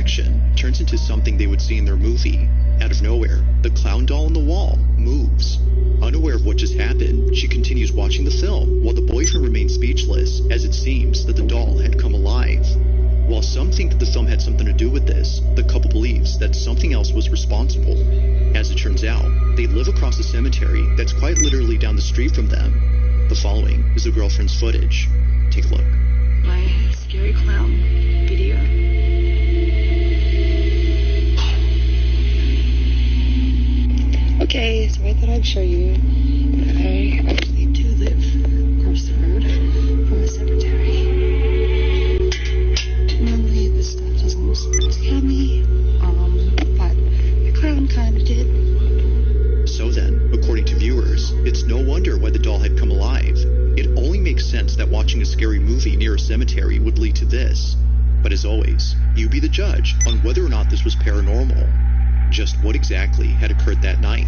projection turns into something they would see in their movie. Out of nowhere, the clown doll on the wall moves. Unaware of what just happened, she continues watching the film while the boyfriend remains speechless, as it seems that the doll had come alive. While some think that the film had something to do with this, the couple believes that something else was responsible. As it turns out, they live across a cemetery that's quite literally down the street from them. The following is the girlfriend's footage. Take a look. My scary clown video. Okay, so I thought I'd show you that I actually do live across the road from a cemetery. Normally this stuff doesn't scare me, but the clown kind of did. So then, according to viewers, it's no wonder why the doll had come alive. It only makes sense that watching a scary movie near a cemetery would lead to this. But as always, you be the judge on whether or not this was paranormal. Just what exactly had occurred that night?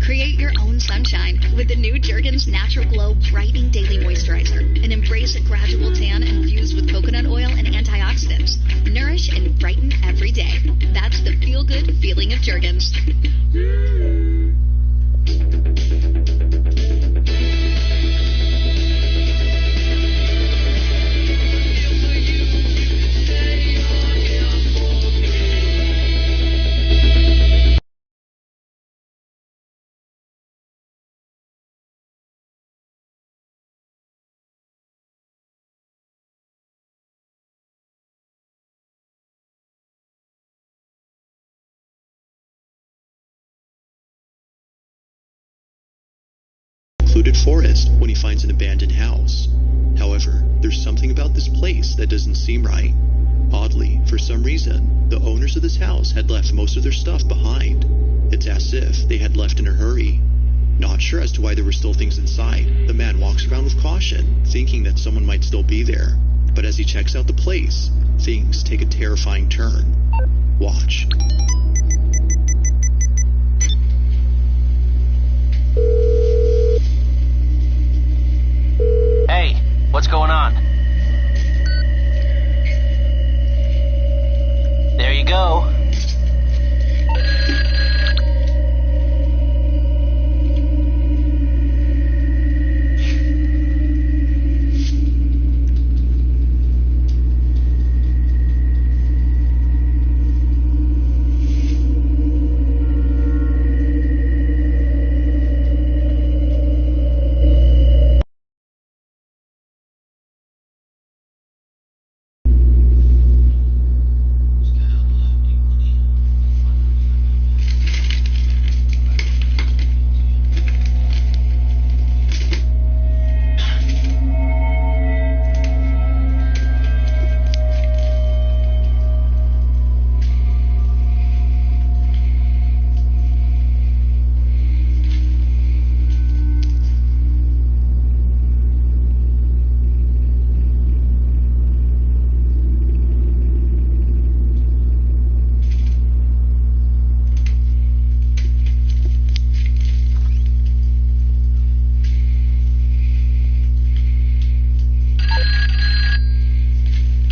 Create your own sunshine with the new Jergens Natural Glow Brightening Daily Moisturizer. And embrace a gradual tan infused with coconut oil and antioxidants. Nourish and brighten every day. That's the feel-good feeling of Jergens. Secluded forest when he finds an abandoned house. However, there's something about this place that doesn't seem right. Oddly, for some reason, the owners of this house had left most of their stuff behind. It's as if they had left in a hurry. Not sure as to why there were still things inside, the man walks around with caution, thinking that someone might still be there. But as he checks out the place, things take a terrifying turn. Watch. Hey, what's going on? There you go.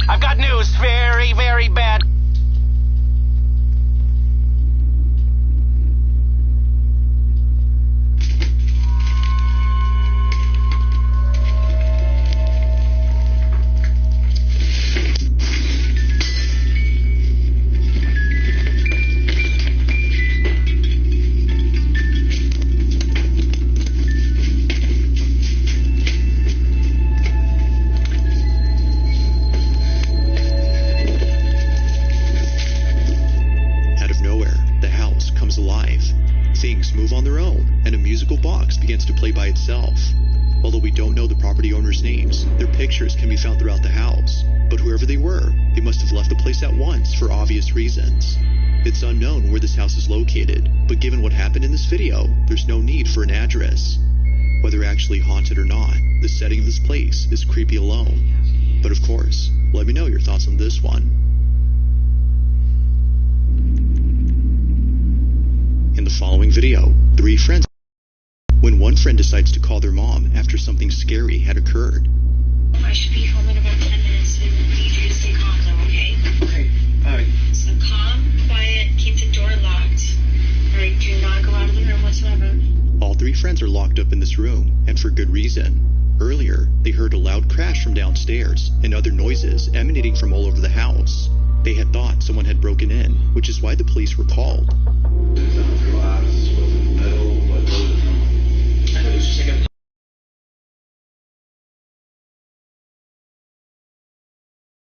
I've got news, very, very bad. Things move on their own, and a musical box begins to play by itself. Although we don't know the property owners' names, their pictures can be found throughout the house. But whoever they were, they must have left the place at once for obvious reasons. It's unknown where this house is located, but given what happened in this video, there's no need for an address. Whether actually haunted or not, the setting of this place is creepy alone. But of course, let me know your thoughts on this one. In the following video, 3 friends when one friend decides to call their mom after something scary had occurred. I should be home in about 10 minutes. I need you to stay calm, though, okay? Okay, alright. So calm, quiet, keep the door locked. Alright, do not go out of the room whatsoever. All three friends are locked up in this room, and for good reason. Earlier, they heard a loud crash from downstairs and other noises emanating from all over the house. They had thought someone had broken in, which is why the police were called.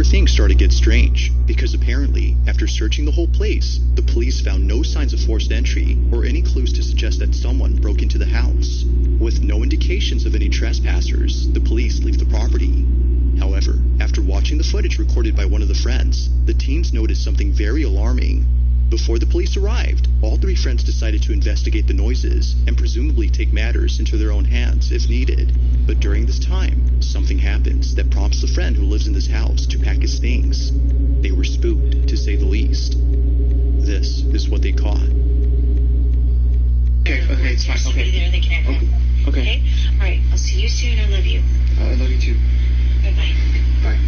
Things started to get strange, because apparently, after searching the whole place, the police found no signs of forced entry or any clues to suggest that someone broke into the house. With no indications of any trespassers, the police leave the property. However, after watching the footage recorded by one of the friends, the teens noticed something very alarming. Before the police arrived, all three friends decided to investigate the noises and presumably take matters into their own hands if needed. But during this time, something happens that prompts the friend who lives in this house to pack his things. They were spooked, to say the least. This is what they caught. Okay, it's fine. Somebody there, they can act out. Okay. Alright, I'll see you soon. I love you. I love you too. Bye-bye. Bye.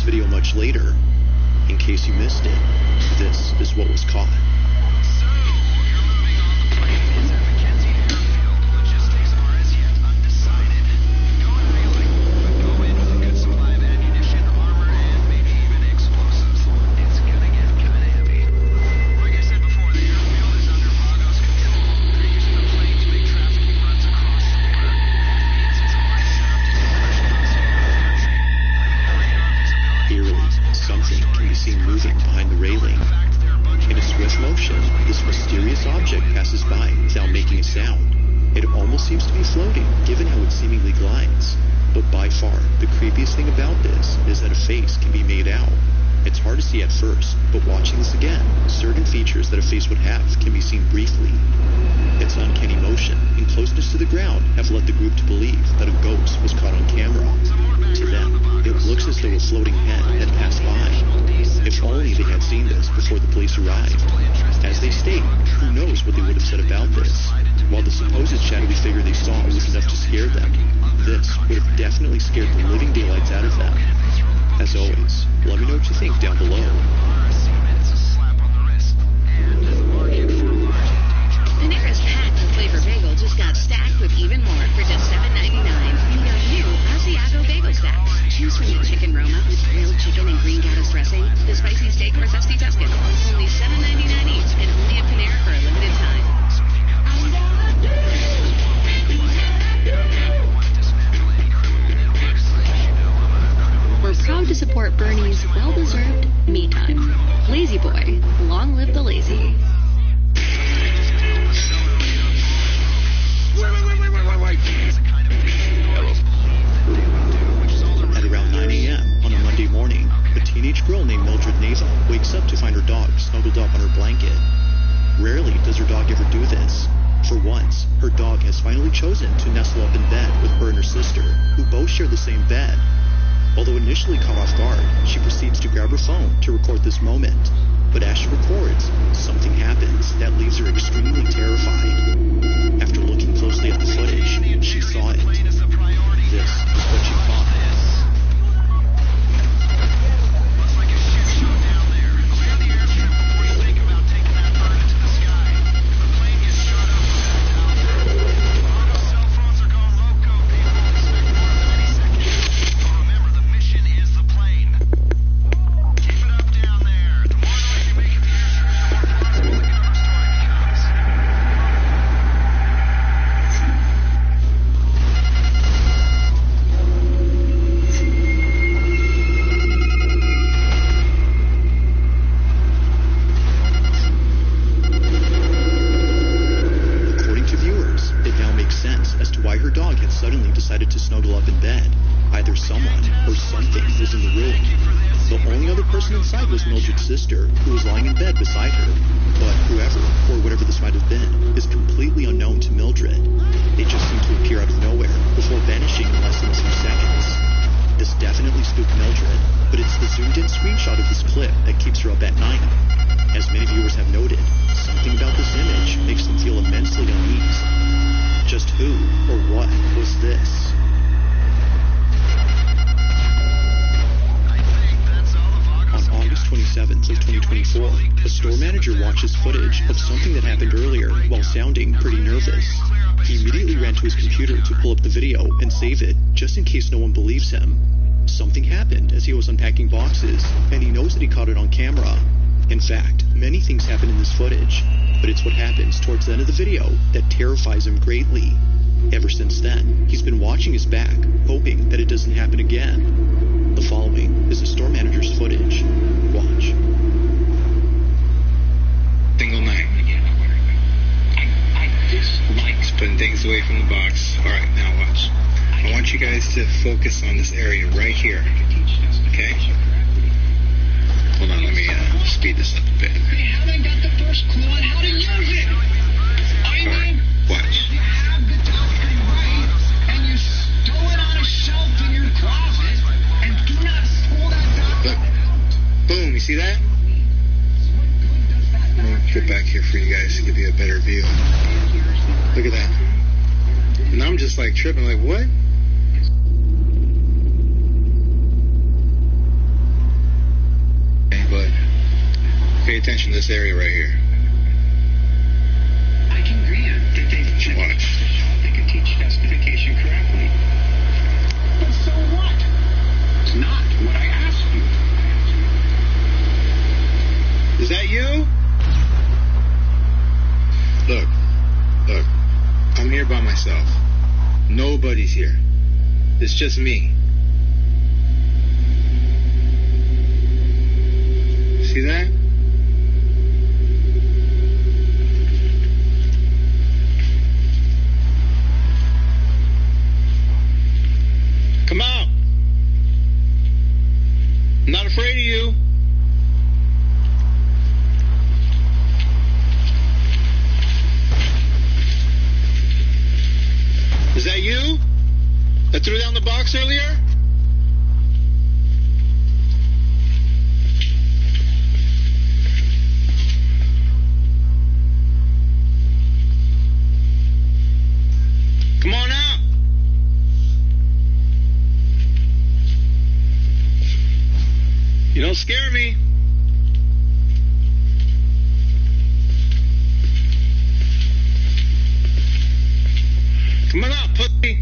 Video much later. In case you missed it, this is what was caught. So, you're moving on the plane is at Mackenzie Airfield. Logistics are as yet undecided. Going reeling, but go in with a good supply of ammunition, armor, and maybe even explosives. It's gonna get kinda heavy. Like I said before, the airfield is under Vago's control. They're using the plane to make trafficking runs across the border. That means it's already set up to do crashing outside of the country. Eerily, something can be seen moving behind the railing. In a swift motion, this mysterious object passes by without making a sound. It almost seems to be floating, given how it seemingly glides. But by far, the creepiest thing about this is that a face can be made out. It's hard to see at first, but watching this again, certain features that a face would have can be seen briefly. Its uncanny motion and closeness to the ground have led the group to believe that a ghost was caught on camera. To them, it looks as though a floating head had passed by. If only they had seen this before the police arrived. As they state, who knows what they would have said about this. While the supposed shadowy figure they saw was enough to scare them, this would have definitely scared the living daylights out of them. As always, let me know what you think down below. Panera's packed with flavor bagel just got stacked with even more for just $7.99. In their new Asiago Bagel Stacks. Choose from the chicken Roma with grilled chicken and green goddess dressing, the spicy steak or zesty Tuscan. Only $7.99 each and only at Panera for a limited time. We're proud to support Bernie's well-deserved me time. Lazy Boy, long live the lazy. Wait. At around 9 a.m. on a Monday morning, a teenage girl named Mildred Neva wakes up to find her dog snuggled up on her blanket. Rarely does her dog ever do this. For once, her dog has finally chosen to nestle up in bed with her and her sister, who both share the same bed. Although initially caught off guard, she proceeds to grab her phone to record this moment. But as she records, something happens that leaves her extremely terrified. After looking closely at the footage, she saw it. This is what she caught. Looks like a shit show down there. Clear the airstrip before you think about taking that bird into the sky. The plane gets shot up with that down there. Our cell phones are going loco, people. Expect more of them any second. But remember, the mission is the plane. Keep it up down there. The more noise you make at the airstrip, the more plausible the cover story becomes. According to viewers, it now makes sense as to why her dog had suddenly decided to snuggle up in bed. Either someone or something was in the room. The only other person inside was Mildred's sister, who was lying in bed beside her. But whoever, or whatever this might have been, is completely unknown to Mildred. They just seem to appear out of nowhere, before vanishing in less than a few seconds. This definitely spooked Mildred, but it's the zoomed-in screenshot of this clip that keeps her up at night. As many viewers have noted, something about this image makes them feel immensely uneasy. Just who or what was this? I think that's all the Vagos On have August got. 27th of 2024, a store manager watches footage of something that happened earlier while sounding pretty nervous. He immediately ran to his computer to pull up the video and save it, just in case no one believes him. Something happened as he was unpacking boxes, and he knows that he caught it on camera. In fact, many things happen in this footage, but it's what happens towards the end of the video that terrifies him greatly. Ever since then, he's been watching his back, hoping that it doesn't happen again. The following is the store manager's footage. Watch. Single night. I dislike Just putting things away from the box. Alright, now watch. I want you guys to focus on this area right here. Okay? Hold on, let me speed this up a bit. They haven't got the first clue on how to use it. I mean, Watch. you have the doctrine right, and you stow it on a shelf in your closet, and do not pull that Look. doctrine out. Boom, you see that? What good does that I'm gonna doctrine get back here for you guys to give you a better view. Look at that. And I'm just like tripping, like, what? Okay, but pay attention to this area right here. I can grant that they've checked Watch. the shop, they can teach justification correctly. But so what? It's not what I asked you. Is that you? Look, I'm here by myself. Nobody's here. It's just me. See that? Come out. I'm not afraid of you. Is that you? That threw down the box earlier? Come on out. You don't scare me. Come on out, pussy.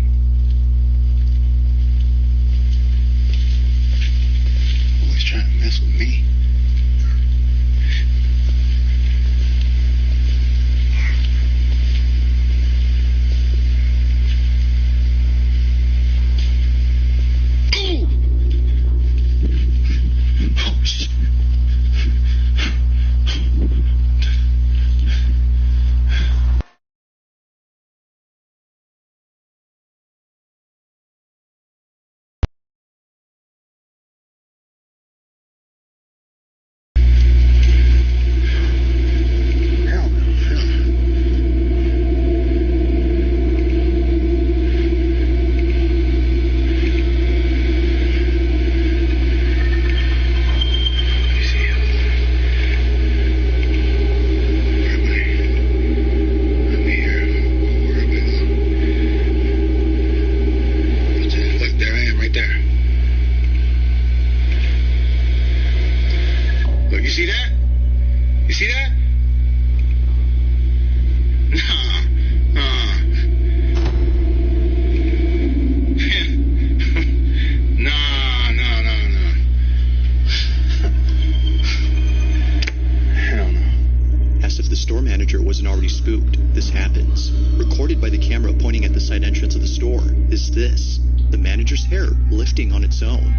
Always trying to mess with me. by the camera pointing at the side entrance of the store is this: the manager's hair lifting on its own.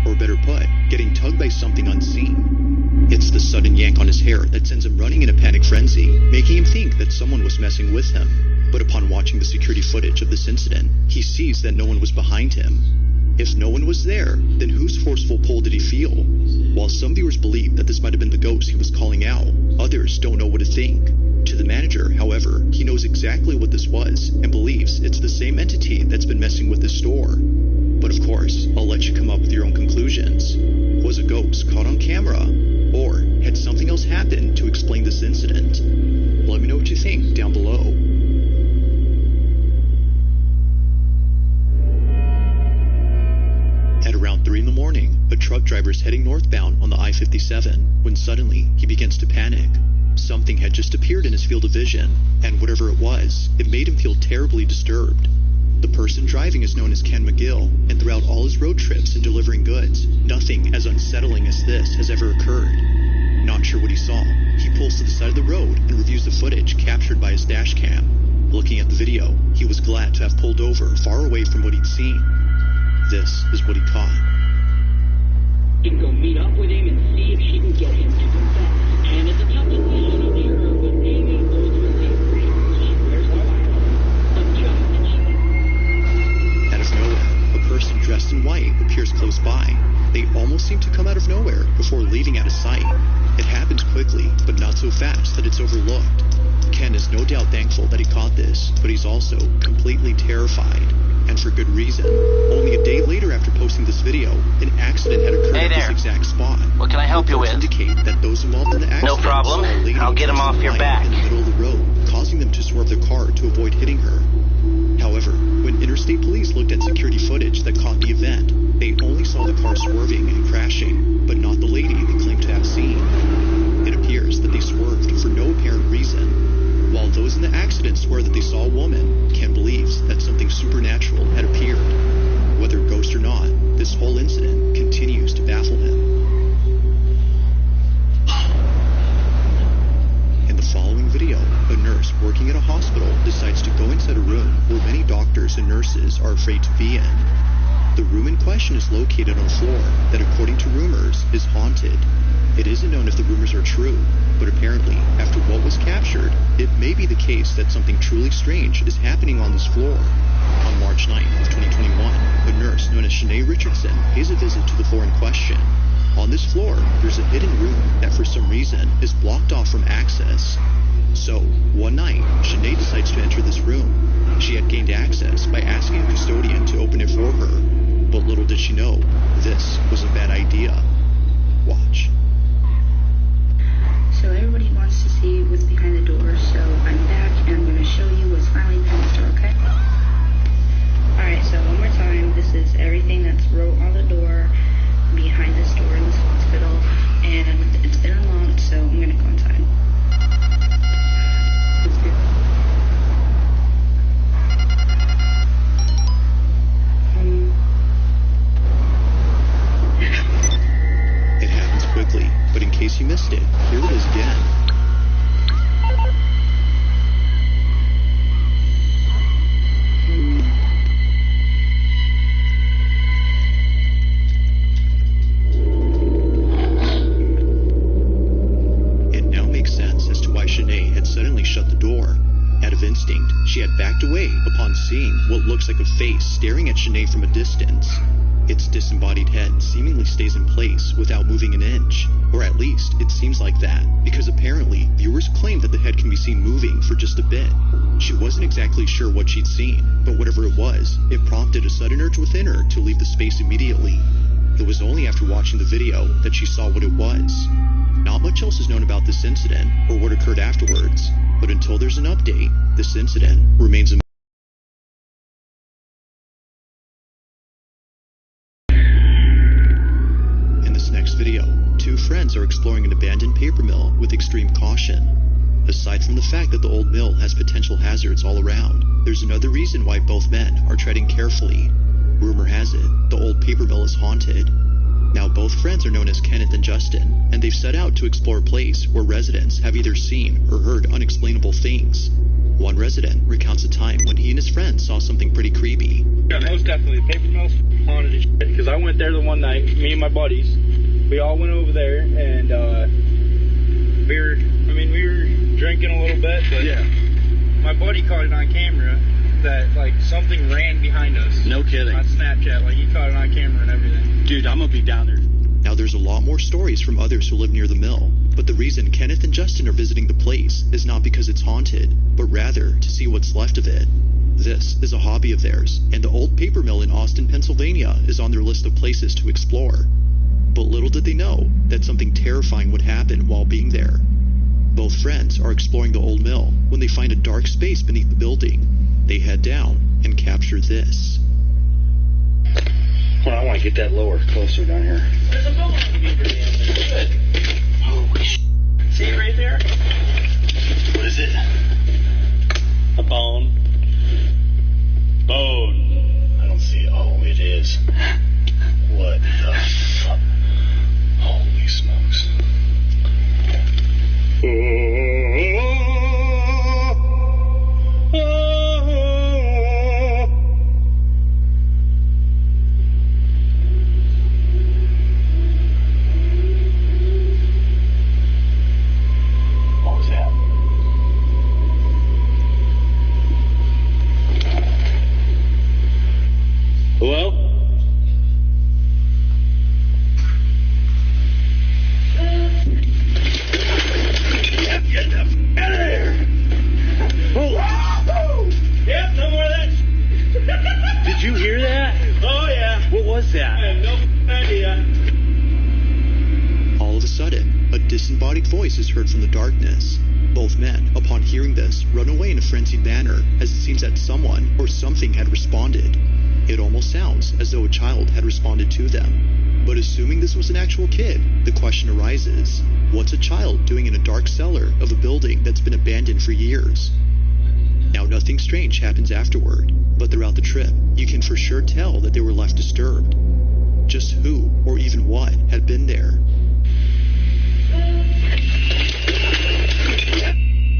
Or better put, getting tugged by something unseen. It's the sudden yank on his hair that sends him running in a panic frenzy, making him think that someone was messing with him. But upon watching the security footage of this incident, he sees that no one was behind him. If no one was there, then whose forceful pull did he feel? While some viewers believe that this might have been the ghost he was calling out, others don't know what to think. To the manager, however, he knows exactly what this was and believes it's the same entity that's been messing with his store. But of course, I'll let you come up with your own conclusions. Was a ghost caught on camera? Or had something else happened to explain this incident? Let me know what you think down below. At around 3 in the morning, a truck driver is heading northbound on the I-57 when suddenly he begins to panic. Something had just appeared in his field of vision, and whatever it was, it made him feel terribly disturbed. The person driving is known as Ken McGill, and throughout all his road trips and delivering goods, nothing as unsettling as this has ever occurred. Not sure what he saw, he pulls to the side of the road and reviews the footage captured by his dash cam. Looking at the video, he was glad to have pulled over far away from what he'd seen. This is what he caught. You can go meet up with him and see if she can get him to confess. And it's a tough decision, I'm sure, but Amy ultimately agrees. She wears the Bible. A judge. Out of nowhere, a person dressed in white appears close by. They almost seem to come out of nowhere before leaving out of sight. It happens quickly, but not so fast that it's overlooked. Ken is no doubt thankful that he caught this, but he's also completely terrified. And for good reason. Only a day later after posting this video, an accident had occurred Hey at this there. exact spot. What can I help you with? Indicate that those involved in the accident No problem. saw a lady I'll get him dressed off in your white back. in the middle of the road, causing them to swerve their car to avoid hitting her. However, when interstate police looked at security footage that caught the event, they only saw the car swerving and crashing, but not the lady they claimed to have seen. It appears that they swerved for no apparent reason. While those in the accident swear that they saw a woman, Ken believes that something supernatural had appeared. Whether ghost or not, this whole incident continues to baffle him. In the following video, a nurse working at a hospital decides to go inside a room where many doctors and nurses are afraid to be in. The room in question is located on a floor that, according to rumors, is haunted. It isn't known if the rumors are true, but apparently, after what was captured, it may be the case that something truly strange is happening on this floor. On March 9th of 2021, a nurse known as Shanae Richardson pays a visit to the floor in question. On this floor, there's a hidden room that for some reason is blocked off from access. So, one night, Shanae decides to enter this room. She had gained access by asking a custodian to open it for her, but little did she know, this was a bad idea. Watch. So everybody wants to see what's behind the door, so I'm back and I'm going to show you what's finally behind the door, okay? Alright, so one more time, this is everything that's wrote on the door behind this door in this hospital, and it's been unlocked, so I'm going to go inside. It happens quickly, but in case you missed it, here it is again. It now makes sense as to why Shanae had suddenly shut the door. Out of instinct, she had backed away upon seeing what looks like a face staring at Shanae from a distance. Its disembodied head seemingly stays in place without moving an inch, or at least it seems like that, because apparently viewers claim that the head can be seen moving for just a bit. She wasn't exactly sure what she'd seen, but whatever it was, it prompted a sudden urge within her to leave the space immediately. It was only after watching the video that she saw what it was. Not much else is known about this incident or what occurred afterwards, but until there's an update, this incident remains a video, two friends are exploring an abandoned paper mill with extreme caution. Aside from the fact that the old mill has potential hazards all around, there's another reason why both men are treading carefully. Rumor has it, the old paper mill is haunted. Now both friends are known as Kenneth and Justin, and they've set out to explore a place where residents have either seen or heard unexplainable things. One resident recounts a time when he he and his friends saw something pretty creepy. Yeah, most definitely. Paper Mill's haunted as shit. Because I went there the one night, me and my buddies. We all went over there, and we were drinking a little bit, but yeah. My buddy caught it on camera that, like, something ran behind us. No kidding. On Snapchat, like, he caught it on camera and everything. Dude, I'm gonna be down there. Now, there's a lot more stories from others who live near the mill, but the reason Kenneth and Justin are visiting the place is not because it's haunted, but rather to see what's left of it. This is a hobby of theirs, and the old paper mill in Austin, Pennsylvania is on their list of places to explore. But little did they know that something terrifying would happen while being there. Both friends are exploring the old mill when they find a dark space beneath the building. They head down and capture this. Well, I want to get that lower, closer down here. There's a bone beaver down there. Good. Holy sh**. See it right there? What is it? A bone. Bone. I don't see it. Oh, it is. What the fuck? Holy smokes. What was that? Hello? Get the f*** out of there! Oh. Yep, no more of that. Did you hear that? Oh, yeah. What was that? I have no idea. All of a sudden, a disembodied voice is heard from the darkness. Both men, upon hearing this, run away in a frenzied manner, as it seems that someone or something had responded. It almost sounds as though a child had responded to them. But assuming this was an actual kid, the question arises, what's a child doing in a dark cellar of a building that's been abandoned for years? Now, nothing strange happens afterward, but throughout the trip, you can for sure tell that they were left disturbed. Just who, or even what, had been there?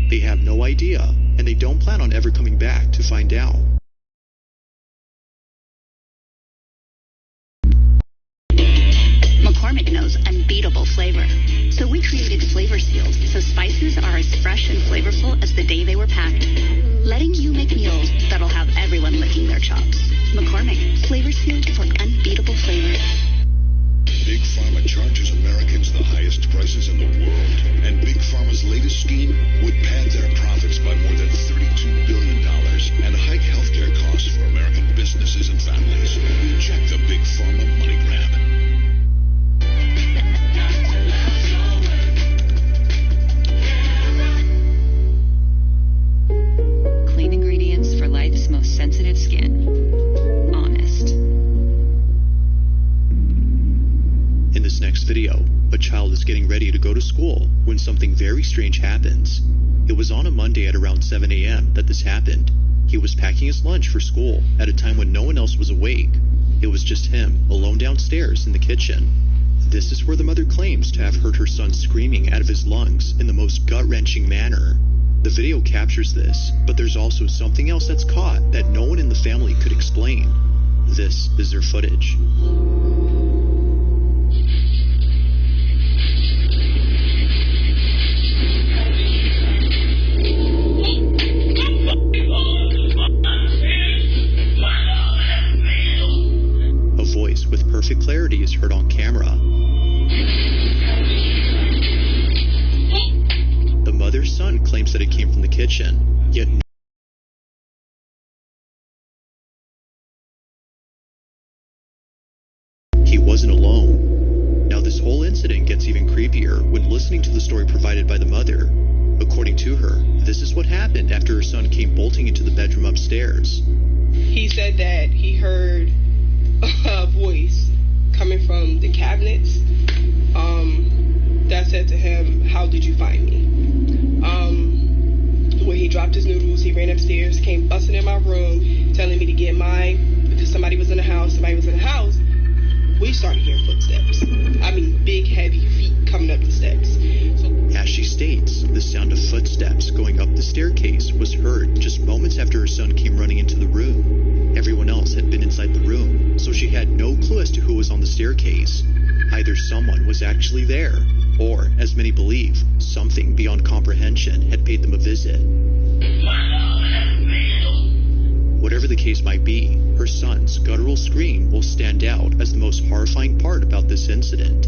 They have no idea, and they don't plan on ever coming back to find out. McCormick knows unbeatable flavor. So we created Flavor Seals so spices are as fresh and flavorful as the day they were packed. Letting you make meals that'll have everyone licking their chops. McCormick, Flavor Sealed for unbeatable flavor. Big Pharma charges Americans the highest prices in the world. And Big Pharma's latest scheme would pad their profits by more than $32 billion and hike healthcare costs for American businesses and families. Check the Big Pharma money grab. Clean ingredients for life's most sensitive skin. Honest. In this next video, a child is getting ready to go to school when something very strange happens. It was on a Monday at around 7 a.m. that this happened. He was packing his lunch for school at a time when no one else was awake. It was just him, alone downstairs in the kitchen. This is where the mother claims to have heard her son screaming out of his lungs in the most gut-wrenching manner. The video captures this, but there's also something else that's caught that no one in the family could explain. This is their footage. A voice with perfect clarity is heard on camera. The mother's son claims that it came from the kitchen, yet he wasn't alone. Now, this whole incident gets even creepier when listening to the story provided by the mother. According to her, this is what happened after her son came bolting into the bedroom upstairs. He said that he heard a voice coming from the cabinets that said to him, "How did you find me?" When he dropped his noodles, he ran upstairs, came busting in my room, telling me to get mine because somebody was in the house. We started hearing footsteps. I mean, big, heavy feet coming up the steps. As she states, the sound of footsteps going up the staircase was occurred just moments after her son came running into the room. Everyone else had been inside the room, so she had no clue as to who was on the staircase. Either someone was actually there, or, as many believe, something beyond comprehension had paid them a visit. Whatever the case might be, her son's guttural scream will stand out as the most horrifying part about this incident.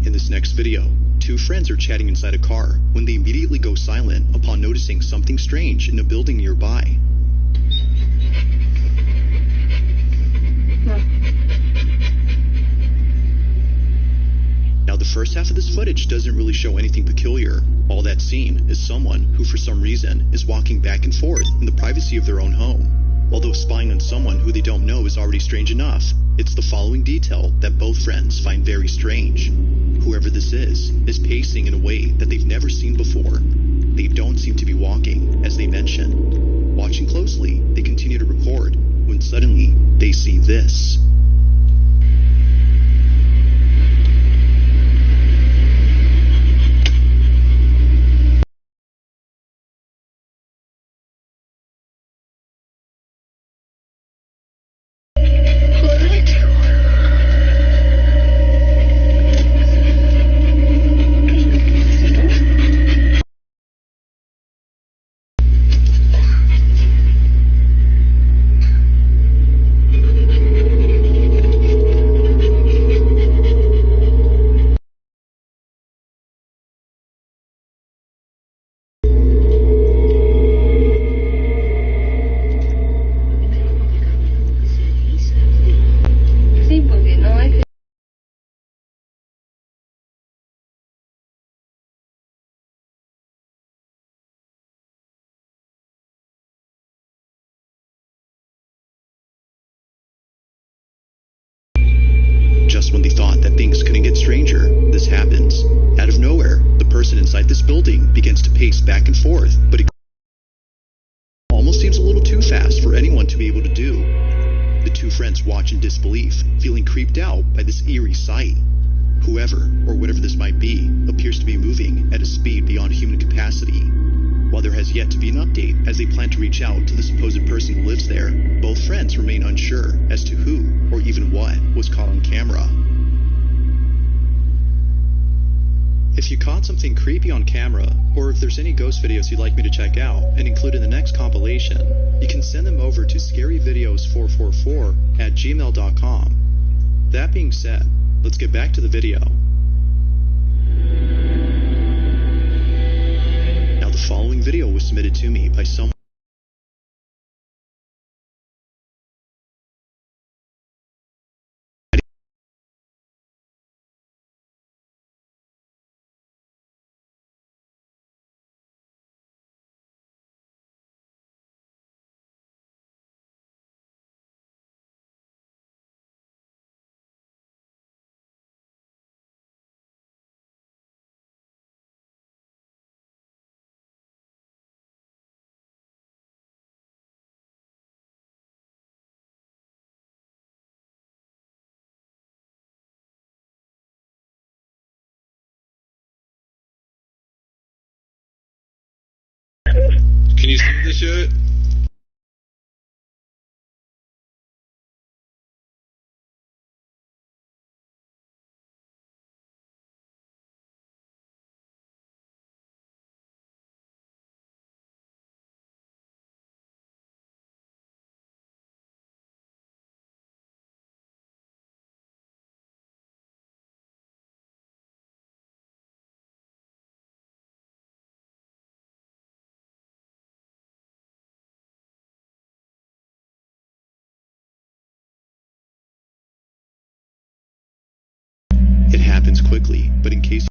In this next video, two friends are chatting inside a car when they immediately go silent upon noticing something strange in a building nearby. Now, the first half of this footage doesn't really show anything peculiar. All that's seen is someone who, for some reason, is walking back and forth in the privacy of their own home. Although spying on someone who they don't know is already strange enough, it's the following detail that both friends find very strange. Whoever this is pacing in a way that they've never seen before. They don't seem to be walking, as they mention. Watching closely, they continue to record, when suddenly, they see this. Just when they thought that things couldn't get stranger, this happens. Out of nowhere, the person inside this building begins to pace back and forth, but it almost seems a little too fast for anyone to be able to do. The two friends watch in disbelief, feeling creeped out by this eerie sight. Whoever, or whatever this might be, appears to be moving at a speed beyond human capacity. While there has yet to be an update as they plan to reach out to the supposed person who lives there, both friends remain unsure as to who, or even what, was caught on camera. If you caught something creepy on camera, or if there's any ghost videos you'd like me to check out and include in the next compilation, you can send them over to scaryvideos444@gmail.com. That being said, let's get back to the video. Now, the following video was submitted to me by someone. Can you see this yet? It happens quickly, but in case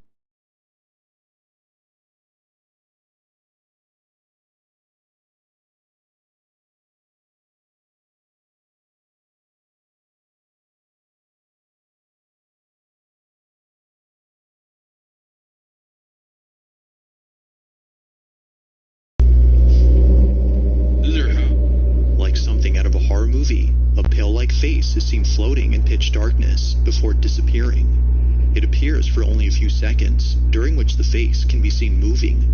like something out of a horror movie, a pale-like face is seen floating in pitch darkness before disappearing. It appears for only a few seconds, during which the face can be seen moving.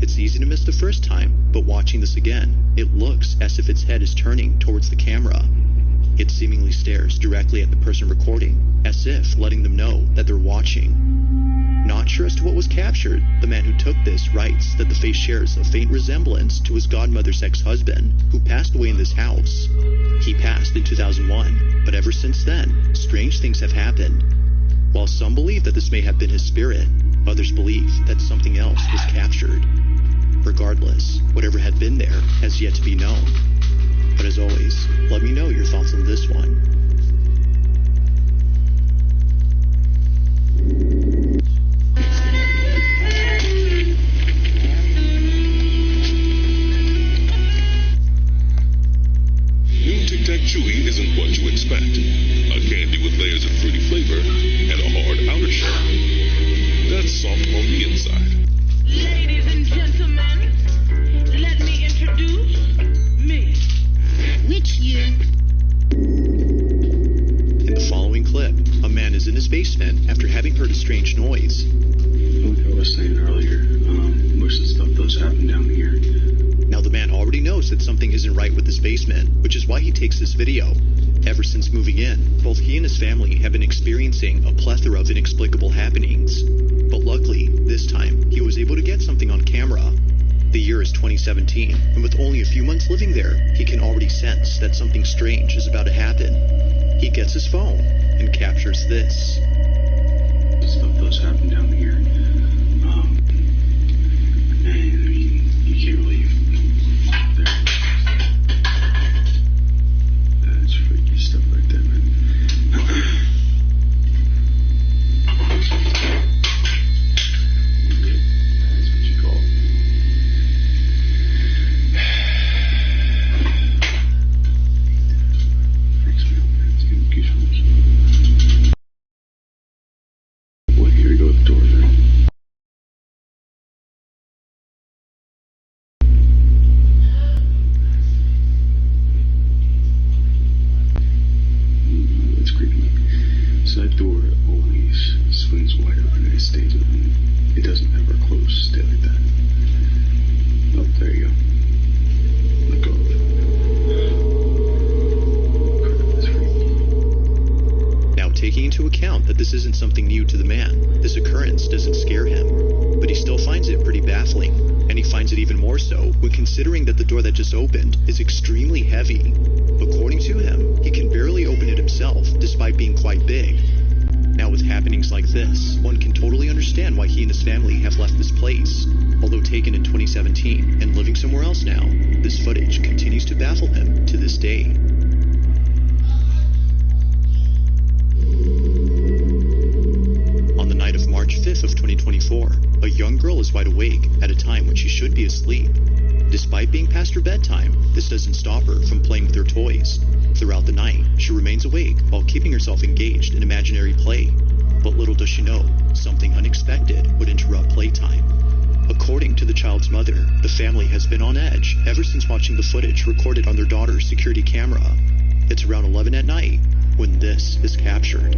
It's easy to miss the first time, but watching this again, it looks as if its head is turning towards the camera. It seemingly stares directly at the person recording, as if letting them know that they're watching. Not sure as to what was captured, the man who took this writes that the face shares a faint resemblance to his godmother's ex-husband, who passed away in this house. He passed in 2001, but ever since then, strange things have happened. While some believe that this may have been his spirit, others believe that something else was captured. Regardless, whatever had been there has yet to be known. But as always, let me know your thoughts on this one. New Tic Tac Chewy isn't what you expect. A candy with layers of fruity flavor and a hard outer shell that's soft on the inside. Ladies and gentlemen, let me introduce me. Which you? In the following clip, a man is in his basement after having heard a strange noise. Like I was saying earlier, most of the stuff does happen down here. Now the man already knows that something isn't right with his basement, which is why he takes this video. Ever since moving in, both he and his family have been experiencing a plethora of inexplicable happenings. But luckily, this time, he was able to get something on camera. The year is 2017, and with only a few months living there, he can already sense that something strange is about to happen. He gets his phone and captures this. Stuff does happen down here. And I mean, you can't really. That's freaky stuff right there, man. That's what you call it. Freaks me out, man. It's giving me goosebumps. Boy, here we go with the door there. It's creepy. So that door always swings wide open and it stays open. It doesn't ever close, stay like that. Oh, there you go. Let go of it. Crap, that's freaky. Now, taking into account that this isn't something new to the man, this occurrence doesn't scare him. But he still finds it pretty baffling, and he finds it even more so when considering that the door that just opened is extremely heavy. According to him, he can barely open it himself, despite being quite big. Now with happenings like this, one can totally understand why he and his family have left this place. Although taken in 2017 and living somewhere else now, this footage continues to baffle him to this day. On the night of March 5th of 2024, a young girl is wide awake at a time when she should be asleep. Despite being past her bedtime, this doesn't stop her from playing with her toys. Throughout the night, she remains awake while keeping herself engaged in imaginary play. But little does she know, something unexpected would interrupt playtime. According to the child's mother, the family has been on edge ever since watching the footage recorded on their daughter's security camera. It's around 11 at night when this is captured.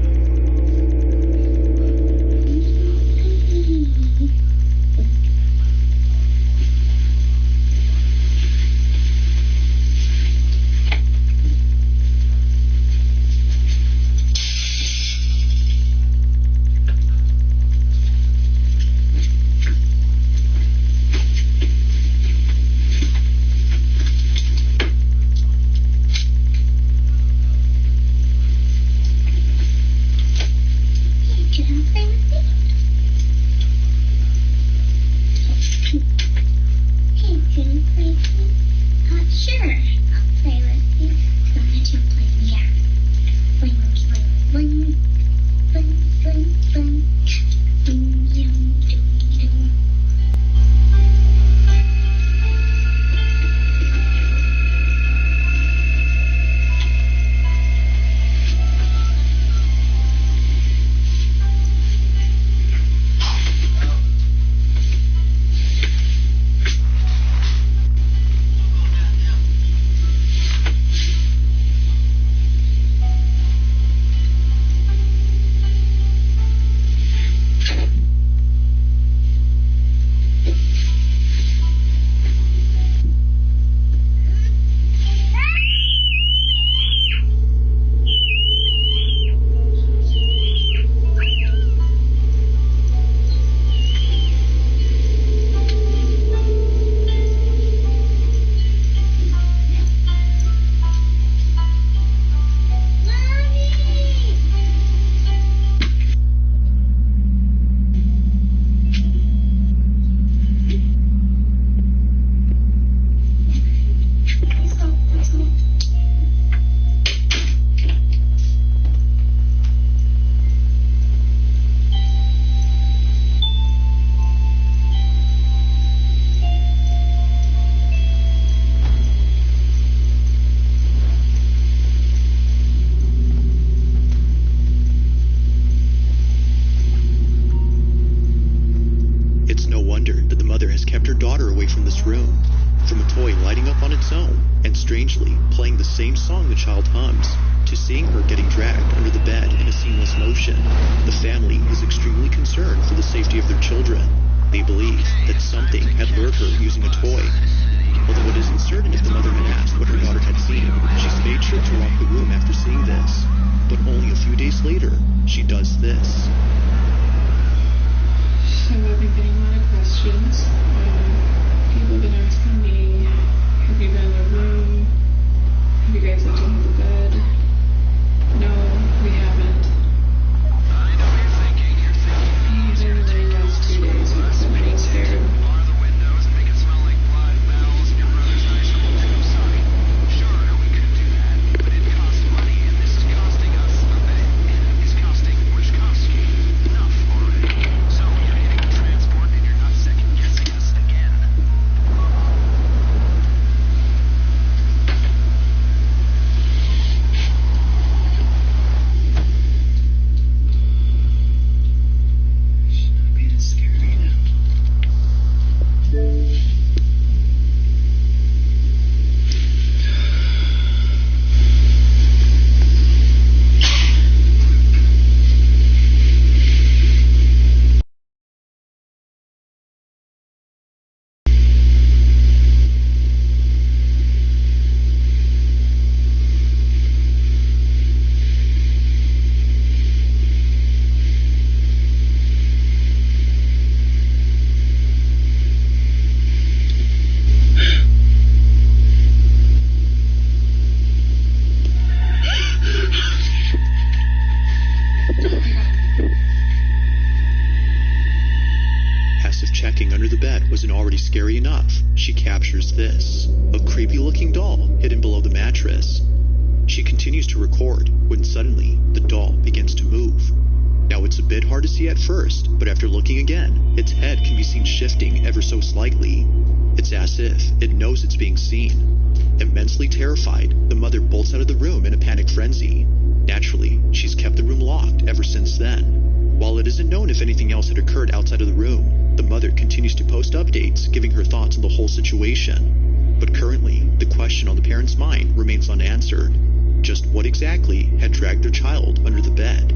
from this room, from a toy lighting up on its own and strangely playing the same song the child hums, to seeing her getting dragged under the bed in a seamless motion. The family is extremely concerned for the safety of their children. They believe that something had lured her using a toy. Although it isn't certain if the mother had asked what her daughter had seen, she's made sure to lock the room after seeing this. But only a few days later, she does this. So I've been getting a lot of questions. People have been asking me, have you been in the room? Have you guys looked under the bed? No, we haven't. I know you're thinking. These are the last 2 days because I'm pretty scared. Bar the windows and make it smell like blood, bowels, and your brother's nice old tombsite. Sure, we could do that, but it costs money, and this is costing us a bit. It's costing, which costs you enough already. So you're hitting the transport, and you're not second-guessing us again. As if checking under the bed wasn't already scary enough, she captures this, a creepy-looking doll hidden below the mattress. She continues to record when suddenly the doll begins to move. Now it's a bit hard to see at first, but after looking again, its head can be seen shifting ever so slightly. It's as if it knows it's being seen. Immensely terrified, the mother bolts out of the room in a panic frenzy. Naturally, she's kept the room locked ever since then. While it isn't known if anything else had occurred outside of the room, the mother continues to post updates giving her thoughts on the whole situation. But currently, the question on the parents' mind remains unanswered. Just what exactly had dragged their child under the bed?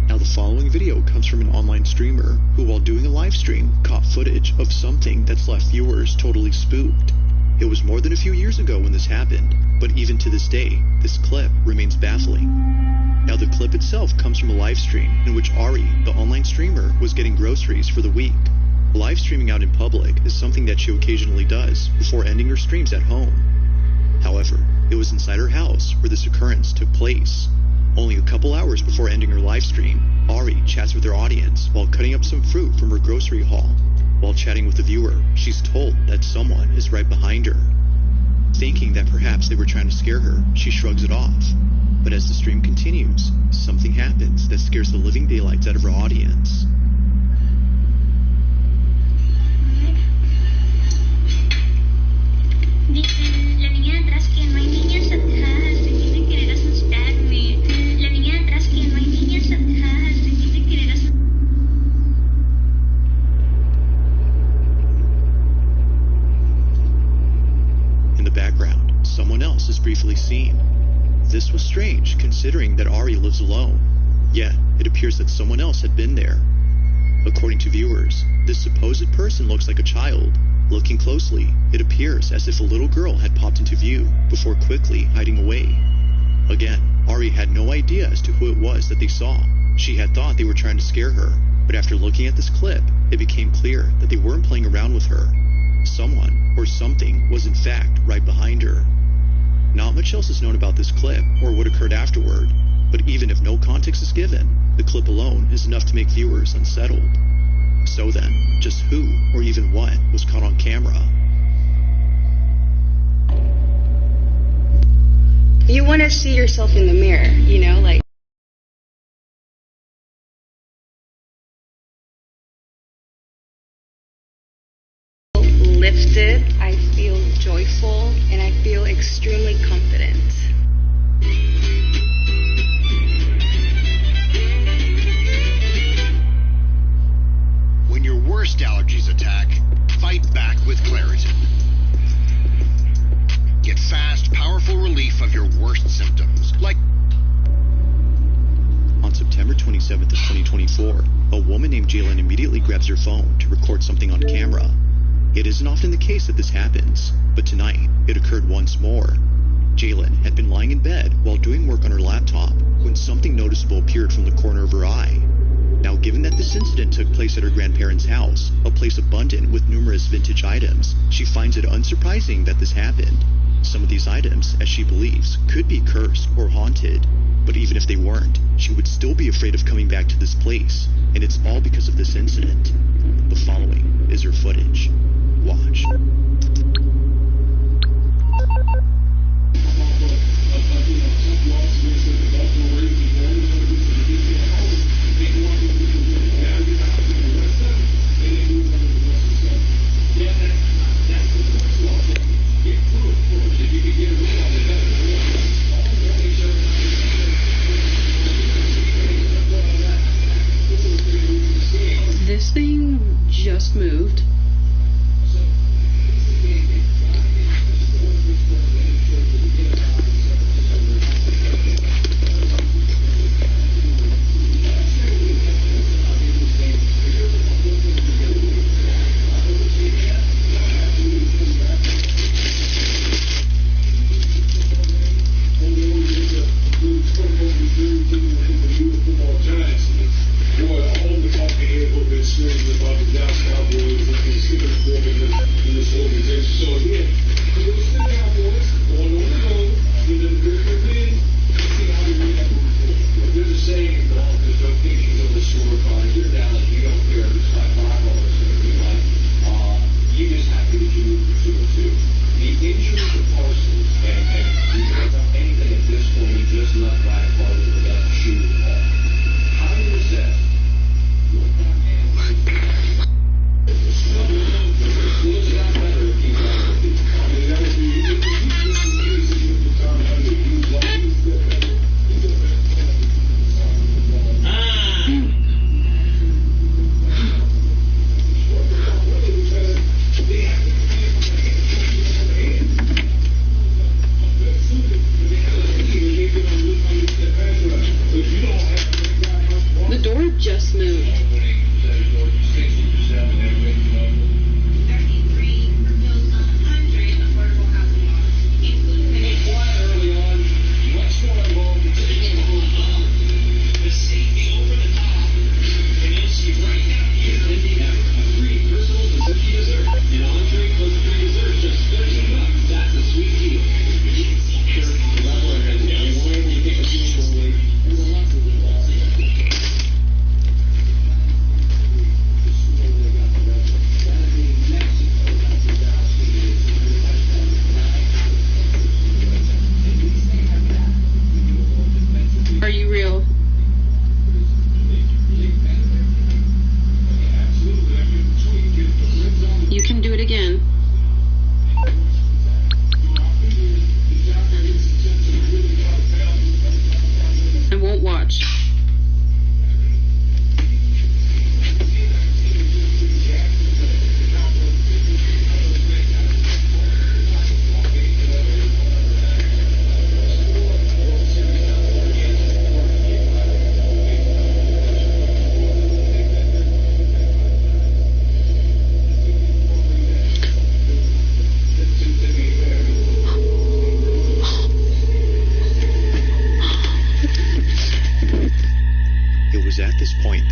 Now the following video comes from an online streamer who, while doing a live stream, caught footage of something that's left viewers totally spooked. It was more than a few years ago when this happened, but even to this day, this clip remains baffling. Now the clip itself comes from a live stream in which Ari, the online streamer, was getting groceries for the week. Live streaming out in public is something that she occasionally does before ending her streams at home. However, it was inside her house where this occurrence took place. Only a couple hours before ending her live stream, Ari chats with her audience while cutting up some fruit from her grocery haul. While chatting with the viewer, she's told that someone is right behind her. Thinking that perhaps they were trying to scare her, she shrugs it off. But as the stream continues, something happens that scares the living daylights out of her audience. Dicen, la niña de atrás que no hay niños atrás, dicen querer asustarme. La niña de atrás que no hay niños atrás, dicen querer asustarme. In the background, someone else is briefly seen. This was strange, considering that Ari lives alone. Yet, it appears that someone else had been there. According to viewers, this supposed person looks like a child. Looking closely, it appears as if a little girl had popped into view before quickly hiding away. Again, Ari had no idea as to who it was that they saw. She had thought they were trying to scare her, but after looking at this clip, it became clear that they weren't playing around with her. Someone or something was in fact right behind her. Not much else is known about this clip or what occurred afterward, but even if no context is given, the clip alone is enough to make viewers unsettled. So then, just who or even what was caught on camera? You want to see yourself in the mirror, you know, like lifted, I feel joyful, and I feel extremely confident. 27th of 2024, a woman named Jalen immediately grabs her phone to record something on camera. It isn't often the case that this happens, but tonight it occurred once more. Jalen had been lying in bed while doing work on her laptop when something noticeable appeared from the corner of her eye. Now, given that this incident took place at her grandparents' house, a place abundant with numerous vintage items, she finds it unsurprising that this happened. Some of these items, as she believes, could be cursed or haunted, but even if they weren't, she would still be afraid of coming back to this place, and it's all because of this incident. The following is her footage. Watch. This thing just moved.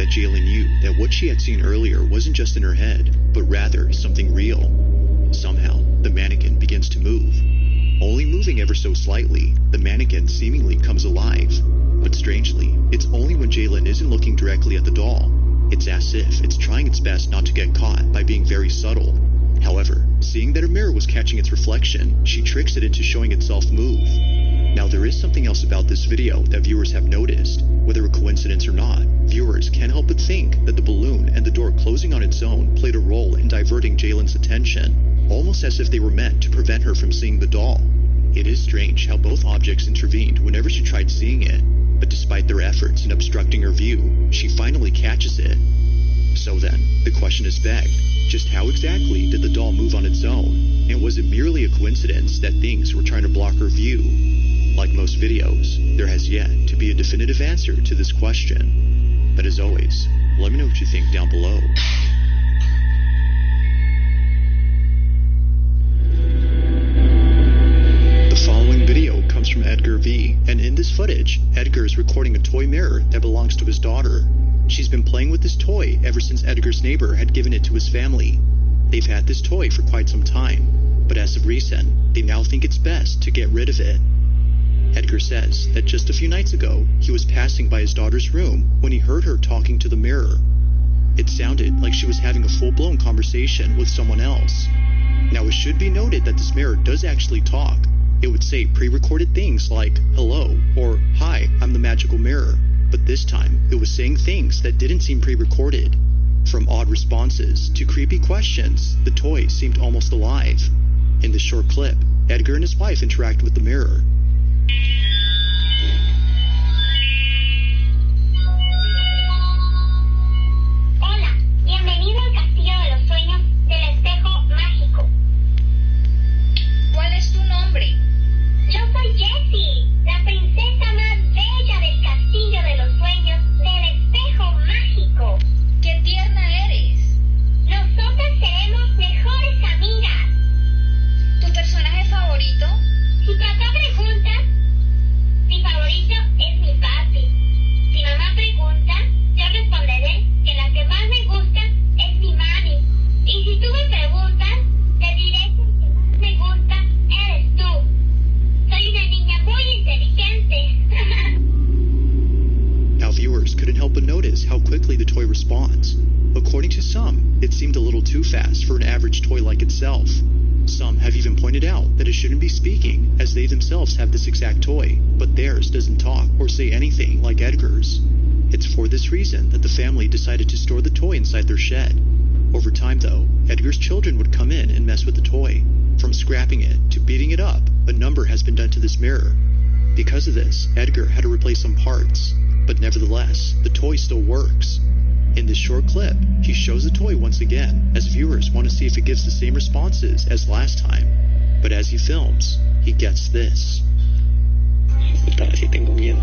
Jalen knew that what she had seen earlier wasn't just in her head, but rather something real. Somehow, the mannequin begins to move. Only moving ever so slightly, the mannequin seemingly comes alive. But strangely, it's only when Jalen isn't looking directly at the doll. It's as if it's trying its best not to get caught by being very subtle. However, seeing that her mirror was catching its reflection, she tricks it into showing itself move. Now, there is something else about this video that viewers have noticed. Whether a coincidence or not, viewers can't help but think that the balloon and the door closing on its own played a role in diverting Jalen's attention, almost as if they were meant to prevent her from seeing the doll. It is strange how both objects intervened whenever she tried seeing it, but despite their efforts in obstructing her view, she finally catches it. So then, the question is begged, just how exactly did the doll move on its own? And was it merely a coincidence that things were trying to block her view? Like most videos, there has yet to be a definitive answer to this question. But as always, let me know what you think down below. The following video comes from Edgar V, and in this footage, Edgar is recording a toy mirror that belongs to his daughter. She's been playing with this toy ever since Edgar's neighbor had given it to his family. They've had this toy for quite some time, but as of recent, they now think it's best to get rid of it. Edgar says that just a few nights ago, he was passing by his daughter's room when he heard her talking to the mirror. It sounded like she was having a full-blown conversation with someone else. Now, it should be noted that this mirror does actually talk. It would say pre-recorded things like, hello, or hi, I'm the magical mirror. But this time, it was saying things that didn't seem pre-recorded. From odd responses to creepy questions, the toy seemed almost alive. In this short clip, Edgar and his wife interact with the mirror. Hola, bienvenido al Castillo de los Sueños del Espejo Mágico. ¿Cuál es tu nombre? Yo soy Jessie, la princesa más bella del Castillo de los Sueños del Espejo Mágico. ¡Qué tierna eres! Nosotras seremos mejores amigas. ¿Tu personaje favorito? Si papá pregunta, mi favorito es mi papi. Si mamá pregunta, yo responderé que la que más me gusta es mi mami. Y si tú me preguntas, te diré que el que más me gusta eres tú. Soy una niña muy inteligente. Now, viewers couldn't help but notice how quickly the toy responds. According to some, it seemed a little too fast for an average toy like itself. Some have even pointed out that it shouldn't be speaking, as they themselves have this exact toy, but theirs doesn't talk or say anything like Edgar's. It's for this reason that the family decided to store the toy inside their shed. Over time, though, Edgar's children would come in and mess with the toy. From scrapping it to beating it up, a number has been done to this mirror. Because of this, Edgar had to replace some parts, but nevertheless, the toy still works. In this short clip, he shows the toy once again, as viewers want to see if it gives the same responses as last time. But as he films, he gets this. Puta, sí tengo miedo.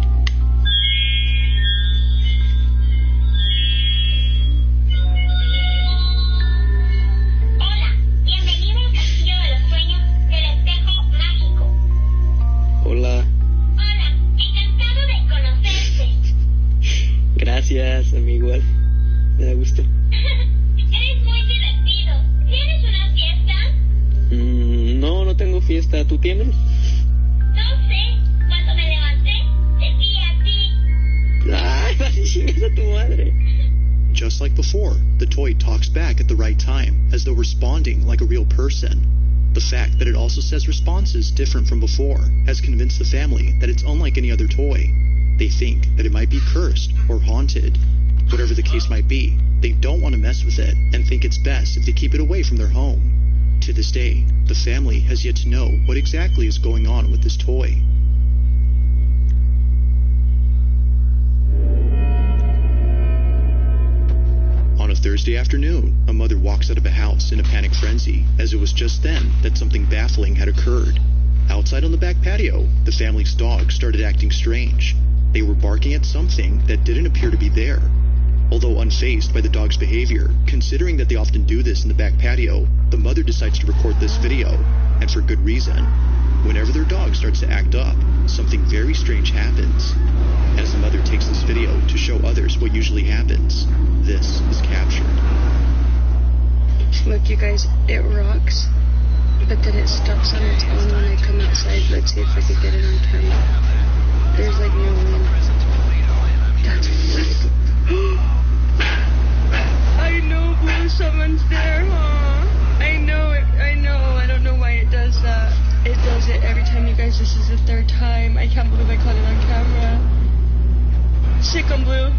Hola, bienvenido al Castillo de los Sueños del Espejo Mágico. Hola. Hola, encantado de conocerte. Gracias, a mí igual. Me da gusto. Eres muy divertido. ¿Tienes una fiesta? No tengo fiesta. ¿Tú tienes? No sé. Cuando me levanté, te vi a ti. Ay, vas y chingas a tu madre. Just like before, the toy talks back at the right time, as though responding like a real person. The fact that it also says responses different from before has convinced the family that it's unlike any other toy. They think that it might be cursed or haunted. Whatever the case might be, they don't want to mess with it and think it's best if they keep it away from their home. To this day, the family has yet to know what exactly is going on with this toy. On a Thursday afternoon, a mother walks out of a house in a panic frenzy, as it was just then that something baffling had occurred. Outside on the back patio, the family's dog started acting strange. They were barking at something that didn't appear to be there. Although unfazed by the dog's behavior, considering that they often do this in the back patio, the mother decides to record this video, and for good reason. Whenever their dog starts to act up, something very strange happens. As the mother takes this video to show others what usually happens, this is captured. Look, you guys, it rocks, but then it stops on its own when I come outside. Let's see if I can get it on camera. There's like no wind. That's weird. I know, Blue, someone's there, huh? I know it, I know. I don't know why it does that. It does it every time, you guys. This is the third time. I can't believe I caught it on camera. Sick on Blue.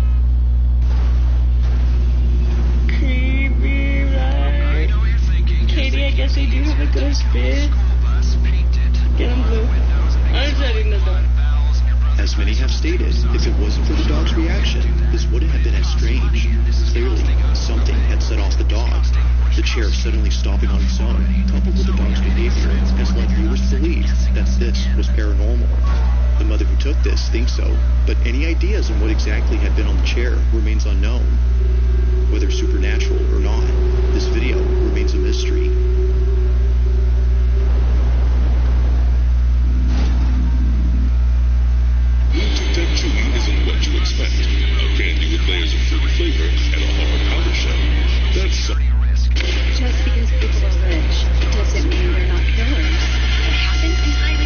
Creepy, right? Katie, I guess I do have a ghost bid. Get him, Blue. I'm shutting the door. As many have stated, if it wasn't for the dog's reaction, this wouldn't have been as strange. Clearly, something had set off the dog. The chair suddenly stopping on its own, coupled with the dog's behavior, has led viewers to believe that this was paranormal. The mother who took this thinks so, but any ideas on what exactly had been on the chair remains unknown. Whether supernatural or not, this video remains a mystery. Tic-Tac Chewy isn't what you expect. A candy with layers of fruit flavor and a hard outer shell. That's Just because people are rich doesn't mean they're not killers. It happens in Ireland.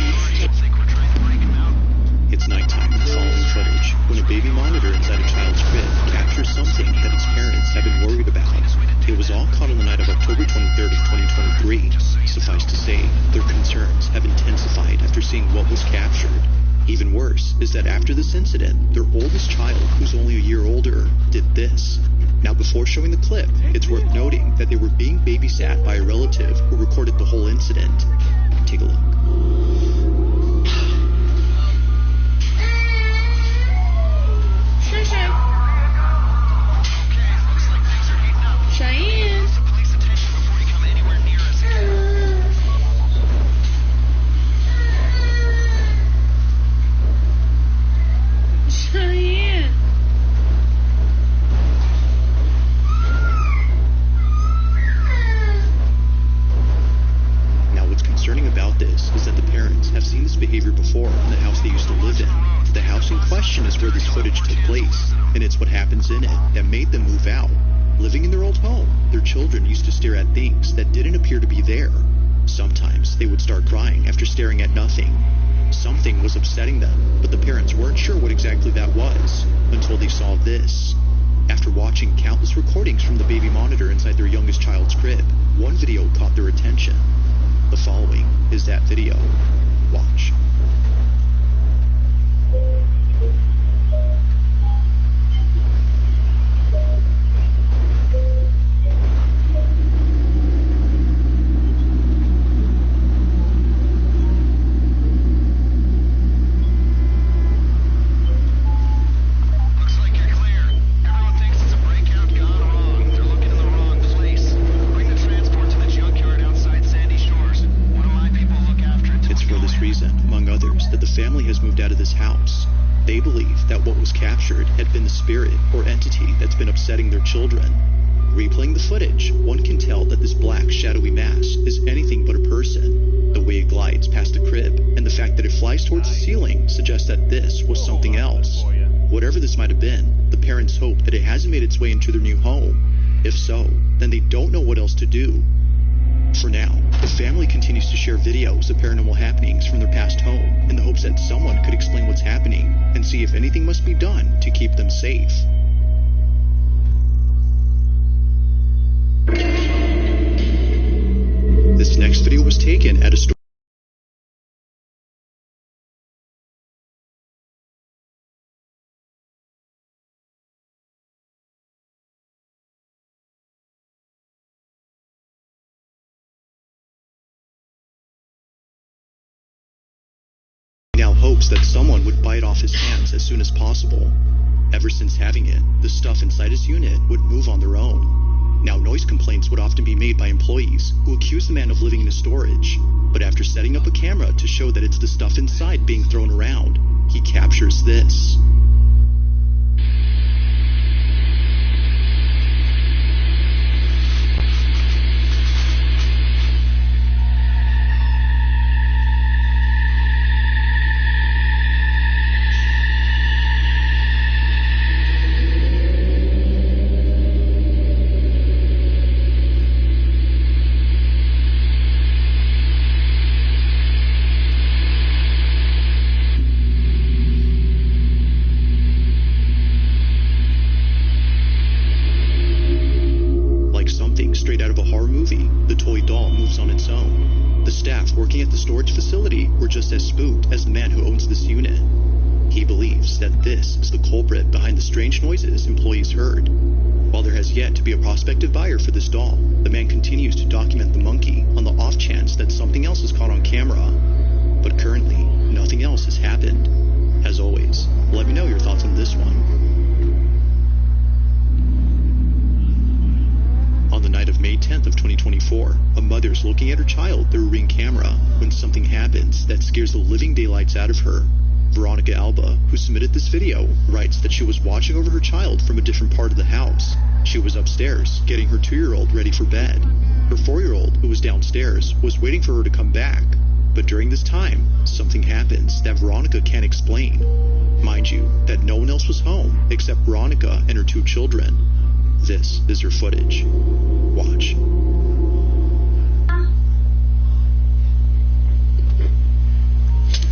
It's nighttime in the following footage when a baby monitor inside a child's crib captures something that its parents have been worried about. It was all caught on the night of October 23rd of 2023. Suffice to say, their concerns have intensified after seeing what was captured. Even worse is that after this incident, their oldest child, who's only a year older, did this. Now, before showing the clip, it's worth noting that they were being babysat by a relative who recorded the whole incident. Take a look. Cheyenne. Cheyenne. Now, what's concerning about this is that the parents have seen this behavior before in the house they used to live in. The house in question is where this footage took place, and it's what happens in it that made them move out. Living in their old home, their children used to stare at things that didn't appear to be there. Sometimes they would start crying after staring at nothing. Something was upsetting them, but the parents weren't sure what exactly that was until they saw this. After watching countless recordings from the baby monitor inside their youngest child's crib, one video caught their attention. The following is that video. Watch. They believe that what was captured had been the spirit or entity that's been upsetting their children. Replaying the footage, one can tell that this black, shadowy mass is anything but a person. The way it glides past the crib and the fact that it flies towards the ceiling suggests that this was something else. Whatever this might have been, the parents hope that it hasn't made its way into their new home. If so, then they don't know what else to do. For now, the family continues to share videos of paranormal happenings from their past home in the hopes that someone could explain what's happening and see if anything must be done to keep them safe. This next video was taken at a store. Hopes that someone would bite off his hands as soon as possible. Ever since having it, the stuff inside his unit would move on their own. Now, noise complaints would often be made by employees who accuse the man of living in his storage, but after setting up a camera to show that it's the stuff inside being thrown around, he captures this. Straight out of a horror movie, the toy doll moves on its own. The staff working at the storage facility were just as spooked as the man who owns this unit. He believes that this is the culprit behind the strange noises employees heard. While there has yet to be a prospective buyer for this doll, the man continues to document the monkey on the off chance that something else is caught on camera. But currently, nothing else has happened. As always, let me know your thoughts on this one. On the night of May 10th of 2024, a mother's looking at her child through a Ring camera when something happens that scares the living daylights out of her. Veronica Alba, who submitted this video, writes that she was watching over her child from a different part of the house. She was upstairs, getting her 2-year-old ready for bed. Her 4-year-old, who was downstairs, was waiting for her to come back. But during this time, something happens that Veronica can't explain. Mind you, that no one else was home except Veronica and her 2 children. This is her footage. Watch.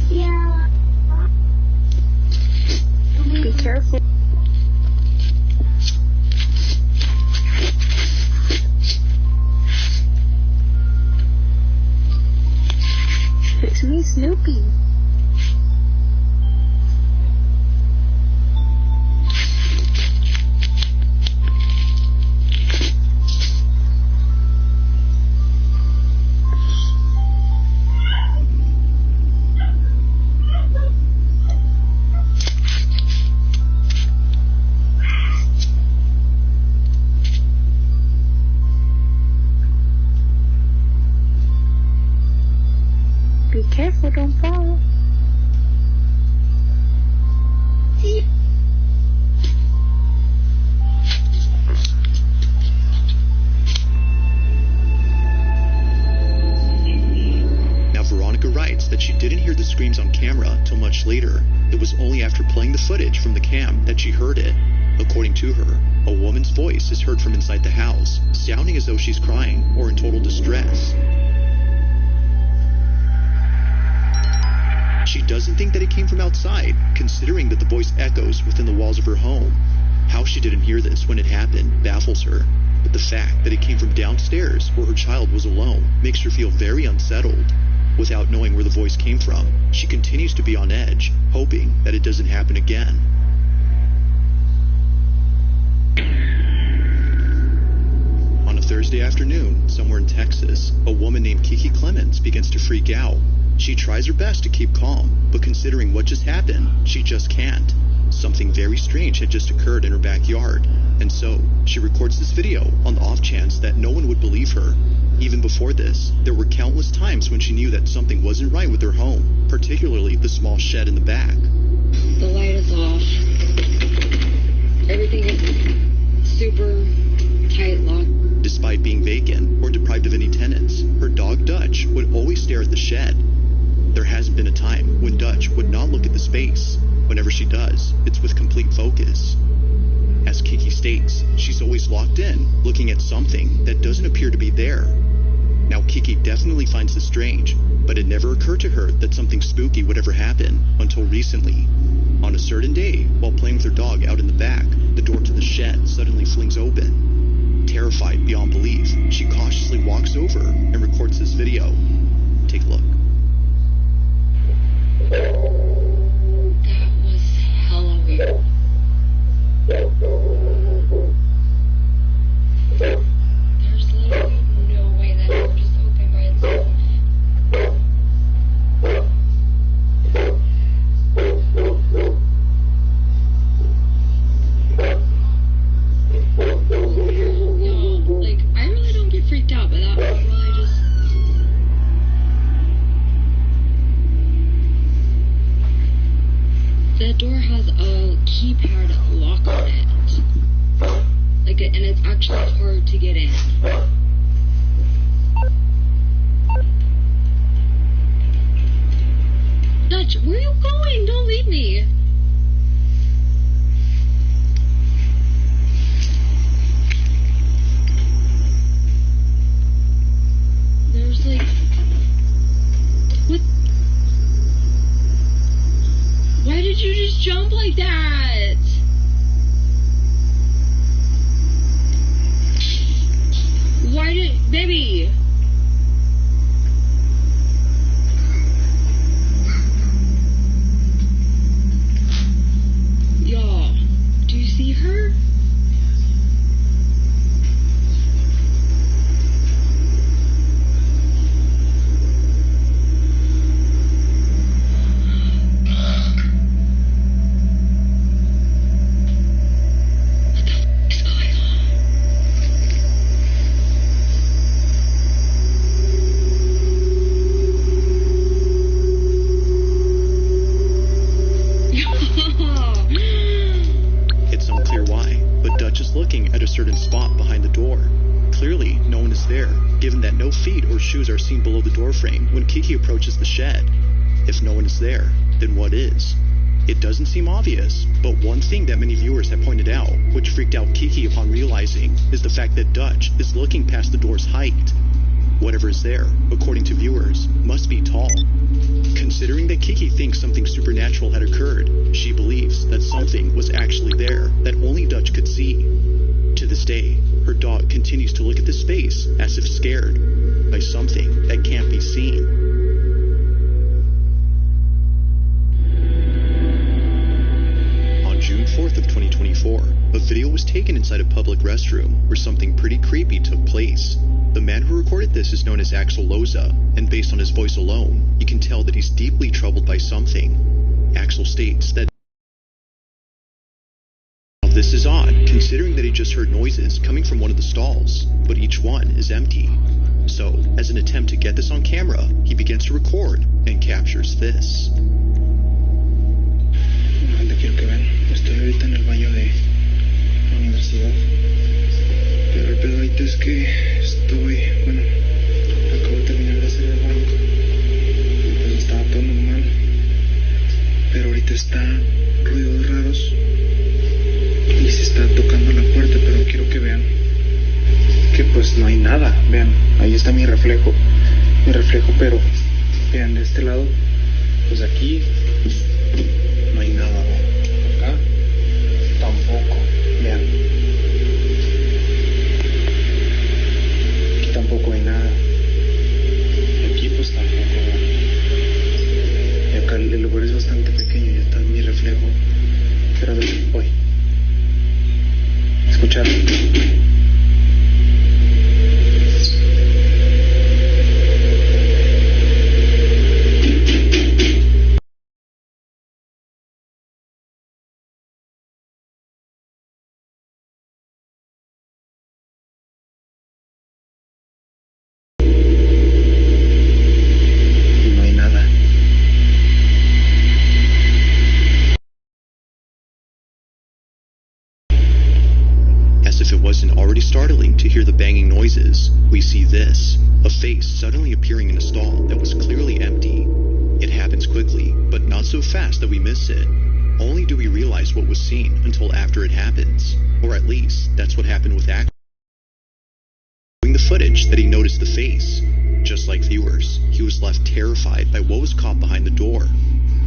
Yeah. Be careful. It's me, Snoopy. Be careful, don't fall. Now Veronica writes that she didn't hear the screams on camera till much later. It was only after playing the footage from the cam that she heard it. According to her, a woman's voice is heard from inside the house, sounding as though she's crying or in total distress. She doesn't think that it came from outside, considering that the voice echoes within the walls of her home. How she didn't hear this when it happened baffles her, but the fact that it came from downstairs where her child was alone makes her feel very unsettled. Without knowing where the voice came from, she continues to be on edge, hoping that it doesn't happen again. On a Thursday afternoon, somewhere in Texas, a woman named Kiki Clemens begins to freak out. She tries her best to keep calm, but considering what just happened, she just can't. Something very strange had just occurred in her backyard, and so she records this video on the off chance that no one would believe her. Even before this, there were countless times when she knew that something wasn't right with her home, particularly the small shed in the back. The light is off. Everything is super tight locked. Despite being vacant or deprived of any tenants, her dog Dutch would always stare at the shed. There hasn't been a time when Dutch would not look at the space. Whenever she does, it's with complete focus. As Kiki states, she's always locked in, looking at something that doesn't appear to be there. Now Kiki definitely finds this strange, but it never occurred to her that something spooky would ever happen until recently. On a certain day, while playing with her dog out in the back, the door to the shed suddenly flings open. Terrified beyond belief, she cautiously walks over and records this video. Take a look. That was hella weird. There's literally no way that door just opened by itself. Yo, like, I really don't get freaked out, but that was really just... The door has a keypad lock on it. Like, and it's actually hard to get in. Dutch, where are you going? Don't leave me. There's like... What? Why did you just jump like that? is looking at a certain spot behind the door. Clearly, no one is there, given that no feet or shoes are seen below the doorframe when Kiki approaches the shed. If no one is there, then what is? It doesn't seem obvious, but one thing that many viewers have pointed out, which freaked out Kiki upon realizing, is the fact that Dutch is looking past the door's height. Whatever is there, according to viewers, must be tall. Considering that Kiki thinks something supernatural had occurred, she believes that something was actually there that only Dutch could see. To this day, her dog continues to look at the space as if scared by something that can't be seen. On June 4th of 2024, a video was taken inside a public restroom where something pretty creepy took place. The man who recorded this is known as Axel Loza, and based on his voice alone, you can tell that he's deeply troubled by something. Axel states that this is odd, considering that he just heard noises coming from one of the stalls, but each one is empty. So, as an attempt to get this on camera, he begins to record and captures this. Donde quiero que vean, estoy ahorita en el baño de la universidad. Pero el pedo ahorita es que acabo de terminar de hacer el baño. Y pues estaba todo normal. Pero ahorita está ruidos raros. Y se está tocando la puerta, pero quiero que vean que pues no hay nada. Vean, ahí está mi reflejo, pero vean de este lado, pues aquí no hay nada. Acá tampoco, vean, aquí tampoco hay nada, aquí pues tampoco, vean. Y acá el lugar es bastante pequeño y está mi reflejo, pero a ver, voy. Escuchar. Already startling to hear the banging noises, we see this, a face suddenly appearing in a stall that was clearly empty. It happens quickly, but not so fast that we miss it. Only do we realize what was seen until after it happens, or at least that's what happened with Axel. During the footage that he noticed the face. Just like viewers, he was left terrified by what was caught behind the door.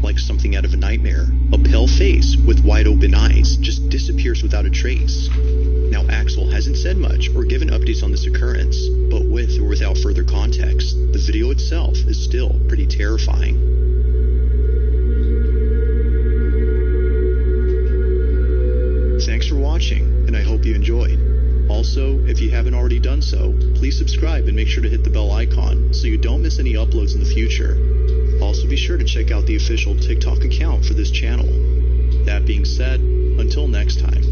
Like something out of a nightmare, a pale face with wide open eyes just disappears without a trace. Now Axel hasn't said much or given updates on this occurrence, but with or without further context, the video itself is still pretty terrifying. Thanks for watching, and I hope you enjoyed. Also, if you haven't already done so, please subscribe and make sure to hit the bell icon so you don't miss any uploads in the future. Also be sure to check out the official TikTok account for this channel. That being said, until next time.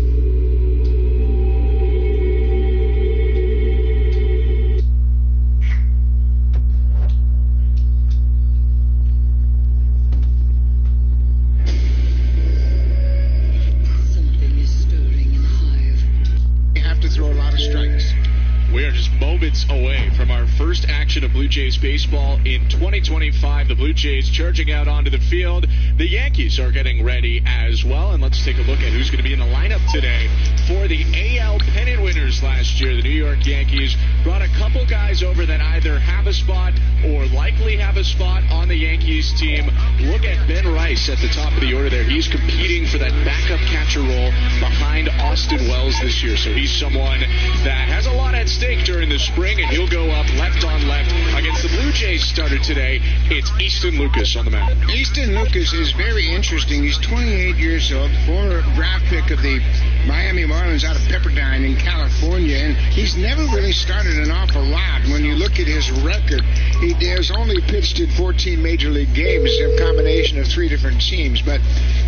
We are just moments away from our first action of Blue Jays baseball in 2025. The Blue Jays charging out onto the field. The Yankees are getting ready as well. And let's take a look at who's going to be in the lineup today for the AL pennant winners last year. The New York Yankees brought a couple guys over that either have a spot or likely have a spot on the Yankees team. Look at Ben Rice at the top of the order there. He's competing for that backup catcher role behind Austin Wells this year. So he's someone that has a lot at stake during the spring, and he'll go up left on left against the Blue Jays starter today. It's Easton Lucas on the mound. Easton Lucas is very interesting. He's 28 years old, former draft pick of the Miami Marlins out of Pepperdine in California, and he's never really started an awful lot. When you look at his record, he has only pitched in 14 major league games, a combination of 3 different teams. But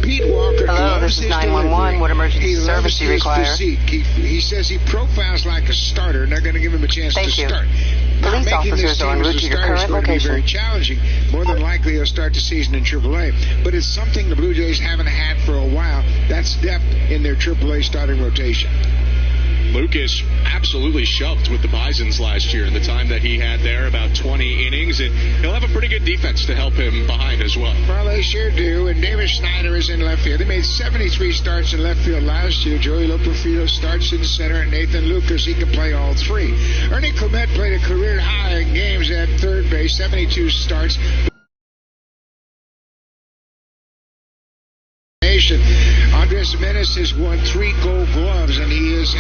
Pete Walker loves his 911. What emergency service do you require? He says he profiles like a starter, and they're going to give him a chance to start. Police officers are en route to your current location. Very challenging. More than likely, he'll start the season in AAA. But it's something the Blue Jays haven't had for a while. That's depth in their AAA starting rotation. Lucas absolutely shoved with the Bisons last year in the time that he had there, about 20 innings, and he'll have a pretty good defense to help him behind as well. Well, they sure do, and David Schneider is in left field. He made 73 starts in left field last year. Joey Loperfido starts in center, and Nathan Lucas, he can play all three. Ernie Clement played a career high in games at third base, 72 starts. Andres Gimenez has won 3 Gold Gloves, and he is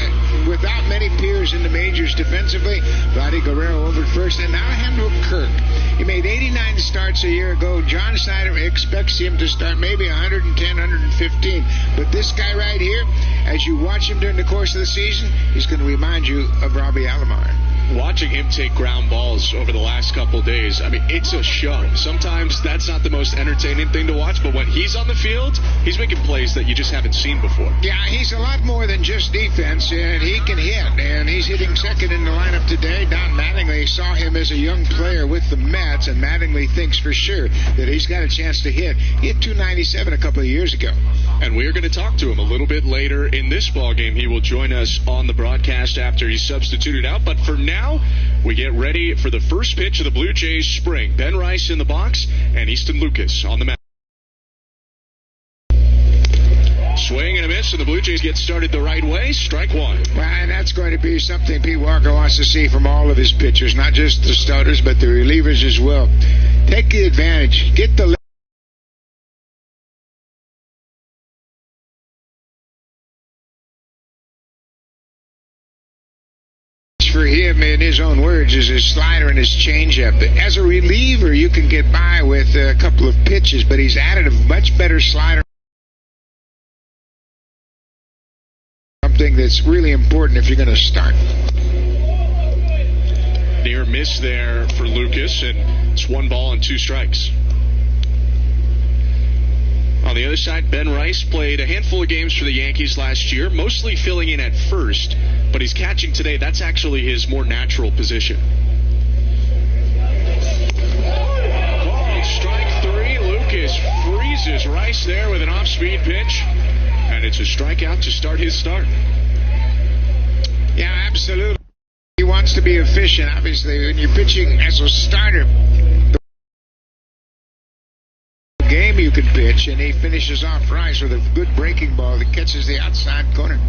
without many peers in the majors defensively. Vladdy Guerrero over first, and now Hendel Kirk. He made 89 starts a year ago. John Snyder expects him to start maybe 110, 115. But this guy right here, as you watch him during the course of the season, he's going to remind you of Robbie Alomar. Watching him take ground balls over the last couple days, I mean, it's a show. Sometimes that's not the most entertaining thing to watch, but when he's on the field, he's making plays that you just haven't seen before. Yeah, he's a lot more than just defense, and he can hit, and he's hitting second in the lineup today. Don Mattingly saw him as a young player with the Mets, and Mattingly thinks for sure that he's got a chance to hit. He hit .297 a couple of years ago. And we're going to talk to him a little bit later in this ballgame. He will join us on the broadcast after he's substituted out. But for now, we get ready for the first pitch of the Blue Jays spring. Ben Rice in the box and Easton Lucas on the mound. Swing and a miss, and the Blue Jays get started the right way. Strike one. Well, and that's going to be something Pete Walker wants to see from all of his pitchers, not just the starters, but the relievers as well. Take the advantage. Get the for him, in his own words, is his slider and his changeup. As a reliever, you can get by with a couple of pitches, but he's added a much better slider. Something that's really important if you're going to start. Near miss there for Lucas, and it's 1 ball and 2 strikes. On the other side, Ben Rice played a handful of games for the Yankees last year, mostly filling in at first, but he's catching today. That's actually his more natural position. Ball, strike 3. Lucas freezes Rice there with an off-speed pitch, and it's a strikeout to start his start. Yeah, absolutely. He wants to be efficient. Obviously, when you're pitching as a starter, game you can pitch, and he finishes off Rice with a good breaking ball that catches the outside corner.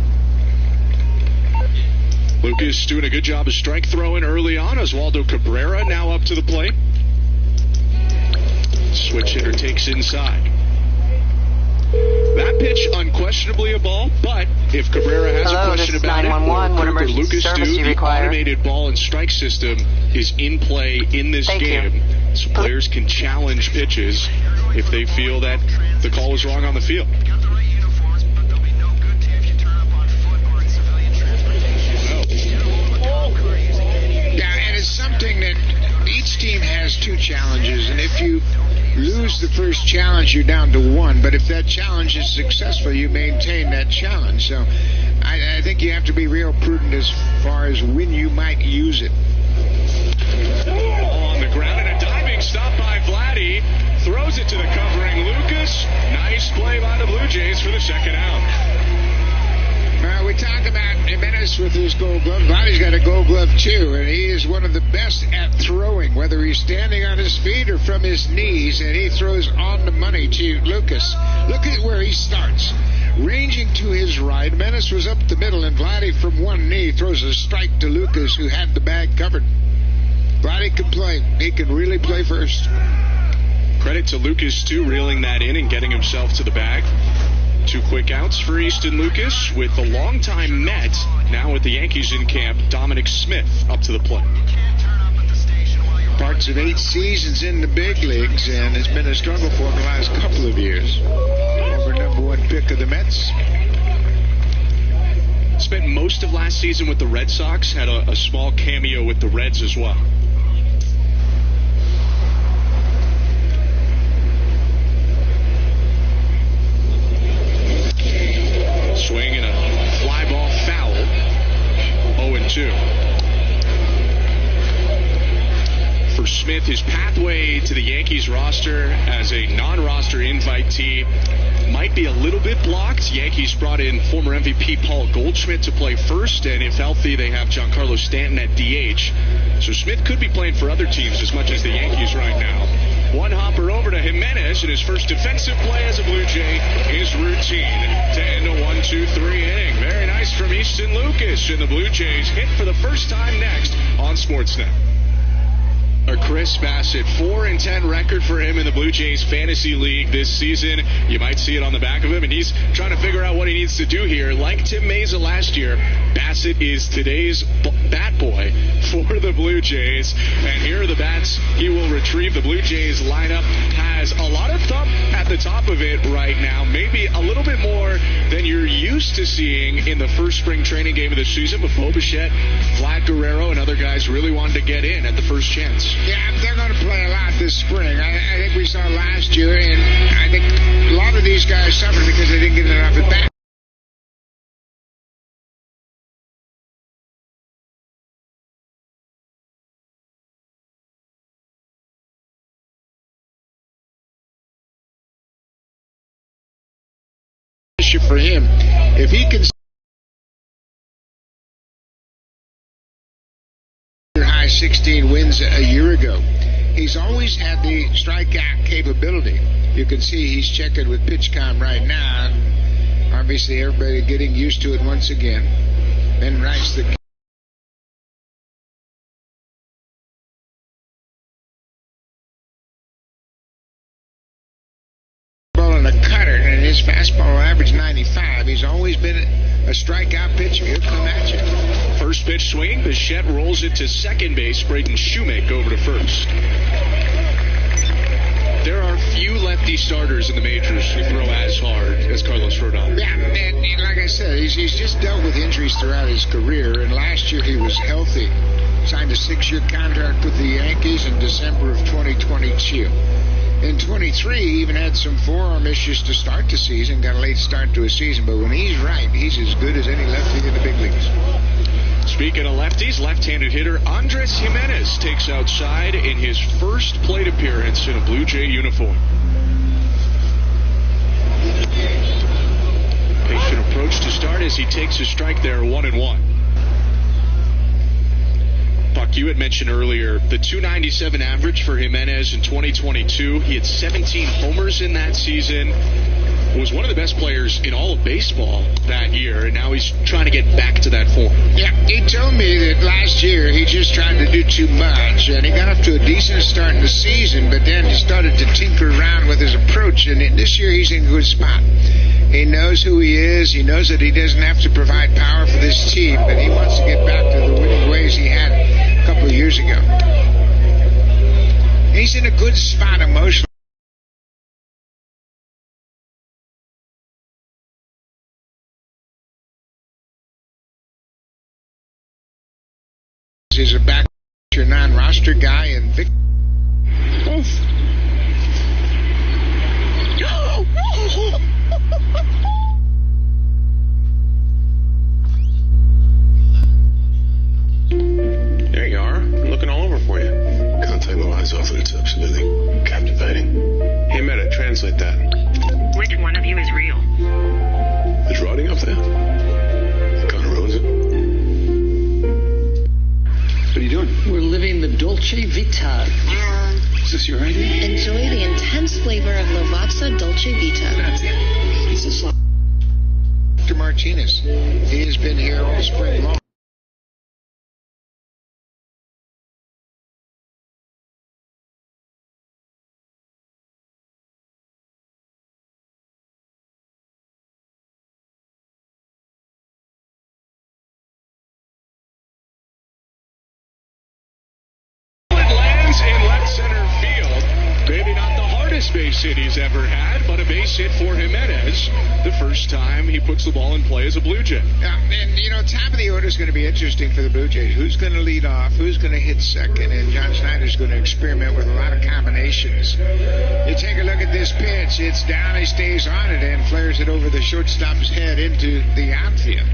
Lucas doing a good job of strike throwing early on. Oswaldo Cabrera now up to the plate. Switch hitter takes inside. That pitch unquestionably a ball, but if Cabrera has a question about it, or Kirk or Lucas do, the automated ball and strike system is in play in this game. So players can challenge pitches if they feel that the call was wrong on the field. Yeah, and it's something that each team has 2 challenges, and if you lose the first challenge, you're down to 1, but if that challenge is successful, you maintain that challenge. So I think you have to be real prudent as far as when you might use it. On the ground, and a diving stop by Vladdy. Throws it to the covering Lucas. Nice play by the Blue Jays for the second out. We talk about Gimenez with his Gold Glove. Vladdy's got a Gold Glove too, and he is one of the best at throwing, whether he's standing on his feet or from his knees, and he throws on the money to Lucas. Look at where he starts. Ranging to his right, Gimenez was up the middle, and Vladdy from one knee throws a strike to Lucas, who had the bag covered. Vladdy can play. He can really play first. Credit to Lucas, too, reeling that in and getting himself to the bag. 2 quick outs for Easton Lucas with the longtime Met, now with the Yankees in camp, Dominic Smith up to the plate. Parts of 8 seasons in the big leagues, and it's been a struggle for him the last couple of years. Former #1 pick of the Mets. Spent most of last season with the Red Sox, had a small cameo with the Reds as well. Swing and a fly ball foul. 0-2. For Smith. Smith, his pathway to the Yankees roster as a non-roster invitee might be a little bit blocked. Yankees brought in former MVP Paul Goldschmidt to play first, and if healthy, they have Giancarlo Stanton at DH. So Smith could be playing for other teams as much as the Yankees right now. One hopper over to Jimenez, and his first defensive play as a Blue Jay is routine to end a 1-2-3 inning. Very nice from Easton Lucas, and the Blue Jays hit for the first time next on Sportsnet. Chris Bassitt, 4-10 record for him in the Blue Jays Fantasy League this season. You might see it on the back of him, and he's trying to figure out what he needs to do here. Like Tim Meza last year, Bassitt is today's bat boy for the Blue Jays. And here are the bats he will retrieve. The Blue Jays lineup has a lot of thump at the top of it right now, maybe a little bit more than you're used to seeing in the first spring training game of the season. But Bo Bichette, Vlad Guerrero, and other guys really wanted to get in at the first chance. Yeah, they're going to play a lot this spring. I think we saw last year, and I think a lot of these guys suffered because they didn't get enough at bat. For him, if he can high 16 wins a year ago, he's always had the strikeout capability. You can see he's checking with PitchCom right now. And obviously, everybody getting used to it once again. Ben writes the ball and a cutter, and his fastball average 95. He's always been a strikeout pitcher. He'll come at you. First pitch swing, Bichette rolls it to second base. Braden Shoemake over to first. There are few lefty starters in the majors who throw as hard as Carlos Rodon. Yeah, and like I said, he's just dealt with injuries throughout his career, and last year he was healthy. Signed a 6-year contract with the Yankees in December of 2022. In 23, he even had some forearm issues to start the season, got a late start to his season, but when he's right, he's as good as any lefty in the big leagues. Speaking of lefties, left-handed hitter Andres Jimenez takes outside in his first plate appearance in a Blue Jay uniform. Patient approach to start as he takes his strike there, 1-1. Buck, you had mentioned earlier the .297 average for Jimenez in 2022. He had 17 homers in that season. Was one of the best players in all of baseball that year, and now he's trying to get back to that form. Yeah, he told me that last year he just tried to do too much, and he got up to a decent start in the season, but then he started to tinker around with his approach, and this year he's in a good spot. He knows who he is. He knows that he doesn't have to provide power for this team, but he wants to get back to the winning ways he had a couple of years ago. He's in a good spot emotionally. He's a back non-roster guy, and Vic. There you are. I'm looking all over for you. Can't take my eyes off it. It's absolutely captivating. Hey, Meta, translate that. Which one of you is real? There's writing up there. It kind of ruins it. What are you doing? We're living the Dolce Vita. Is this your idea? Enjoy the intense flavor of Lavazza Dolce Vita. This is Dr. Martinez. He has been here all spring long. Base hit he's ever had, but a base hit for Jimenez the first time he puts the ball in play as a Blue Jay. Yeah, and you know, top of the order is going to be interesting for the Blue Jays. Who's going to lead off? Who's going to hit second? And John Schneider's going to experiment with a lot of combinations. You take a look at this pitch. It's down. He stays on it and flares it over the shortstop's head into the outfield.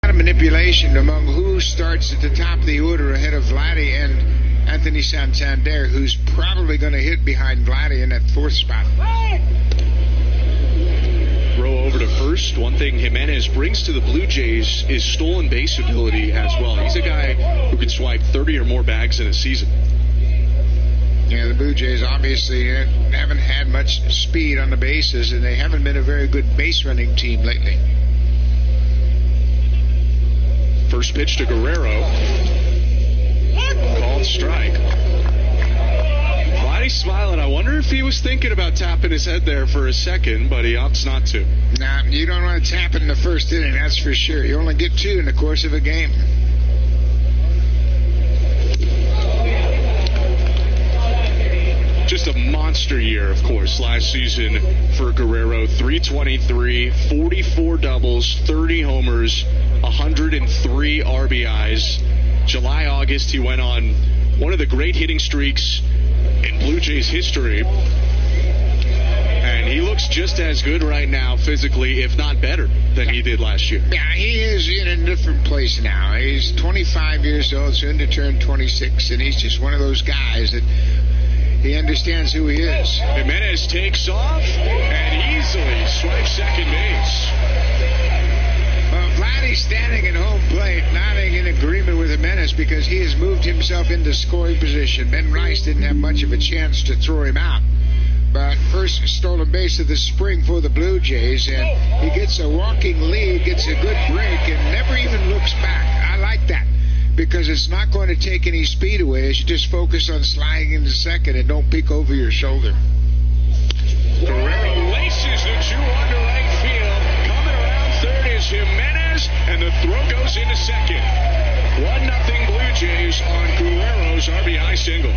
A lot of manipulation among who starts at the top of the order ahead of Vladdy and Anthony Santander, who's probably going to hit behind Vladdy in that 4th spot. Throw over to first. One thing Jimenez brings to the Blue Jays is stolen base ability as well. He's a guy who can swipe 30 or more bags in a season. Yeah, the Blue Jays obviously haven't had much speed on the bases, and they haven't been a very good base running team lately. First pitch to Guerrero. Called strike. Vladdy's smiling. I wonder if he was thinking about tapping his head there for a second, but he opts not to. Nah, you don't want to tap it in the first inning, that's for sure. You only get 2 in the course of a game. Just a monster year, of course, last season for Guerrero. 323, 44 doubles, 30 homers, 103 RBIs. July, August, he went on one of the great hitting streaks in Blue Jays history. And he looks just as good right now physically, if not better, than he did last year. Yeah, he is in a different place now. He's 25 years old, soon to turn 26, and he's just one of those guys that he understands who he is. Jimenez takes off and easily swipes second base. Well, Vladdy's standing at home plate, nodding in agreement with Jimenez because he has moved himself into scoring position. Ben Rice didn't have much of a chance to throw him out. But first stolen base of the spring for the Blue Jays, and he gets a walking lead, gets a good break, and never even looks back. I like that, because it's not going to take any speed away as you just focus on sliding into second and don't peek over your shoulder. Guerrero laces the 2 under right field. Coming around third is Jimenez, and the throw goes into second. 1-0 Blue Jays on Guerrero's RBI single.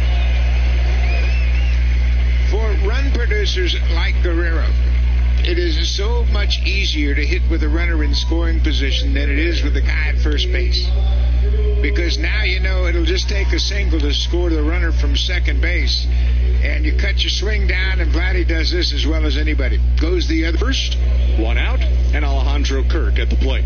For run producers like Guerrero, it is so much easier to hit with a runner in scoring position than it is with the guy at first base. Because now you know it'll just take a single to score the runner from second base. And you cut your swing down, and Vladdy does this as well as anybody. Goes the other. First, 1 out, and Alejandro Kirk at the plate.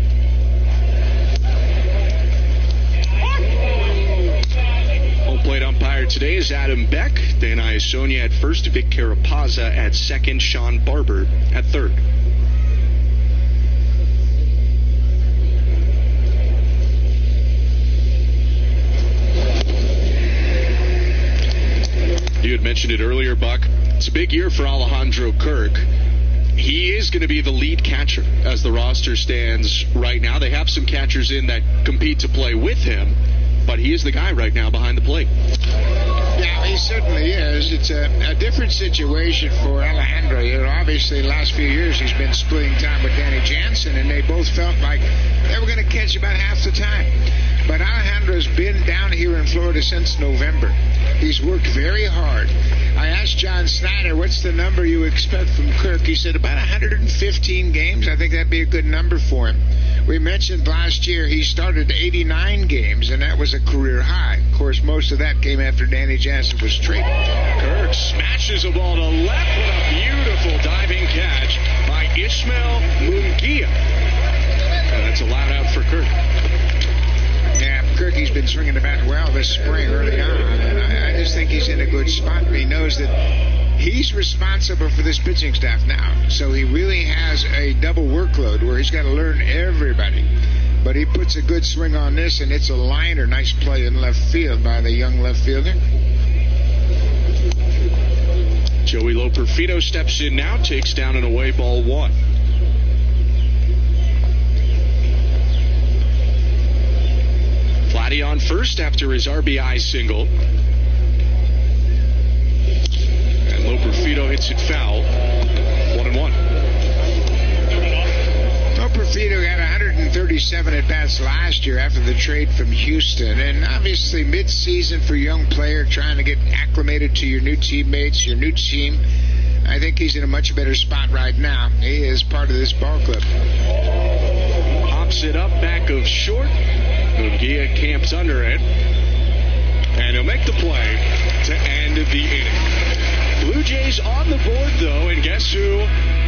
Home plate umpire today is Adam Beck. Dan Iasonia at first, Vic Carapaza at second, Sean Barber at third. You had mentioned it earlier, Buck. It's a big year for Alejandro Kirk. He is going to be the lead catcher as the roster stands right now. They have some catchers in that compete to play with him, but he is the guy right now behind the plate. Yeah, he certainly is. It's a different situation for Alejandro. You know, obviously, the last few years he's been splitting time with Danny Jansen, and they both felt like they were going to catch about half the time. But Alejandro's been down here in Florida since November. He's worked very hard. I asked John Snyder, what's the number you expect from Kirk? He said about 115 games. I think that'd be a good number for him. We mentioned last year he started 89 games, and that was a career high. Of course, most of that came after Danny Jansen was traded. Kirk smashes a ball to left with a beautiful diving catch by Ishmael Munguia. And that's allowed out for Kirk. Yeah, Kirky's been swinging the bat well this spring early on, and I just think he's in a good spot. He knows that he's responsible for this pitching staff now, so he really has a double workload where he's got to learn everybody. But he puts a good swing on this, and it's a liner. Nice play in left field by the young left fielder. Joey Loperfido steps in now, takes down an away ball 1. Vladdy on first after his RBI single. And Loperfido hits it foul. 1-1. Loperfido got 137 at-bats last year after the trade from Houston. And obviously mid-season for a young player trying to get acclimated to your new teammates, your new team. I think he's in a much better spot right now. He is part of this ball club. Pops it up back of short. Munguia camps under it, and he'll make the play to end the inning. Blue Jays on the board, though, and guess who?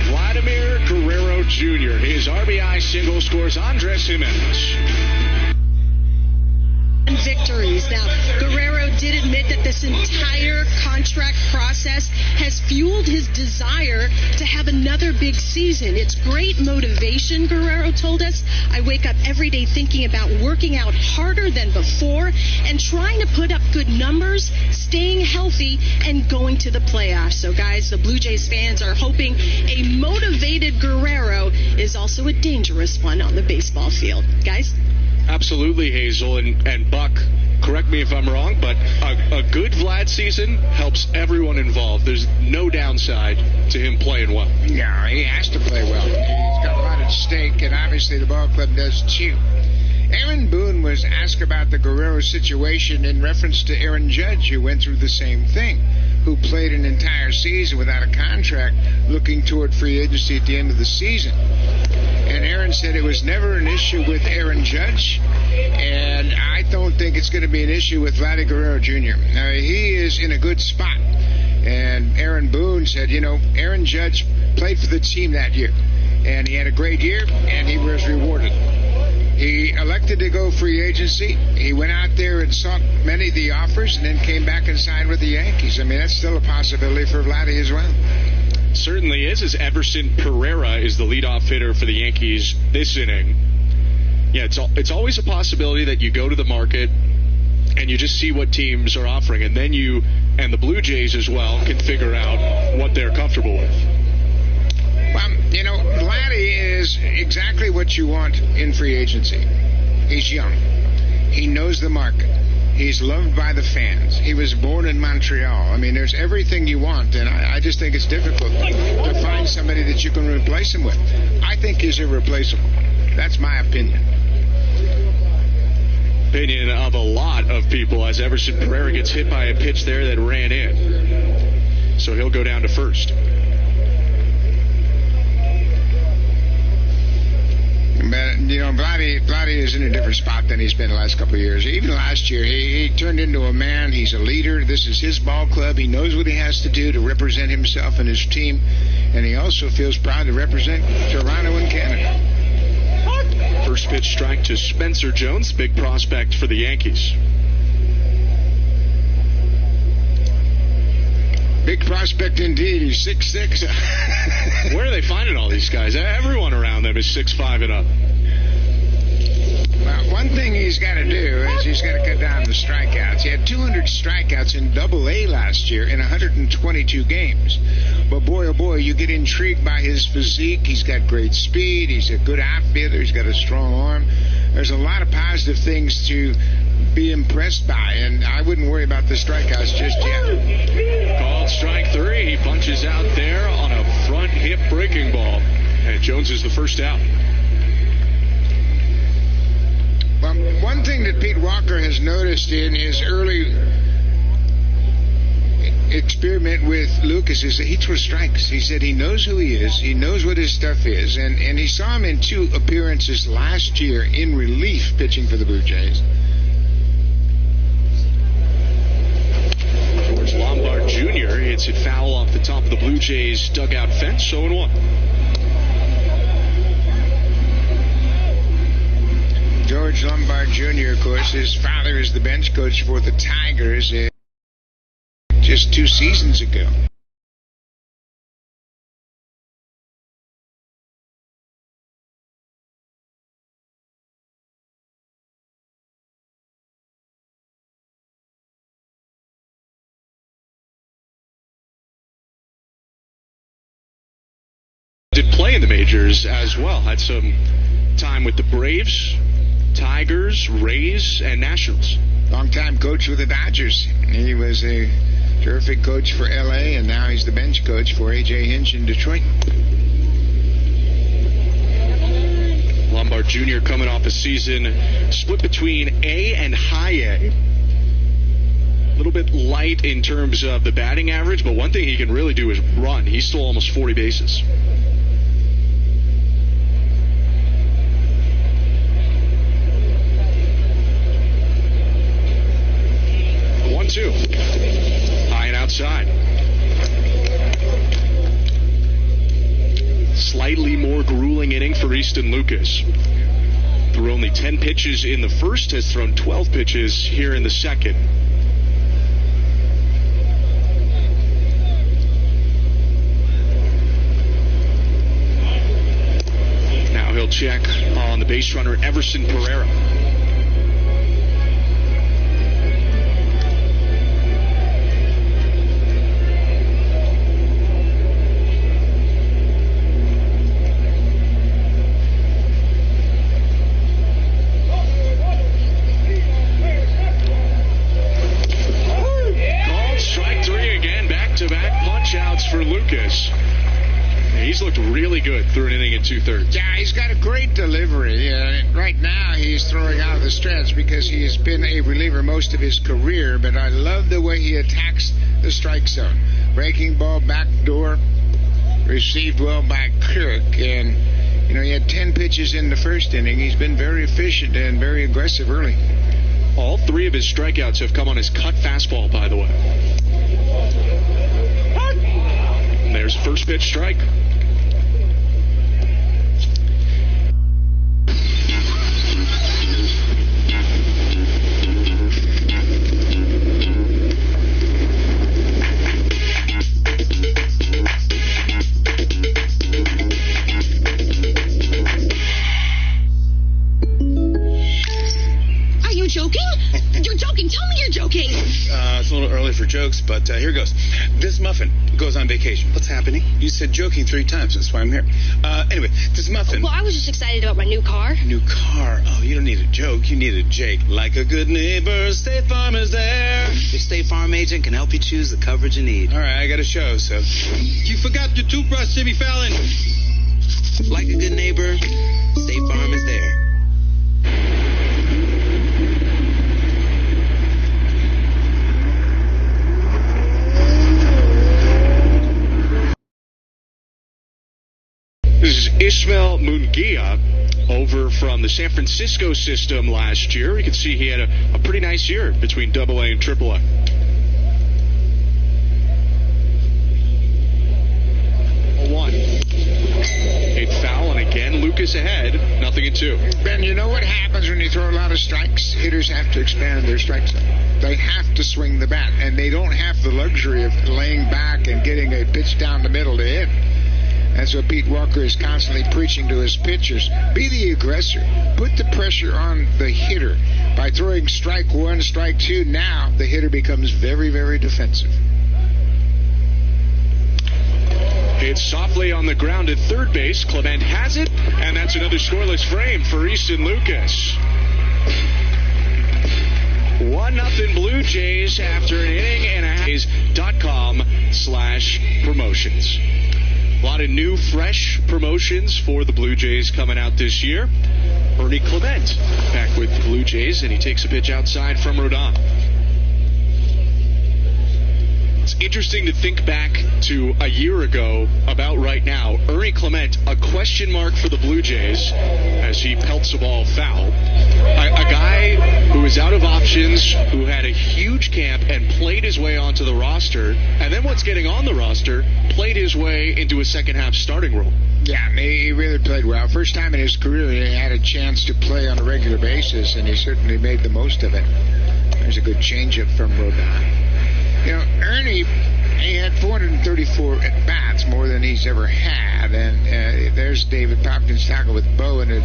Vladimir Guerrero Jr. His RBI single scores Andres Jimenez. Victories. Now, Guerrero did admit that this entire contract process has fueled his desire to have another big season. It's great motivation, Guerrero told us. I wake up every day thinking about working out harder than before and trying to put up good numbers, staying healthy, and going to the playoffs. So, guys, the Blue Jays fans are hoping a motivated Guerrero is also a dangerous one on the baseball field. Guys? Absolutely, Hazel. And Buck, correct me if I'm wrong, but a good Vlad season helps everyone involved. There's no downside to him playing well. Yeah, he has to play well. He's got a lot at stake, and obviously the ball club does too. Aaron Boone was asked about the Guerrero situation in reference to Aaron Judge, who went through the same thing, who played an entire season without a contract, looking toward free agency at the end of the season. And Aaron said it was never an issue with Aaron Judge, and I don't think it's going to be an issue with Vladdy Guerrero Jr. He is in a good spot. And Aaron Boone said, Aaron Judge played for the team that year, and he had a great year, and he was rewarded. He elected to go free agency. He went out there and sought many of the offers and then came back and signed with the Yankees. I mean, that's still a possibility for Vladdy as well. Certainly is, as Everson Pereira is the leadoff hitter for the Yankees this inning. Yeah, it's always a possibility that you go to the market and you just see what teams are offering, and then you and the Blue Jays as well can figure out what they're comfortable with. Well, Vladdy is exactly what you want in free agency. He's young. He knows the market. He's loved by the fans. He was born in Montreal. I mean, there's everything you want, and I just think it's difficult to find somebody that you can replace him with. I think he's irreplaceable. That's my opinion. Opinion of a lot of people, as Everson Pereira gets hit by a pitch there that ran in. So he'll go down to first. But, Vladdy is in a different spot than he's been the last couple of years. Even last year, he turned into a man. He's a leader. This is his ball club. He knows what he has to do to represent himself and his team. And he also feels proud to represent Toronto and Canada. First pitch strike to Spencer Jones, big prospect for the Yankees. Big prospect indeed. He's 6'6". Where are they finding all these guys? Everyone around them is 6'5" and up. Well, one thing he's got to do is he's got to cut down the strikeouts. He had 200 strikeouts in Double-A last year in 122 games. But boy, oh boy, you get intrigued by his physique. He's got great speed. He's a good outfielder. He's got a strong arm. There's a lot of positive things to be impressed by, and I wouldn't worry about the strikeouts just yet. Called strike 3. He punches out there on a front hip breaking ball, and Jones is the first out. Well, one thing that Pete Walker has noticed in his early experiment with Lucas is that he throws strikes. He said he knows who he is. He knows what his stuff is, and he saw him in 2 appearances last year in relief pitching for the Blue Jays. George Lombard Jr. hits it foul off the top of the Blue Jays dugout fence, 0-1. George Lombard Jr., of course, his father is the bench coach for the Tigers just 2 seasons ago. Did play in the majors as well. Had some time with the Braves, Tigers, Rays, and Nationals. Long-time coach with the Dodgers. He was a terrific coach for L.A., and now he's the bench coach for A.J. Hinch in Detroit. Lombard Jr. coming off a season split between A and high A. A little bit light in terms of the batting average, but one thing he can really do is run. He stole almost 40 bases. Two. High and outside. Slightly more grueling inning for Easton Lucas. Threw only 10 pitches in the first, has thrown 12 pitches here in the second. oil check on the base runner Everson Pereira. Called strike 3 again, back-to-back punch-outs for Lucas. He's looked really good through an inning and 2/3. Yeah, he's got a great delivery. Right now, he's throwing out the stretch because he has been a reliever most of his career, but I love the way he attacks the strike zone. Breaking ball, back door, received well by Kirk, and, he had 10 pitches in the first inning. He's been very efficient and very aggressive early. All 3 of his strikeouts have come on his cut fastball, by the way. And there's first pitch strike. Joking? You're joking. Tell me you're joking. It's a little early for jokes, but here goes. This muffin goes on vacation. What's happening? You said joking 3 times. That's why I'm here. Anyway, this muffin... Well, I was just excited about my new car. New car? Oh, you don't need a joke. You need a Jake. Like a good neighbor, State Farm is there. Your State Farm agent can help you choose the coverage you need. All right, I got a show, so... You forgot your toothbrush, Jimmy Fallon. Like a good neighbor, State Farm is there. This is Ismael Munguia over from the San Francisco system last year. You can see he had a pretty nice year between AA and AAA. 1. Hit foul, and again, Lucas ahead, 0-2. Ben, you know what happens when you throw a lot of strikes? Hitters have to expand their strike zone. They have to swing the bat, and they don't have the luxury of laying back and getting a pitch down the middle to hit. That's what Pete Walker is constantly preaching to his pitchers. Be the aggressor. Put the pressure on the hitter. By throwing strike 1, strike 2, now the hitter becomes very, very defensive. It's softly on the ground at third base. Clement has it, and that's another scoreless frame for Easton Lucas. 1-0 Blue Jays after an inning and a half. .com/promotions. A lot of new, fresh promotions for the Blue Jays coming out this year. Ernie Clement back with the Blue Jays, and he takes a pitch outside from Rodon. It's interesting to think back to a year ago about right now. Ernie Clement, a question mark for the Blue Jays as he pelts a ball foul. A guy who was out of options, who had a huge camp and played his way onto the roster, and then once getting on the roster, played his way into a second-half starting role. Yeah, he really played well. First time in his career he had a chance to play on a regular basis, and he certainly made the most of it. There's a good changeup from Rodon. Ernie, he had 434 at-bats, more than he's ever had, and there's David Popkins talking with Bo in the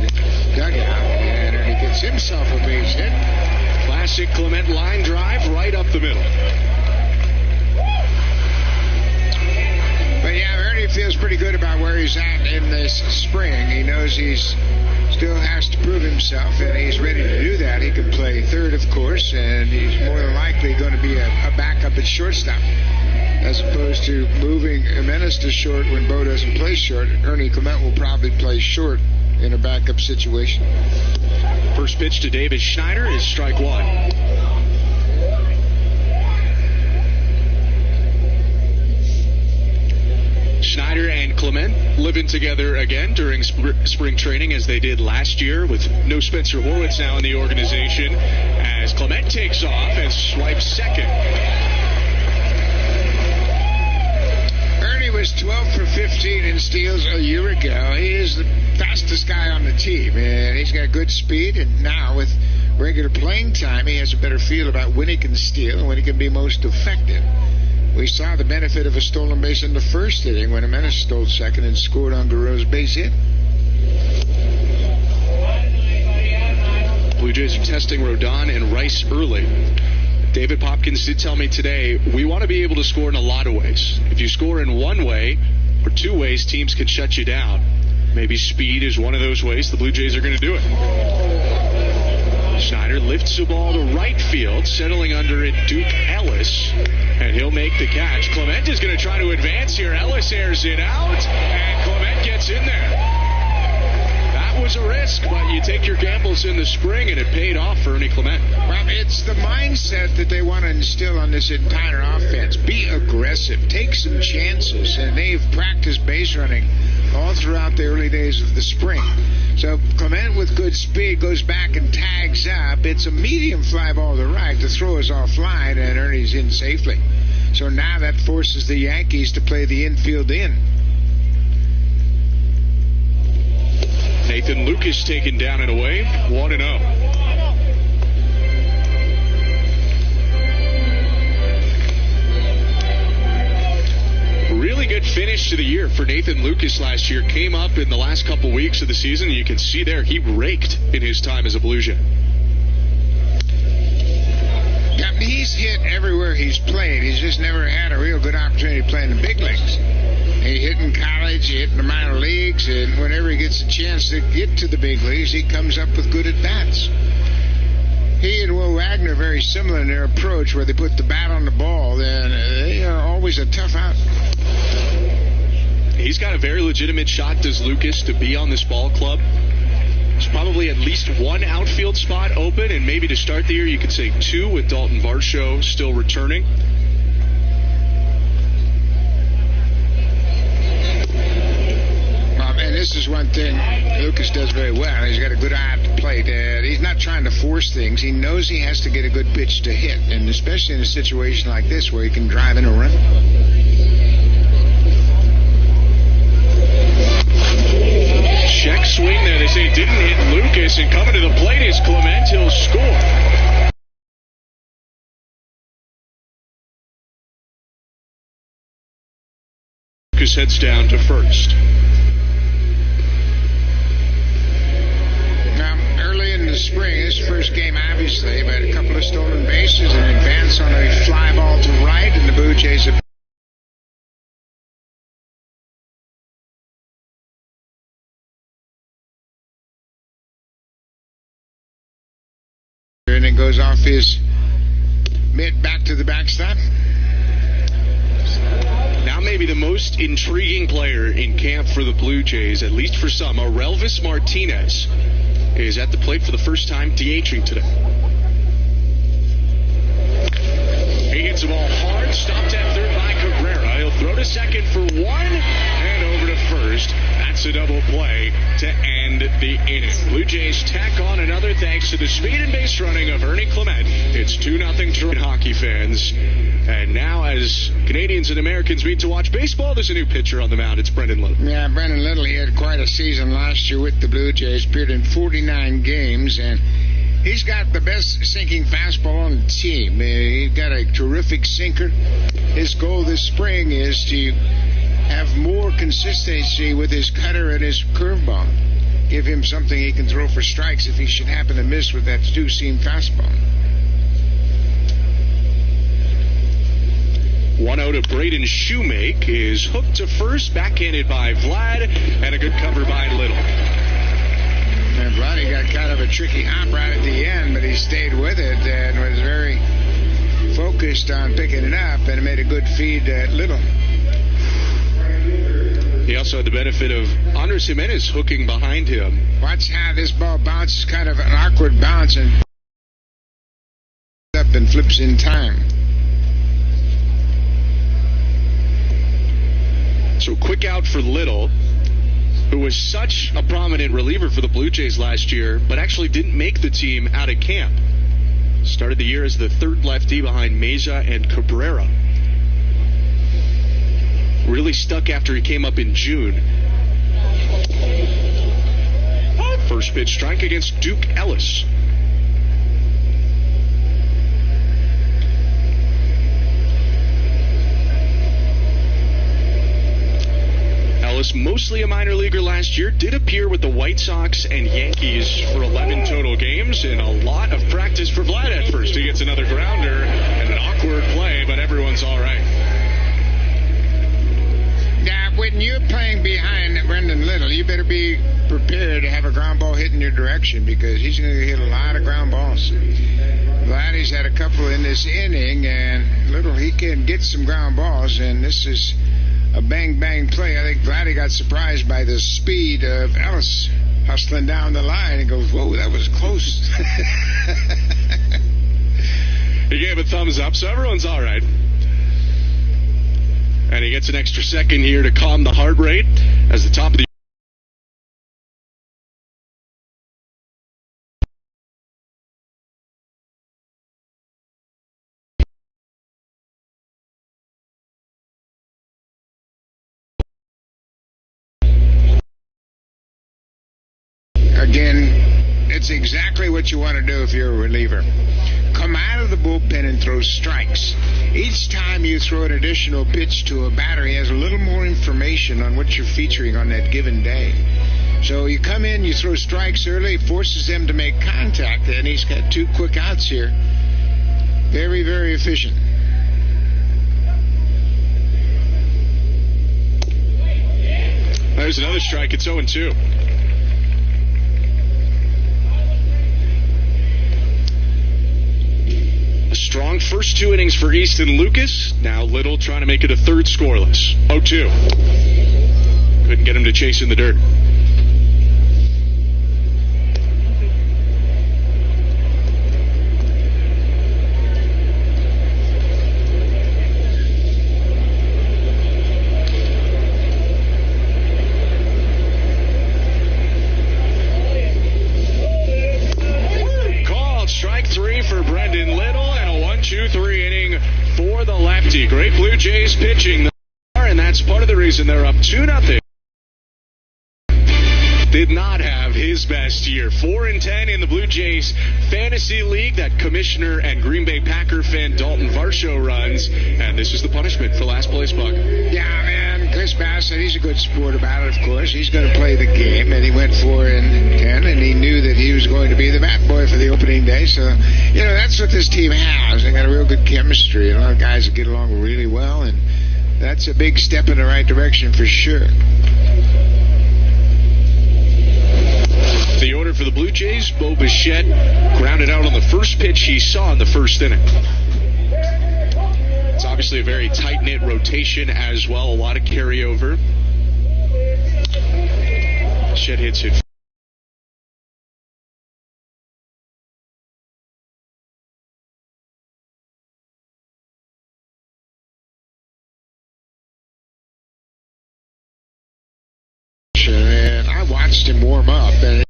dugout, and Ernie gets himself a base hit. Classic Clement line drive right up the middle. But yeah, Ernie feels pretty good about where he's at in this spring. He knows he's still has to prove himself, and he's ready to do that. He can play third, of course, and he's more than likely going to be a backup at shortstop, as opposed to moving Jimenez to short when Bo doesn't play short. Ernie Clement will probably play short in a backup situation. First pitch to Davis Schneider is strike 1. Schneider and Clement living together again during spring training as they did last year, with no Spencer Horwitz now in the organization, as Clement takes off and swipes second. Ernie was 12 for 15 in steals a year ago. He is the fastest guy on the team, and he's got good speed, and now with regular playing time, he has a better feel about when he can steal and when he can be most effective. We saw the benefit of a stolen base in the first inning when Jimenez stole second and scored on Guerrero's base hit. testing Rodon and Rice early. David Popkins did tell me today, we want to be able to score in a lot of ways. If you score in one way or two ways, teams can shut you down. Maybe speed is one of those ways. The Blue Jays are going to do it. Schneider lifts the ball to right field, settling under it Duke Ellis, and he'll make the catch. Clement is going to try to advance here. Ellis airs it out, and Clement gets in there. That was a risk, but you take your gambles in the spring, and it paid off for Ernie Clement. Well, it's the mindset that they want to instill on this entire offense. Be aggressive. Take some chances, and they've practiced base running all throughout the early days of the spring. So Clement with good speed goes back and tags up. It's a medium fly ball to right. The throw is offline, and Ernie's in safely. So now that forces the Yankees to play the infield in. Nathan Lucas taken down and away, 1-0. Really good finish to the year for Nathan Lucas last year. Came up in the last couple weeks of the season, and you can see there he raked in his time as a Blue Jay. Yeah, he's hit everywhere he's played. He's just never had a real good opportunity to play in the big leagues. He hit in college, he hit in the minor leagues, and whenever he gets a chance to get to the big leagues, he comes up with good at-bats. He and Will Wagner are very similar in their approach, where they put the bat on the ball, and they are always a tough out. He's got a very legitimate shot, does Lucas, to be on this ball club. There's probably at least one outfield spot open, and maybe to start the year you could say two with Dalton Varsho still returning. And this is one thing Lucas does very well. He's got a good eye at the plate. He's not trying to force things. He knows he has to get a good pitch to hit, and especially in a situation like this where he can drive in a run. Check swing there. They say it didn't hit Lucas, and coming to the plate is Clement. He'll score. Lucas heads down to first. The spring, his first game obviously, but a couple of stolen bases and advance on a fly ball to right, and the Blue Jays have and it goes off his mitt back to the backstop. Now maybe the most intriguing player in camp for the Blue Jays, at least for some, Aurelvis Martinez, is at the plate for the first time, DHing today. He hits the ball hard, stopped at third by Cabrera. He'll throw to second for one, and over to first. That's a double play to end the inning. Blue Jays tack on another thanks to the speed and base running of Ernie Clement. It's 2-0 to hockey fans. And now as Canadians and Americans meet to watch baseball, there's a new pitcher on the mound. It's Brendan Little. Yeah, Brendan Little, he had quite a season last year with the Blue Jays. Appeared in 49 games, and he's got the best sinking fastball on the team. He's got a terrific sinker. His goal this spring is to have more consistency with his cutter and his curveball. Give him something he can throw for strikes if he should happen to miss with that two-seam fastball. 1-0 to Braden Shoemake is hooked to first, backhanded by Vlad, and a good cover by Little. And Vladdy got kind of a tricky hop right at the end, but he stayed with it and was very focused on picking it up, and it made a good feed at Little. He also had the benefit of Andres Jimenez hooking behind him. Watch how this ball bounces, kind of an awkward bounce, and up and flips in time. So quick out for Little, who was such a prominent reliever for the Blue Jays last year, but actually didn't make the team out of camp. Started the year as the third lefty behind Meza and Cabrera. Really stuck after he came up in June. First pitch strike against Duke Ellis. Ellis, mostly a minor leaguer last year, did appear with the White Sox and Yankees for 11 total games. pitch, and a lot of practice for Vlad at first. He gets another grounder and an awkward play, but everyone's all right. Now, when you're playing behind Brendan Little, you better be prepared to have a ground ball hit in your direction because he's going to hit a lot of ground balls. Vladdy's had a couple in this inning, and Little, he can get some ground balls, and this is a bang-bang play. I think Vladdy got surprised by the speed of Ellis hustling down the line and goes, whoa, that was close. He gave a thumbs up, so everyone's all right. And he gets an extra second here to calm the heart rate as the top of the Again, it's exactly what you want to do if you're a reliever. Come out of the bullpen and throw strikes. Each time you throw an additional pitch to a batter, he has a little more information on what you're featuring on that given day. So you come in, you throw strikes early, forces them to make contact, and he's got 2 quick outs here. Very, very efficient. There's another strike. It's 0-2. A strong first 2 innings for Easton Lucas. Now Little trying to make it a third scoreless. 0-2. Couldn't get him to chase in the dirt. Strike 3 for Brendan Little, and a 1-2-3 inning for the lefty. Great Blue Jays pitching, and that's part of the reason they're up 2-0. Did not have his best year. 4-10 in the Blue Jays Fantasy League that Commissioner and Green Bay Packer fan Dalton Varsho runs, and this is the punishment for last place buck. Yeah, man, Chris Bassett, he's a good sport about it, of course. He's going to play the game, and he went 4-10, and he knew that he was going to be the bat boy for the opening day. So, you know, that's what this team has. They got a real good chemistry. A lot of guys that get along really well, and that's a big step in the right direction for sure. The order for the Blue Jays, Bo Bichette grounded out on the first pitch he saw in the first inning. It's obviously a very tight-knit rotation as well, a lot of carryover. Bichette hits it. And I watched him warm up, and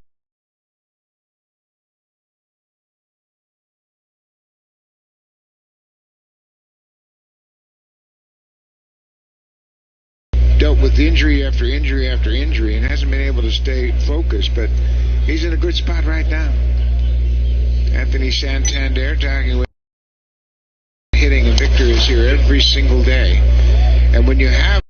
dealt with injury after injury after injury and hasn't been able to stay focused, but he's in a good spot right now. Anthony Santander talking with hitting, and Victor is here every single day. And when you have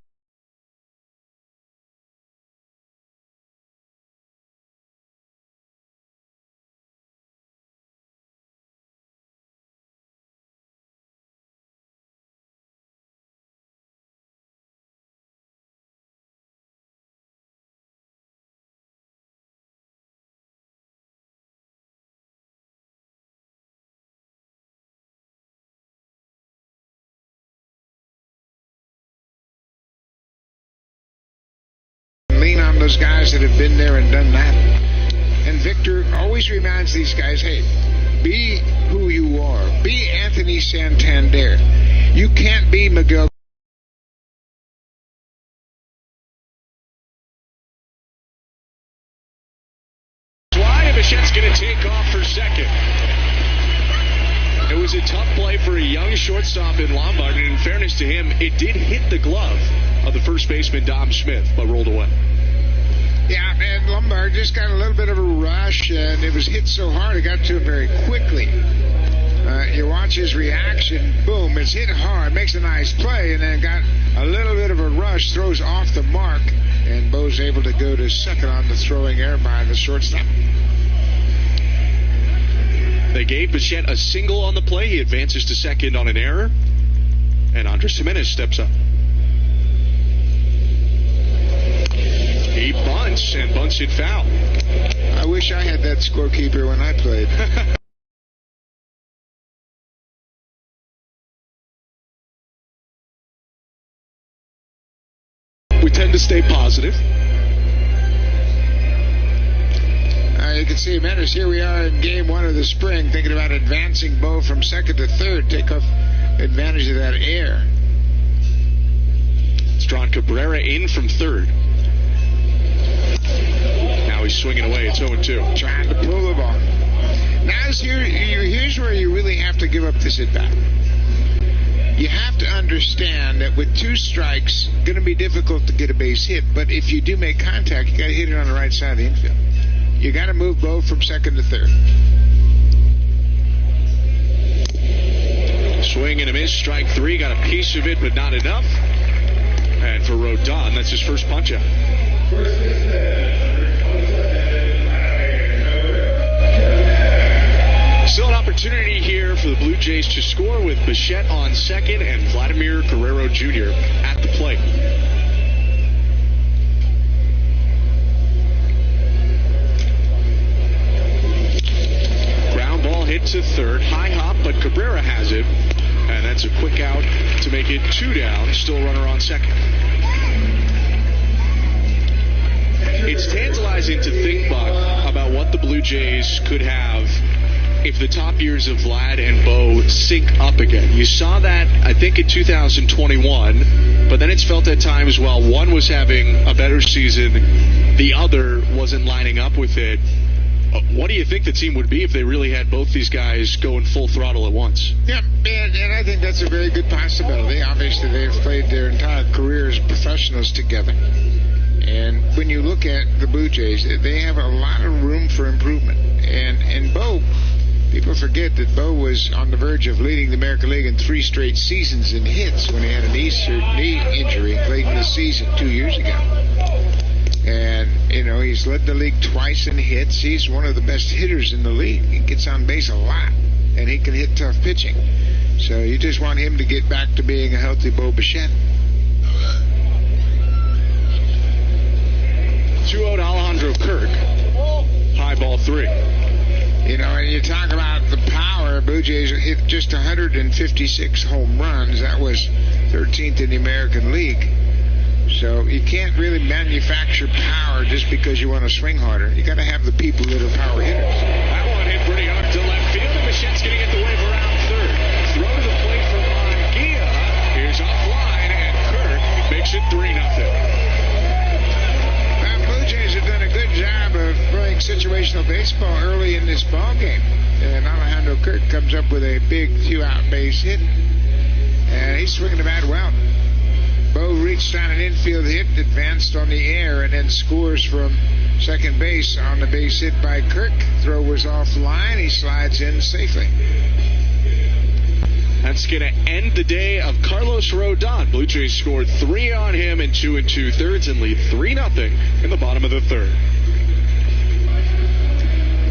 on those guys that have been there and done that. And Victor always reminds these guys, hey, be who you are. Be Anthony Santander. You can't be Miguel. Why Bichette's going to take off for second. It was a tough play for a young shortstop in Lombard, and in fairness to him, it did hit the glove of the first baseman, Dom Smith, but rolled away. Yeah, and Lombard just got a little bit of a rush, and it was hit so hard it got to him very quickly. You watch his reaction, boom, it's hit hard, makes a nice play, and then got a little bit of a rush, throws off the mark, and Bo's able to go to second on the throwing error by the shortstop. They gave Bichette a single on the play. He advances to second on an error. And Andres Jimenez steps up. He bunts and bunts it foul. I wish I had that scorekeeper when I played. We tend to stay positive. You can see, Jimenez, here we are in game 1 of the spring, thinking about advancing Bo from second to third, take off advantage of that air. Strawn Cabrera in from third. Now he's swinging away. It's 0-2. Trying to pull the ball. Now here's where you really have to give up this at-bat. You have to understand that with 2 strikes, going to be difficult to get a base hit, but if you do make contact, you got to hit it on the right side of the infield. You got to move Bo from second to third. Swing and a miss, strike 3. Got a piece of it, but not enough. And for Rodon, that's his first punch out. Still an opportunity here for the Blue Jays to score with Bichette on second and Vladimir Guerrero Jr. at the plate. Ground ball hit to third. High hop, but Cabrera has it. And that's a quick out to make it 2 down. Still a runner on second. It's tantalizing to think, Buck, about what the Blue Jays could have if the top years of Vlad and Bo sync up again. You saw that, I think, in 2021, but then it's felt at times while one was having a better season, the other wasn't lining up with it. What do you think the team would be if they really had both these guys going full throttle at once? Yeah, and I think that's a very good possibility. Obviously, they've played their entire careers as professionals together. And when you look at the Blue Jays, they have a lot of room for improvement. And Bo, people forget that Bo was on the verge of leading the American League in 3 straight seasons in hits when he had a knee injury late in the season 2 years ago. And, he's led the league twice in hits. He's one of the best hitters in the league. He gets on base a lot, and he can hit tough pitching. So you just want him to get back to being a healthy Bo Bichette. 2-0 to Alejandro Kirk. High ball 3. And you talk about the power. Blue Jays hit just 156 home runs. That was 13th in the American League. So you can't really manufacture power just because you want to swing harder. You got to have the people that are power hitters. That one hit pretty hard to left field, and Bichette's going to get the wave around third. Throw to the plate for Mongia. Here's offline, and Kirk makes it 3-0. Blue Jays have done a good job of playing situational baseball early in this ball game. And Alejandro Kirk comes up with a big 2-out base hit. And he's swinging the bat well. Bo reached on an infield hit, advanced on the air, and then scores from second base on the base hit by Kirk. Throw was offline. He slides in safely. That's going to end the day of Carlos Rodon. Blue Jays scored 3 on him in 2 2/3 and lead 3-0 in the bottom of the third.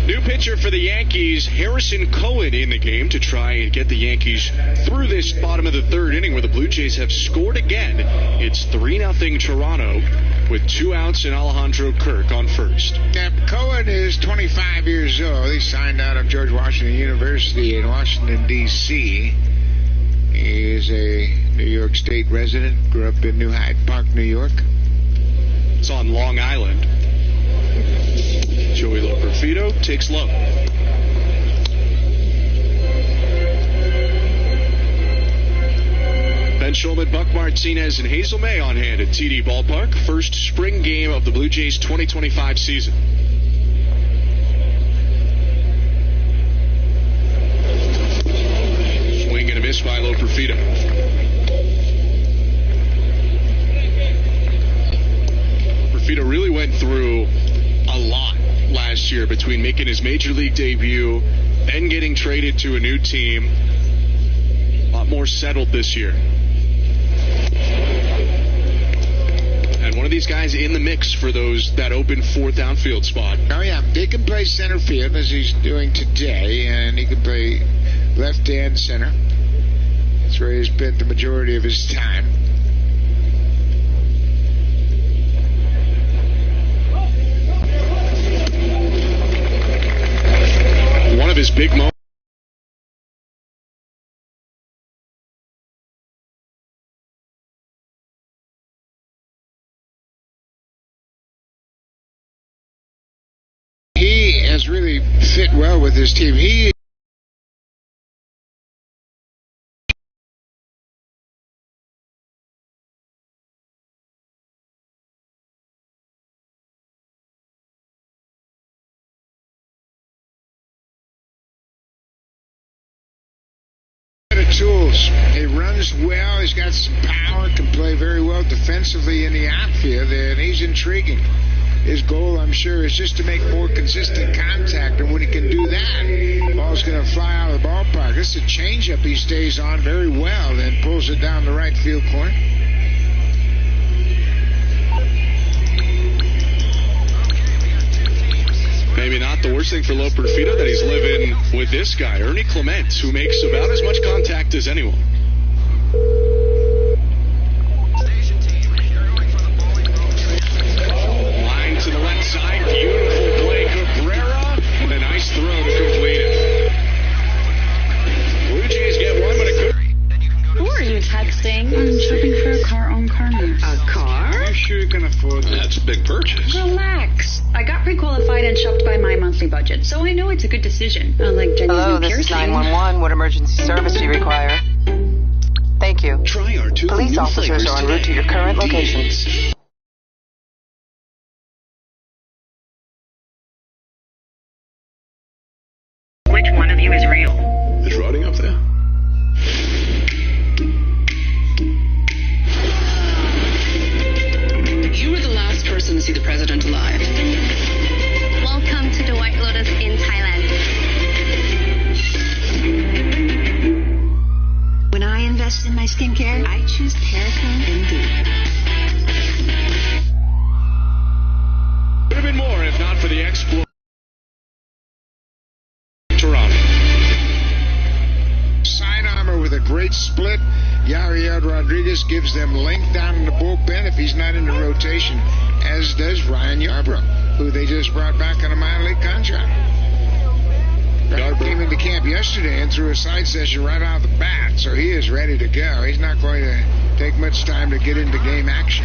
New pitcher for the Yankees, Harrison Cohen, in the game to try and get the Yankees through this bottom of the third inning where the Blue Jays have scored again. It's 3-0 Toronto with 2 outs and Alejandro Kirk on first. Now, Cohen is 25 years old. He signed out of George Washington University in Washington, D.C. He is a New York State resident, grew up in New Hyde Park, New York. It's on Long Island. Joey Loperfido takes low. Ben Shulman, Buck Martinez, and Hazel May on hand at TD Ballpark. First spring game of the Blue Jays 2025 season. Swing and a miss by Loperfido. Loperfido really went through a lot last year between making his major league debut, then getting traded to a new team. A lot more settled this year. And and one of these guys in the mix for that open fourth outfield spot. Oh, yeah. He can play center field, as he's doing today, and he can play left and center. That's where he's spent the majority of his time. One of his big moments. He has really fit well with his team. He tools. He runs well. He's got some power. Can play very well defensively in the outfield, and he's intriguing. His goal, I'm sure, is just to make more consistent contact, and when he can do that, the ball's going to fly out of the ballpark. This is a changeup he stays on very well, then pulls it down the right field corner. Maybe not the worst thing for Loper Fido that he's living with this guy, Ernie Clement, who makes about as much contact as anyone. Line to the left side, beautiful play, Cabrera, and a nice throw to complete it. Blue Jays get one, but it could. Who are you texting? I'm shopping for a car on Carmen. A car? I'm sure you can afford that. That's a big purchase. Relax. I got pre-qualified and shopped by my monthly budget, so I know it's a good decision. Unlike Jenny's Hello, new this is piercing. 911. What emergency service do you require? Thank you. Try our two Police new officers flavors are en today. route to your current location. These. Which one of you is real? Is Roddy up there? You were the last person to see the president alive. Welcome to the White Lotus in Thailand. When I invest in my skincare, I choose Perricone MD. Would have been more if not for the exploit. Toronto. Side armor with a great split. Yariel Rodriguez gives them length down in the bullpen if he's not in the rotation, as does Ryan Yarbrough, who they just brought back on a minor league contract. Yarbrough came into camp yesterday and threw a side session right out of the bat, so he is ready to go. He's not going to take much time to get into game action.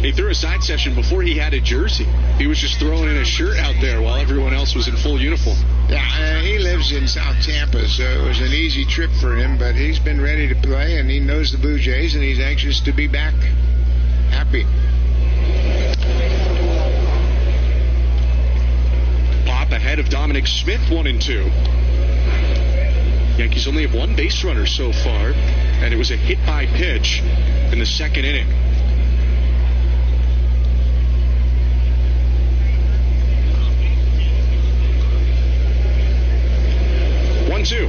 He threw a side session before he had a jersey. He was just throwing in a shirt out there while everyone else was in full uniform. Yeah, he lives in South Tampa, so it was an easy trip for him, but he's been ready to play, and he knows the Blue Jays, and he's anxious to be back. Happy. Pop ahead of Dominic Smith, 1-2. Yankees only have one base runner so far, and it was a hit by pitch in the second inning. Two.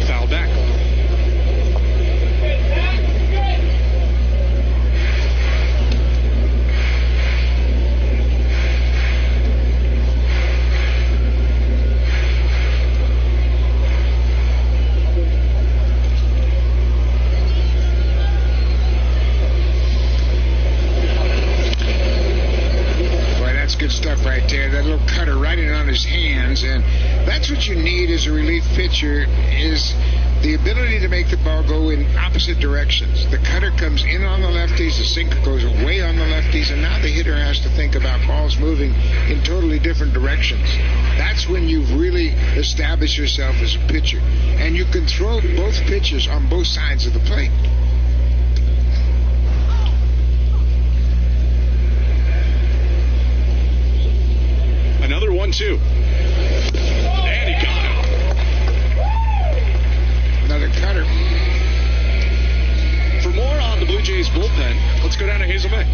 Foul back. Good stuff right there. That little cutter right in on his hands, and that's what you need as a relief pitcher, is the ability to make the ball go in opposite directions. The cutter comes in on the lefties, the sinker goes away on the lefties, and now the hitter has to think about balls moving in totally different directions. That's when you've really established yourself as a pitcher, and you can throw both pitches on both sides of the plate. Another 1-2. And he got him. Another cutter. For more on the Blue Jays bullpen, let's go down to Hazel Bay.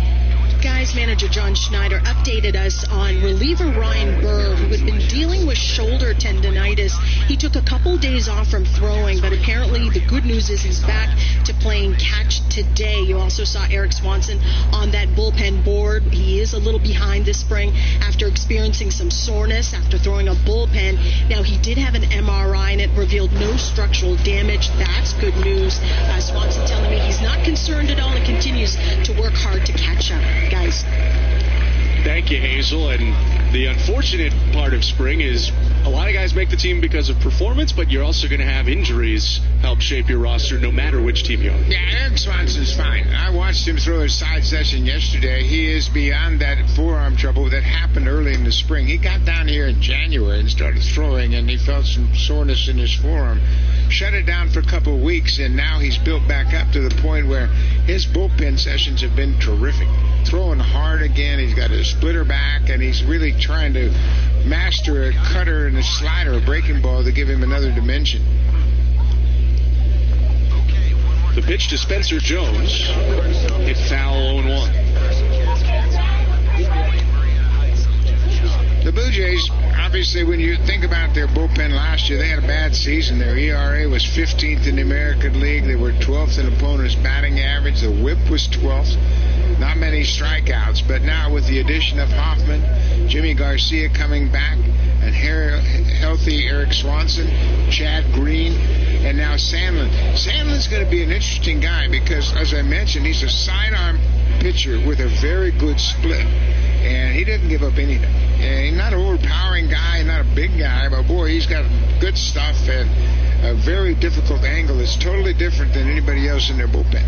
Guys, manager John Schneider updated us on reliever Ryan Burr, who had been dealing with shoulder tendonitis He took a couple days off from throwing, but apparently the good news is he's back to playing catch today. You also saw Eric Swanson on that bullpen board. He is a little behind this spring after experiencing some soreness after throwing a bullpen. Now, he did have an MRI, and it revealed no structural damage. That's good news. Swanson telling me he's not concerned at all and continues to work hard to catch up. Guys. Thank you, Hazel. And the unfortunate part of spring is a lot of guys make the team because of performance, but you're also going to have injuries help shape your roster no matter which team you're on. Yeah, Eric Swanson's fine. I watched him throw his side session yesterday. He is beyond that forearm trouble that happened early in the spring. He got down here in January and started throwing, and he felt some soreness in his forearm. Shut it down for a couple of weeks, and now he's built back up to the point where his bullpen sessions have been terrific. Throwing hard again. He's got a splitter back, and he's really trying to master a cutter and a slider, a breaking ball to give him another dimension. The pitch to Spencer Jones. Hit foul 0-1. The Blue Jays, obviously, when you think about their bullpen last year, they had a bad season. Their ERA was 15th in the American League. They were 12th in opponents' batting average. The whip was 12th. Not many strikeouts, but now with the addition of Hoffman, Jimmy Garcia coming back, and healthy Eric Swanson, Chad Green, and now Sandlin. Sandlin's going to be an interesting guy because, as I mentioned, he's a sidearm pitcher with a very good split, and he doesn't give up anything. And he's not an overpowering guy, not a big guy, but boy, he's got good stuff and a very difficult angle that's totally different than anybody else in their bullpen.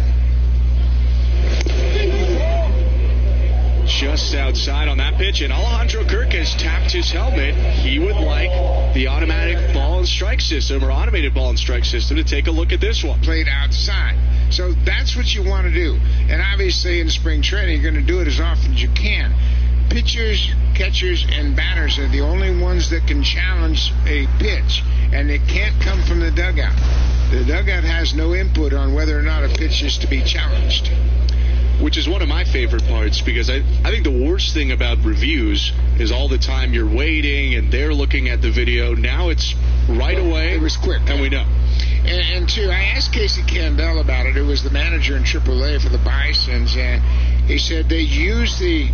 Just outside on that pitch, and Alejandro Kirk has tapped his helmet. He would like the automatic ball and strike system, or automated ball and strike system, to take a look at this one. Played outside. So that's what you want to do. And obviously in spring training, you're going to do it as often as you can. Pitchers, catchers, and batters are the only ones that can challenge a pitch, and it can't come from the dugout. The dugout has no input on whether or not a pitch is to be challenged. Which is one of my favorite parts, because I think the worst thing about reviews is all the time you're waiting and they're looking at the video. Now it's right away. It was quick. And we know. And two, I asked Casey Candell about it. It was the manager in AAA for the Bisons, and he said they use the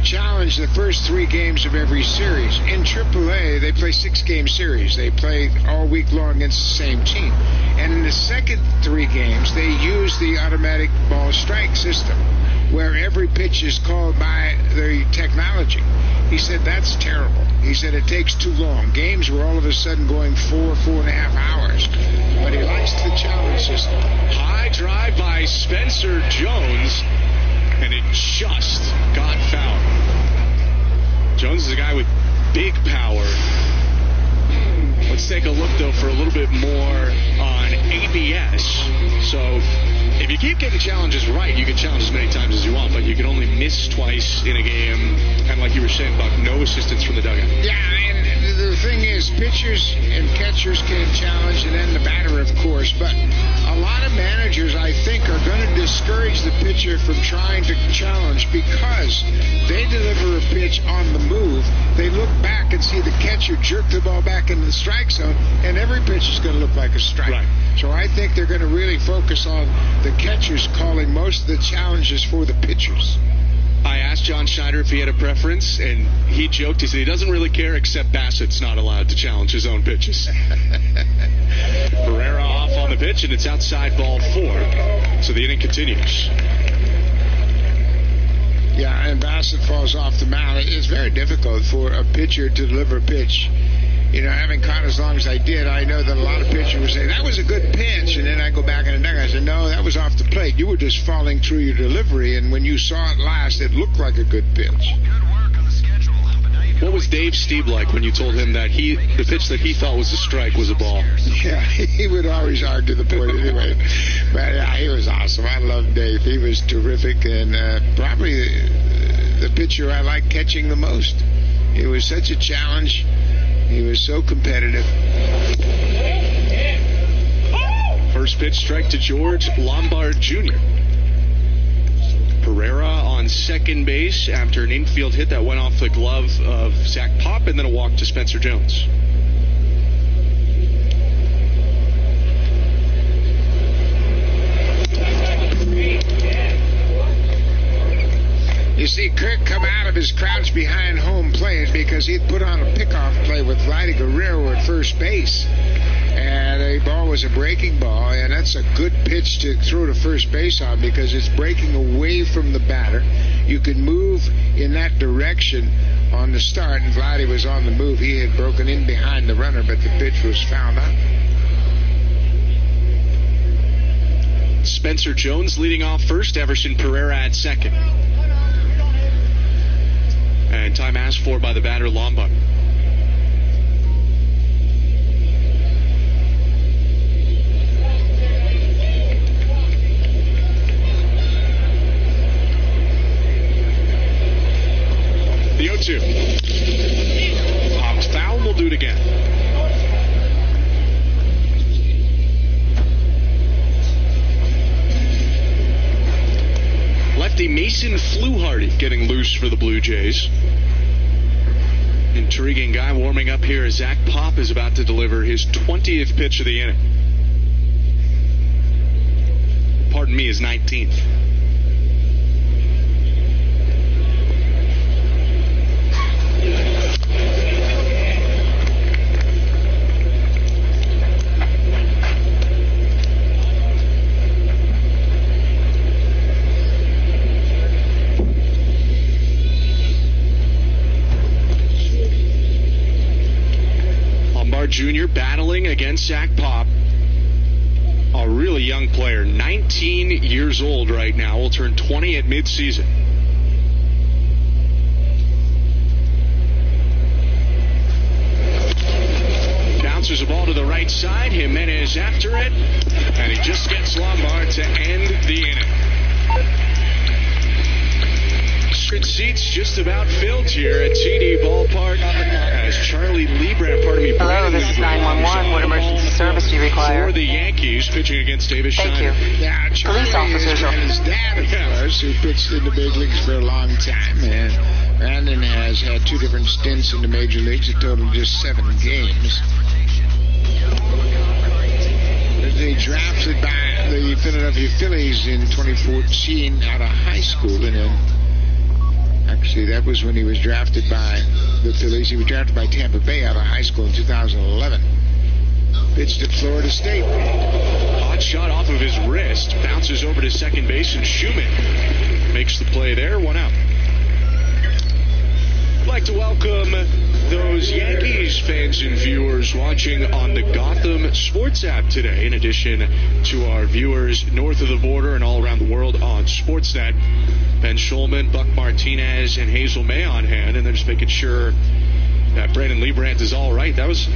challenge the first 3 games of every series. In AAA, they play 6-game series. They play all week long against the same team. And in the second 3 games, they use the automatic ball strike system, where every pitch is called by the technology. He said that's terrible. He said it takes too long. Games were all of a sudden going 4.5 hours. But he likes the challenge system. High drive by Spencer Jones, and it just got fouled. Jones is a guy with big power. Let's take a look, though, for a little bit more on ABS. So if you keep getting challenges right, you can challenge as many times as you want, but you can only miss twice in a game. And like you were saying, Buck, no assistance from the dugout. Yeah, and the thing is, pitchers and catchers can challenge, and then the batter, of course. But a lot of managers, I think, are going to discourage the pitcher from trying to challenge because they deliver a pitch on the move. They look back and see the catcher jerk the ball back into the strike zone, and every pitch is going to look like a strike. Right. So I think they're going to really focus on the catchers calling most of the challenges for the pitchers. I asked John Schneider if he had a preference, and he joked. He said he doesn't really care, except Bassett's not allowed to challenge his own pitches. Pereira off on the pitch, and it's outside ball 4. So the inning continues. Yeah, and Bassett falls off the mound. It's very difficult for a pitcher to deliver a pitch. You know, having caught as long as I did, I know that a lot of pitchers would say, that was a good pitch. And then I go back in the dugout and I say, no, that was off the plate. You were just falling through your delivery. And when you saw it last, it looked like a good pitch. What was Dave Stieb like when you told him that the pitch that he thought was a strike was a ball? Yeah, he would always argue the point anyway. But yeah, he was awesome. I love Dave. He was terrific, and probably the pitcher I like catching the most. It was such a challenge. He was so competitive. First pitch strike to George Lombard Jr. Pereira on second base after an infield hit that went off the glove of Zach Pop, and then a walk to Spencer Jones. see Kirk come out of his crouch behind home plate because he'd put on a pickoff play with Vladdy Guerrero at first base. And the ball was a breaking ball, and that's a good pitch to throw to first base on because it's breaking away from the batter. You can move in that direction on the start, and Vladdy was on the move. He had broken in behind the runner, but the pitch was fouled out. Spencer Jones leading off first, Everson Pereira at second. And time asked for by the batter, Lombard. The 0-2. Popped foul, we'll do it again. Lefty Mason Fluharty getting loose for the Blue Jays. Intriguing guy warming up here as Zach Pop is about to deliver his 20th pitch of the inning. Pardon me, his 19th. Jr. battling against Zach Pop. A really young player, 19 years old right now, will turn 20 at midseason. Bounces the ball to the right side. Jimenez after it, and he just gets Lombard to end the inning. Seats just about filled here at TD Ballpark as Charlie Leibrandt, Hello, this is 911. What emergency service do you require? For the Yankees, pitching against Davis Shiner. Thank you. Yeah, Charlie Police officers is his dad, of course, who pitched in the big leagues for a long time. And Brandon has had 2 different stints in the major leagues, a total of just 7 games. They drafted by the Philadelphia Phillies in 2014 out of high school, and then actually, that was when he was drafted by the Phillies. He was drafted by Tampa Bay out of high school in 2011. Pitched at Florida State. Hot shot off of his wrist. Bounces over to second base, and Schumann makes the play there. 1 out. I'd like to welcome those Yankees fans and viewers watching on the Gotham Sports app today, in addition to our viewers north of the border and all around the world on Sportsnet. Ben Schulman, Buck Martinez, and Hazel May on hand, and they're just making sure that Brandon Leibrandt is all right. That was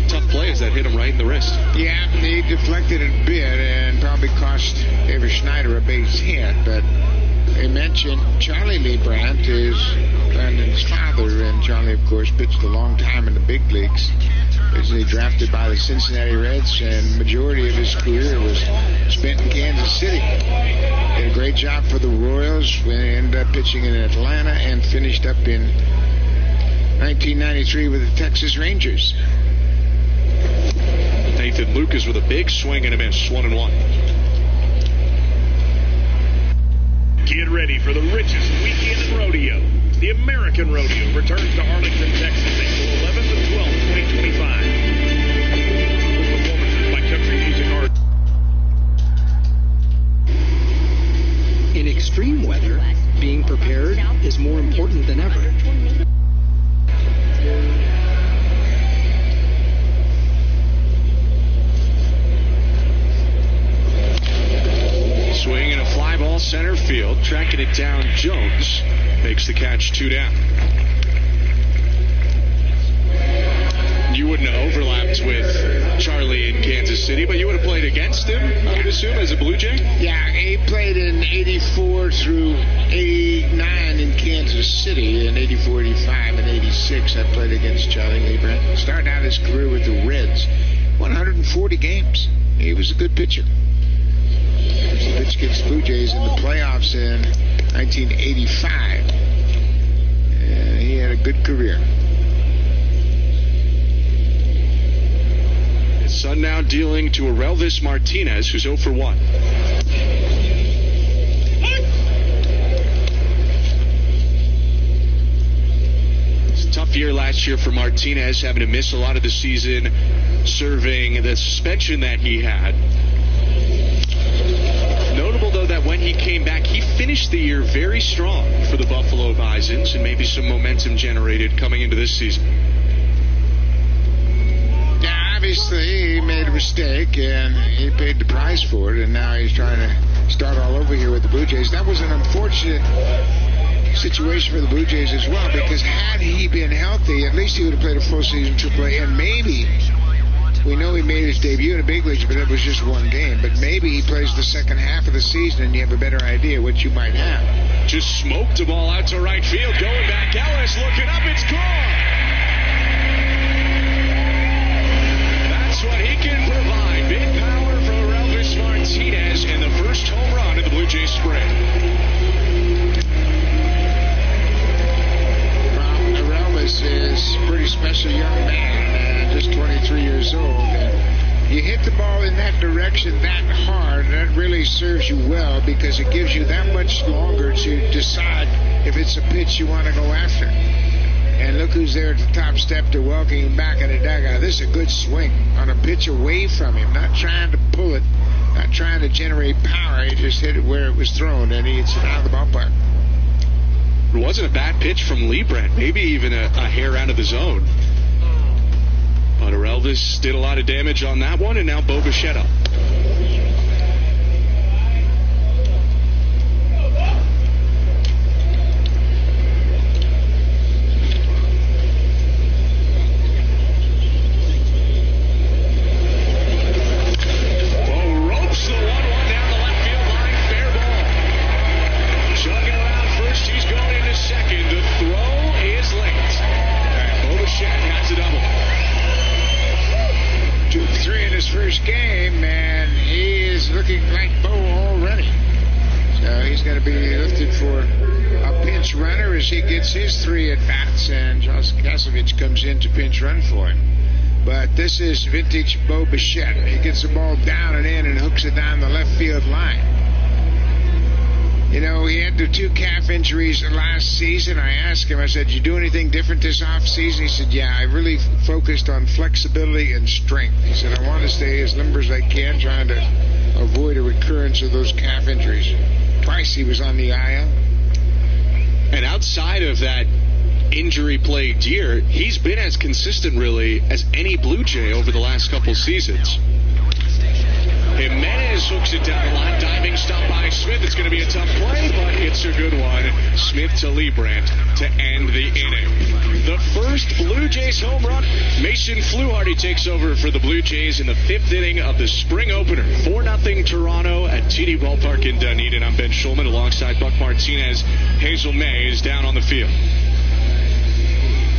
tough plays that hit him right in the wrist. Yeah, he deflected it a bit and probably cost David Schneider a base hit, but they mentioned Charlie Leibrandt is Brandon's father, and Charlie, of course, pitched a long time in the big leagues. Originally drafted by the Cincinnati Reds, and majority of his career was spent in Kansas City. Did a great job for the Royals when he ended up pitching in Atlanta and finished up in 1993 with the Texas Rangers. Nathan Lucas with a big swing and a miss, 1-1. Get ready for the richest weekend in rodeo. The American Rodeo returns to Arlington, Texas, April 11th and 12th, 2025. Performances by country music artists. In extreme weather, being prepared is more important than ever. Swing and a fly ball center field. Tracking it down, Jones makes the catch, 2 down. You wouldn't have overlapped with Charlie in Kansas City, but you would have played against him, I would assume, as a Blue Jay? Yeah, he played in 84 through 89 in Kansas City. In 84, 85, and 86, I played against Charlie Leibrandt. Started out his career with the Reds. 140 games. He was a good pitcher. He pitched against Blue Jays in the playoffs in 1985. And he had a good career. His son now dealing to Aurelvis Martinez, who's 0 for 1. tough year last year for Martinez, having to miss a lot of the season, serving the suspension that he had. Notable, though, that when he came back, he finished the year very strong for the Buffalo Bisons, and maybe some momentum generated coming into this season. Yeah, obviously he made a mistake, and he paid the price for it, and now he's trying to start all over here with the Blue Jays. That was an unfortunate situation for the Blue Jays as well, because had he been healthy, at least he would have played a full season AAA, and maybe, we know he made his debut in the big leagues, but it was just one game, but maybe he plays the second half of the season and you have a better idea what you might have. Just smoked the ball out to right field, going back. Ellis looking up, it's gone. That's what he can provide. Big power for Elvis Martinez and the first home run in the Blue Jays spring. Elvis is a pretty special young man, just 23 years old. And you hit the ball in that direction that hard, and that really serves you well because it gives you that much longer to decide if it's a pitch you want to go after. And look who's there at the top step to welcome him back in the dugout. This is a good swing on a pitch away from him, not trying to pull it, not trying to generate power. He just hit it where it was thrown, and he hits it out of the ballpark. It wasn't a bad pitch from Liebrandt, maybe even a hair out of the zone. But Elvis did a lot of damage on that one, and now Bo Bichette up. First game, and he is looking like Bo already. So he's going to be lifted for a pinch runner as he gets his 3 at-bats, and Josh Kasevich comes in to pinch run for him. But this is vintage Bo Bichette. He gets the ball down and in and hooks it down the left field line. You know, he had the 2 calf injuries last season. I asked him, I said, "Did you do anything different this offseason?" He said, "Yeah, I really focused on flexibility and strength." He said, "I want to stay as limber as I can, trying to avoid a recurrence of those calf injuries." Twice he was on the IL. And outside of that injury-plagued year, he's been as consistent, really, as any Blue Jay over the last couple seasons. Jimenez hooks it down the line. Diving stop by Smith. It's going to be a tough play, but it's a good one. Smith to Liebrandt to end the inning. The first Blue Jays home run. Mason Fluharty takes over for the Blue Jays in the 5th inning of the spring opener. 4-0 Toronto at TD Ballpark in Dunedin. I'm Ben Schulman alongside Buck Martinez. Hazel May is down on the field.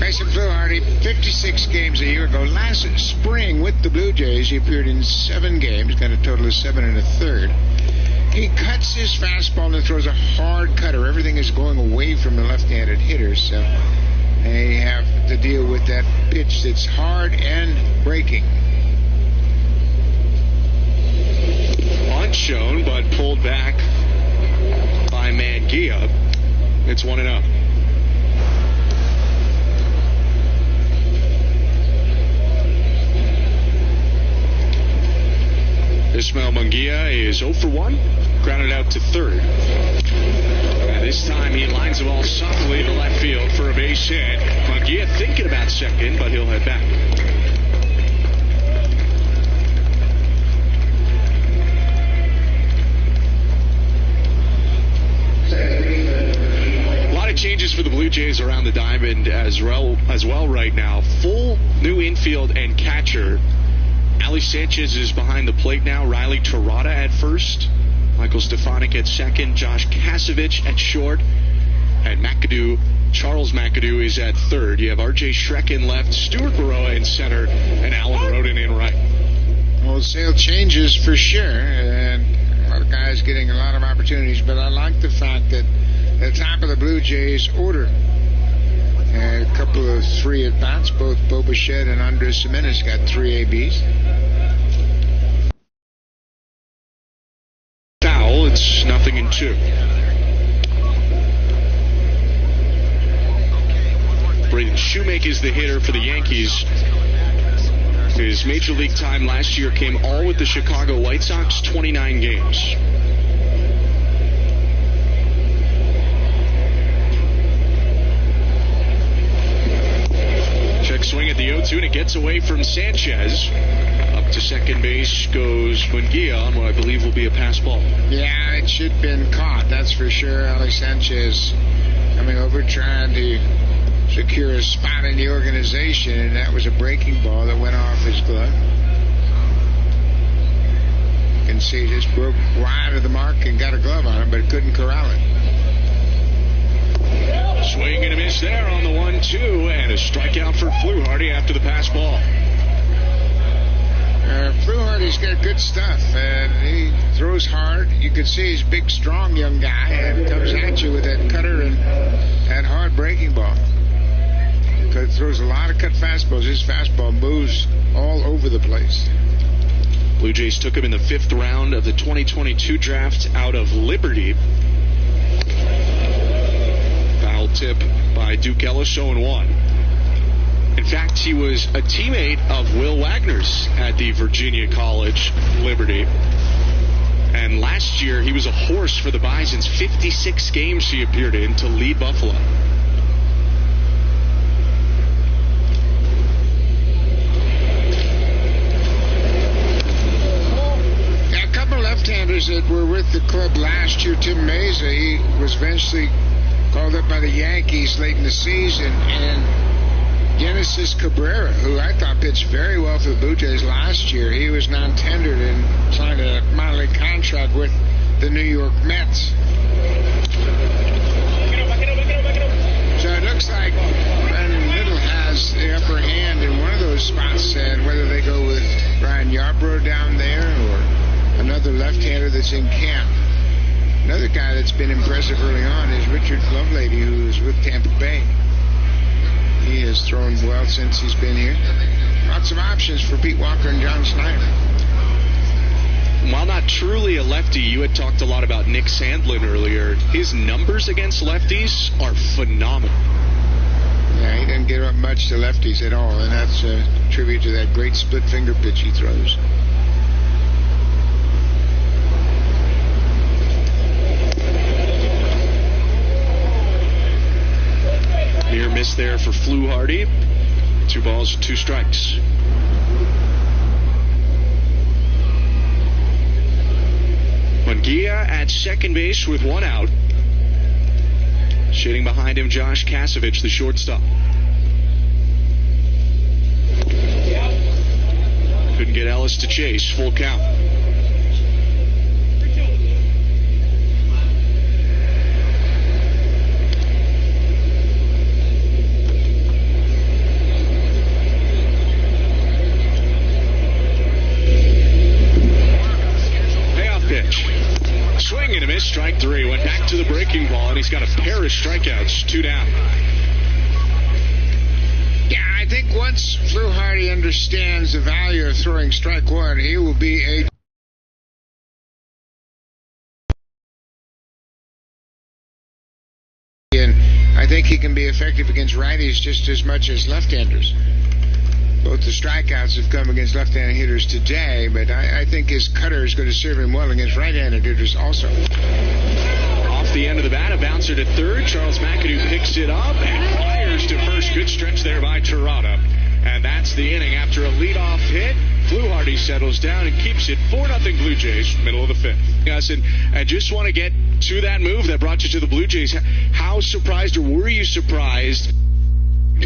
Mason Fluharty, 56 games a year ago. Last spring with the Blue Jays, he appeared in 7 games, got a total of 7 1/3. He cuts his fastball and throws a hard cutter. Everything is going away from the left-handed hitters, so they have to deal with that pitch that's hard and breaking. Unshown, but pulled back by Mangia. It's 1-0. Ismael Munguia is 0 for 1, grounded out to third. And this time he lines the ball softly to left field for a base hit. Munguia thinking about second, but he'll head back. A lot of changes for the Blue Jays around the diamond as well right now. Full new infield and catcher. Ali Sanchez is behind the plate now. Riley Terada at first. Michael Stefanik at second. Josh Kasevich at short. And Charles McAdoo is at third. You have R.J. Schreck in left. Stuart Baroa in center. And Alan Roden in right. Wholesale changes for sure. And a lot of guys getting a lot of opportunities. But I like the fact that the top of the Blue Jays order. And a couple of 3 at-bats, both Bo Bichette and Andres Gimenez got 3 ABs. Foul, it's 0-2. Braden Shoemaker is the hitter for the Yankees. His major league time last year came all with the Chicago White Sox, 29 games. Check swing at the 0-2, and it gets away from Sanchez. Up to second base goes Munguia on what I believe will be a pass ball. Yeah, it should have been caught, that's for sure. Alex Sanchez coming over trying to secure a spot in the organization, and that was a breaking ball that went off his glove. You can see it just broke wide of the mark and got a glove on it, but it couldn't corral it. Swing and a miss there on the 1-2, and a strikeout for Fluharty after the pass ball. Fluharty's got good stuff, and he throws hard. You can see he's a big, strong young guy, and comes at you with that cutter and that hard breaking ball. Because it throws a lot of cut fastballs. His fastball moves all over the place. Blue Jays took him in the 5th round of the 2022 draft out of Liberty. Foul tip by Duke Ellis, 0-1. In fact, he was a teammate of Will Wagner's at the Virginia College Liberty. And last year, he was a horse for the Bisons. 56 games he appeared in to lead Buffalo. Left-handers that were with the club last year. Tim Meza, he was eventually called up by the Yankees late in the season, and Genesis Cabrera, who I thought pitched very well for the Blue Jays last year, he was non-tendered and signed a minor league contract with the New York Mets. So it looks like Brandon Little has the upper hand in one of those spots, and whether they go with Ryan Yarbrough down there or another left-hander that's in camp. Another guy that's been impressive early on is Richard Lovelady, who is with Tampa Bay. He has thrown well since he's been here. Lots of options for Pete Walker and John Schneider. While not truly a lefty, you had talked a lot about Nick Sandlin earlier. His numbers against lefties are phenomenal. Yeah, he doesn't give up much to lefties at all, and that's a tribute to that great split-finger pitch he throws. Near miss there for Fluharty. 2 balls, 2 strikes. Munguia at second base with 1 out. Shading behind him, Josh Kasevich, the shortstop. Couldn't get Ellis to chase. Full count. Swing and a miss, strike 3. Went back to the breaking ball, and he's got a pair of strikeouts, 2 down. Yeah, I think once Fluharty understands the value of throwing strike 1, he will be a and I think he can be effective against righties just as much as left-handers. Both the strikeouts have come against left-handed hitters today, but I think his cutter is going to serve him well against right-handed hitters also. Off the end of the bat, a bouncer to third. Charles McAdoo picks it up and fires to first. Good stretch there by Terada. And that's the inning. After a leadoff hit, Fluharty settles down and keeps it 4-0 Blue Jays, middle of the 5th. Yes, and I just want to get to that move that brought you to the Blue Jays. How surprised, or were you surprised?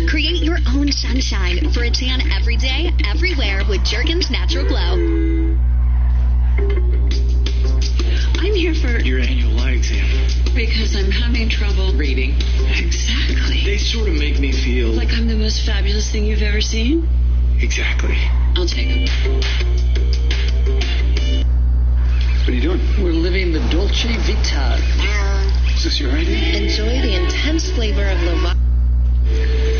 Create your own sunshine for a tan every day, everywhere with Jergens Natural Glow. I'm here for your annual eye exam. Because I'm having trouble reading. Exactly. They sort of make me feel like I'm the most fabulous thing you've ever seen? Exactly. I'll take them. What are you doing? We're living the Dolce Vita. Is this your idea? Enjoy the intense flavor of Lovato.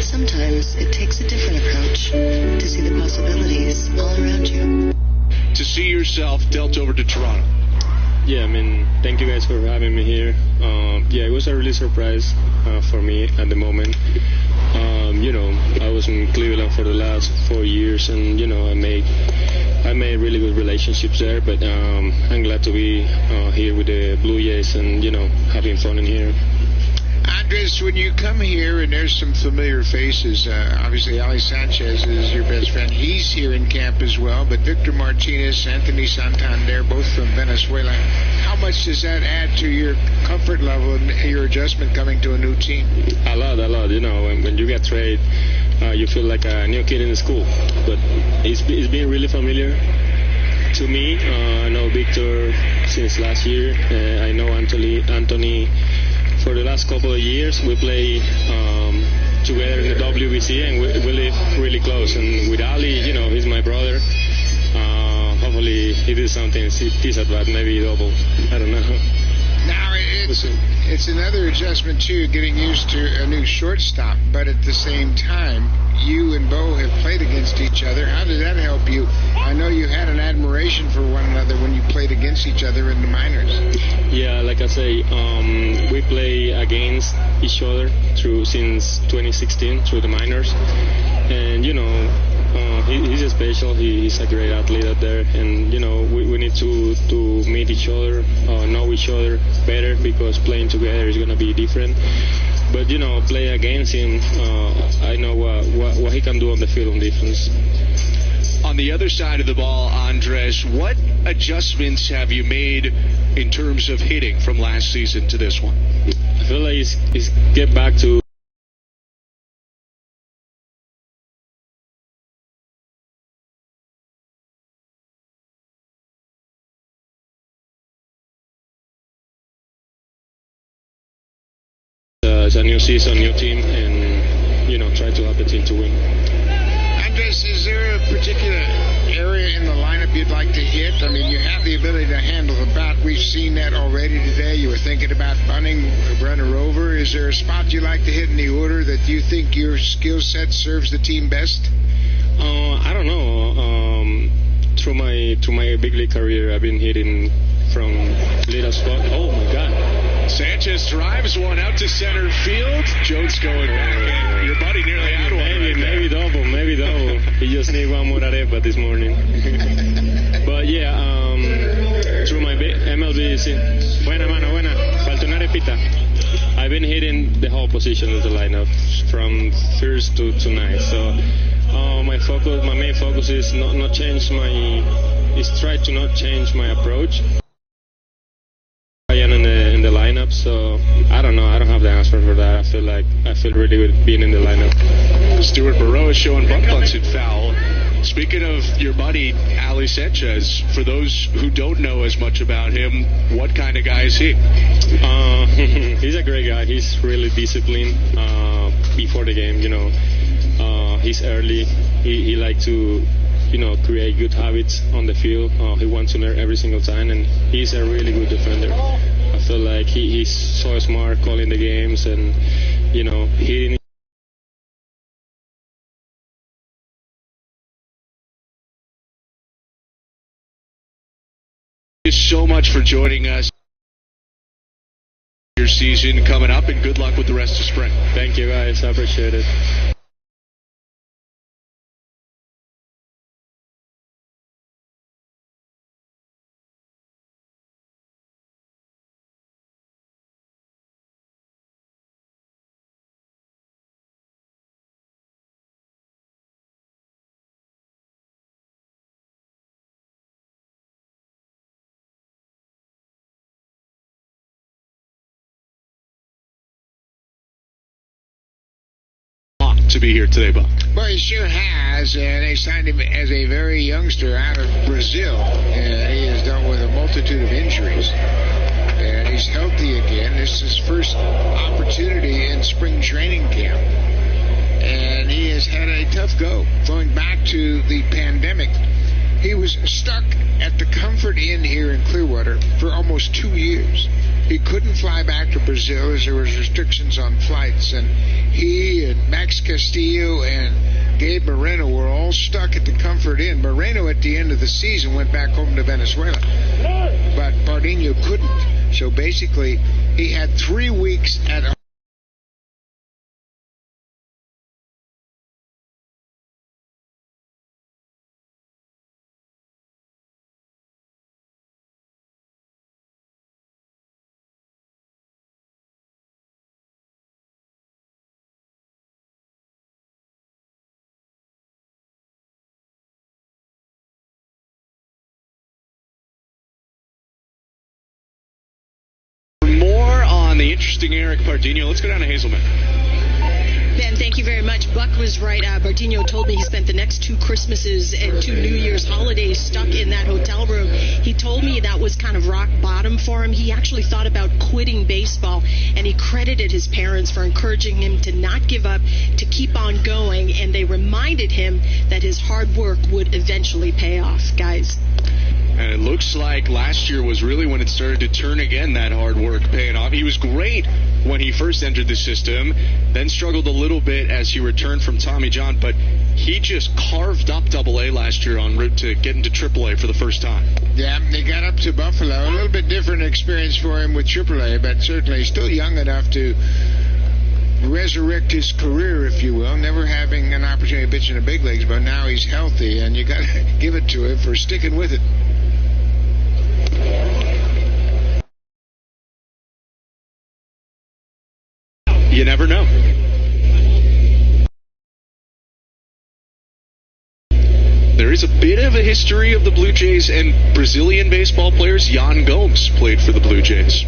Sometimes it takes a different approach to see the possibilities all around you. To see yourself dealt over to Toronto. Yeah, I mean, thank you guys for having me here. Yeah, it was a really surprise for me at the moment. I was in Cleveland for the last 4 years, and I made really good relationships there. But I'm glad to be here with the Blue Jays and having fun in here. Andres, when you come here, and there's some familiar faces, obviously Ali Sanchez is your best friend. He's here in camp as well, but Victor Martinez, Anthony Santander, both from Venezuela. How much does that add to your comfort level and your adjustment coming to a new team? A lot. When you get traded, you feel like a new kid in the school. But it's been really familiar to me. I know Victor since last year. I know Anthony for the last couple of years. We play together in the WBC, and we live really close. And with Ali, he's my brother. Hopefully he did something decent, maybe double. I don't know. Now it's another adjustment too, getting used to a new shortstop. But at the same time, you and Bo have played against each other. How did that help you? I know you had an admiration for one another when you played against each other in the minors. Yeah, like I say, we play against each other since 2016 through the minors, and he's special. He's a great athlete out there, and we need to meet each other, know each other better, because playing together is gonna be different. But play against him, I know what he can do on the field on defense. On the other side of the ball, Andres, what adjustments have you made in terms of hitting from last season to this one? I feel like it's get back to it's a new season, new team, and try to help the team to win. Andres, is there a particular area in the lineup you'd like to hit? I mean, you have the ability to handle the bat. We've seen that already today. You were thinking about bunting, runner over. Is there a spot you like to hit in the order that you think your skill set serves the team best? I don't know. Through my big league career, I've been hitting from little spot. Oh my God! Sanchez drives one out to center field. Jones going back, and your buddy nearly had one. Maybe double. He just need one more arepa this morning. But yeah, through my MLB, buena, falta una arepita. I've been hitting the whole position of the lineup from first to ninth. So my main focus is try to not change my approach. I am in the lineup, so I don't know. I don't have the answer for that. I feel really good being in the lineup. Stuart Burrow is showing bunt punts and foul. Speaking of your buddy Ali Sanchez, for those who don't know as much about him, what kind of guy is he? He's a great guy. He's really disciplined before the game. He's early. He likes to create good habits on the field. He wants to learn every single time, and he's a really good defender. I feel like he's so smart calling the games and, hitting. Thank you so much for joining us. Your season coming up, and good luck with the rest of spring. Thank you, guys. I appreciate it. To be here today, Buck. Well, he sure has, and they signed him as a very youngster out of Brazil, and he has dealt with a multitude of injuries, and he's healthy again. This is his first opportunity in spring training camp, and he has had a tough go going back to the pandemic. He was stuck at the Comfort Inn here in Clearwater for almost 2 years. He couldn't fly back to Brazil as there was restrictions on flights, and he and Max Castillo and Gabe Moreno were all stuck at the Comfort Inn. Moreno at the end of the season went back home to Venezuela, but Pardinho couldn't. So basically, he had 3 weeks at hosting Eric Pardinho. Let's go down to Hazelman. Ben, thank you very much. Buck was right. Pardinho told me he spent the next 2 Christmases and 2 New Year's holidays stuck in that hotel room. He told me that was kind of rock bottom for him. He actually thought about quitting baseball, and he credited his parents for encouraging him to not give up, to keep on going, and they reminded him that his hard work would eventually pay off. Guys. And it looks like last year was really when it started to turn again, that hard work paying off. He was great when he first entered the system, then struggled a little bit as he returned from Tommy John, but he just carved up AA last year en route to getting to AAA for the first time. Yeah, he got up to Buffalo. A little bit different experience for him with AAA, but certainly still young enough to resurrect his career, if you will, never having an opportunity to pitch in the big leagues, but now he's healthy, and you got to give it to him for sticking with it. You never know. There is a bit of a history of the Blue Jays and Brazilian baseball players. Yan Gomes played for the Blue Jays.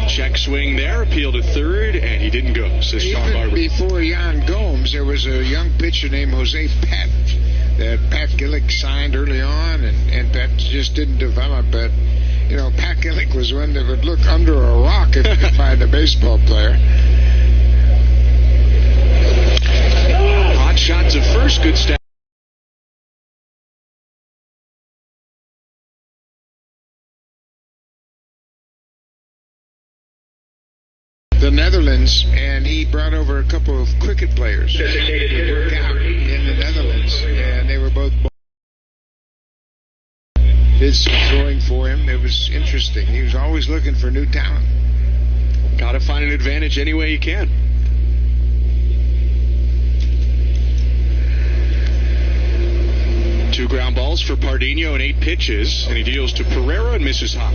Check swing there, appeal to third, and he didn't go, says Sean Barber. Before Yan Gomes, there was a young pitcher named Jose Pet that Pat Gillick signed early on, and Pat just didn't develop. But, you know, Pat Gillick was one that would look under a rock if he could find a baseball player. Hot shot to first, good step. The Netherlands, and he brought over a couple of cricket players to work out in the Netherlands, and they were both did some throwing for him. It was interesting. He was always looking for new talent. Got to find an advantage any way you can. Two ground balls for Pardinho and 8 pitches, and he deals to Pereira and misses hop.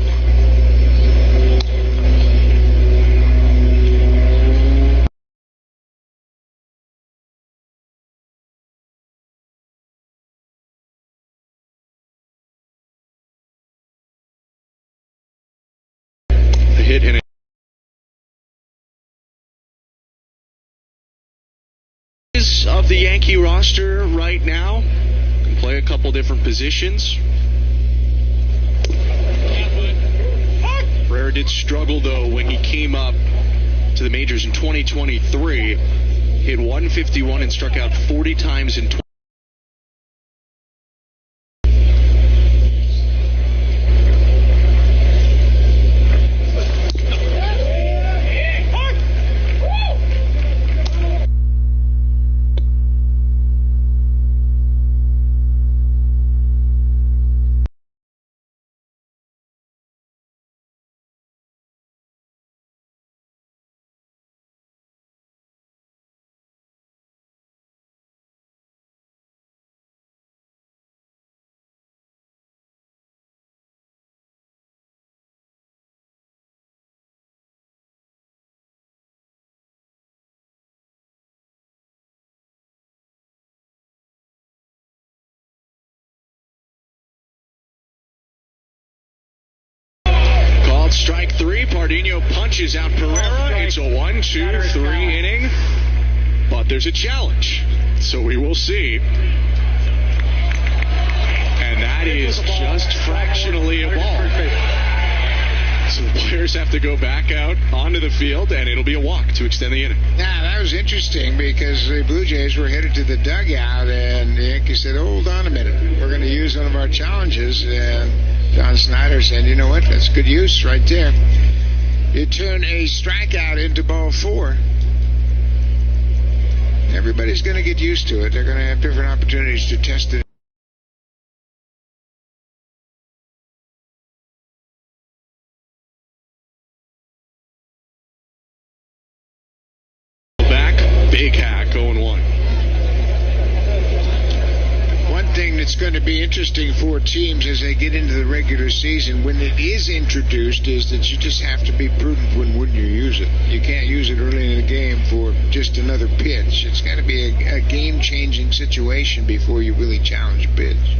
Hit in of the Yankee roster right now. Can play a couple different positions. Pereira did struggle though when he came up to the majors in 2023. Hit 151 and struck out 40 times in 20. Strike 3, Pardinho punches out Pereira. It's a 1-2-3 inning, but there's a challenge, so we will see. And that is just fractionally a ball. So the players have to go back out onto the field, and it'll be a walk to extend the inning. Yeah, that was interesting because the Blue Jays were headed to the dugout, and the Yankees said, hold on a minute, we're going to use one of our challenges, and John Snyder said, you know what, that's good use right there. You turn a strikeout into ball 4. Everybody's going to get used to it. They're going to have different opportunities to test it. Back, big hack, 0-1. One thing that's going to be interesting for teams as they get into the regular season when it is introduced is that you just have to be prudent when you use it. You can't use it early in the game for just another pitch. It's got to be a game-changing situation before you really challenge a pitch.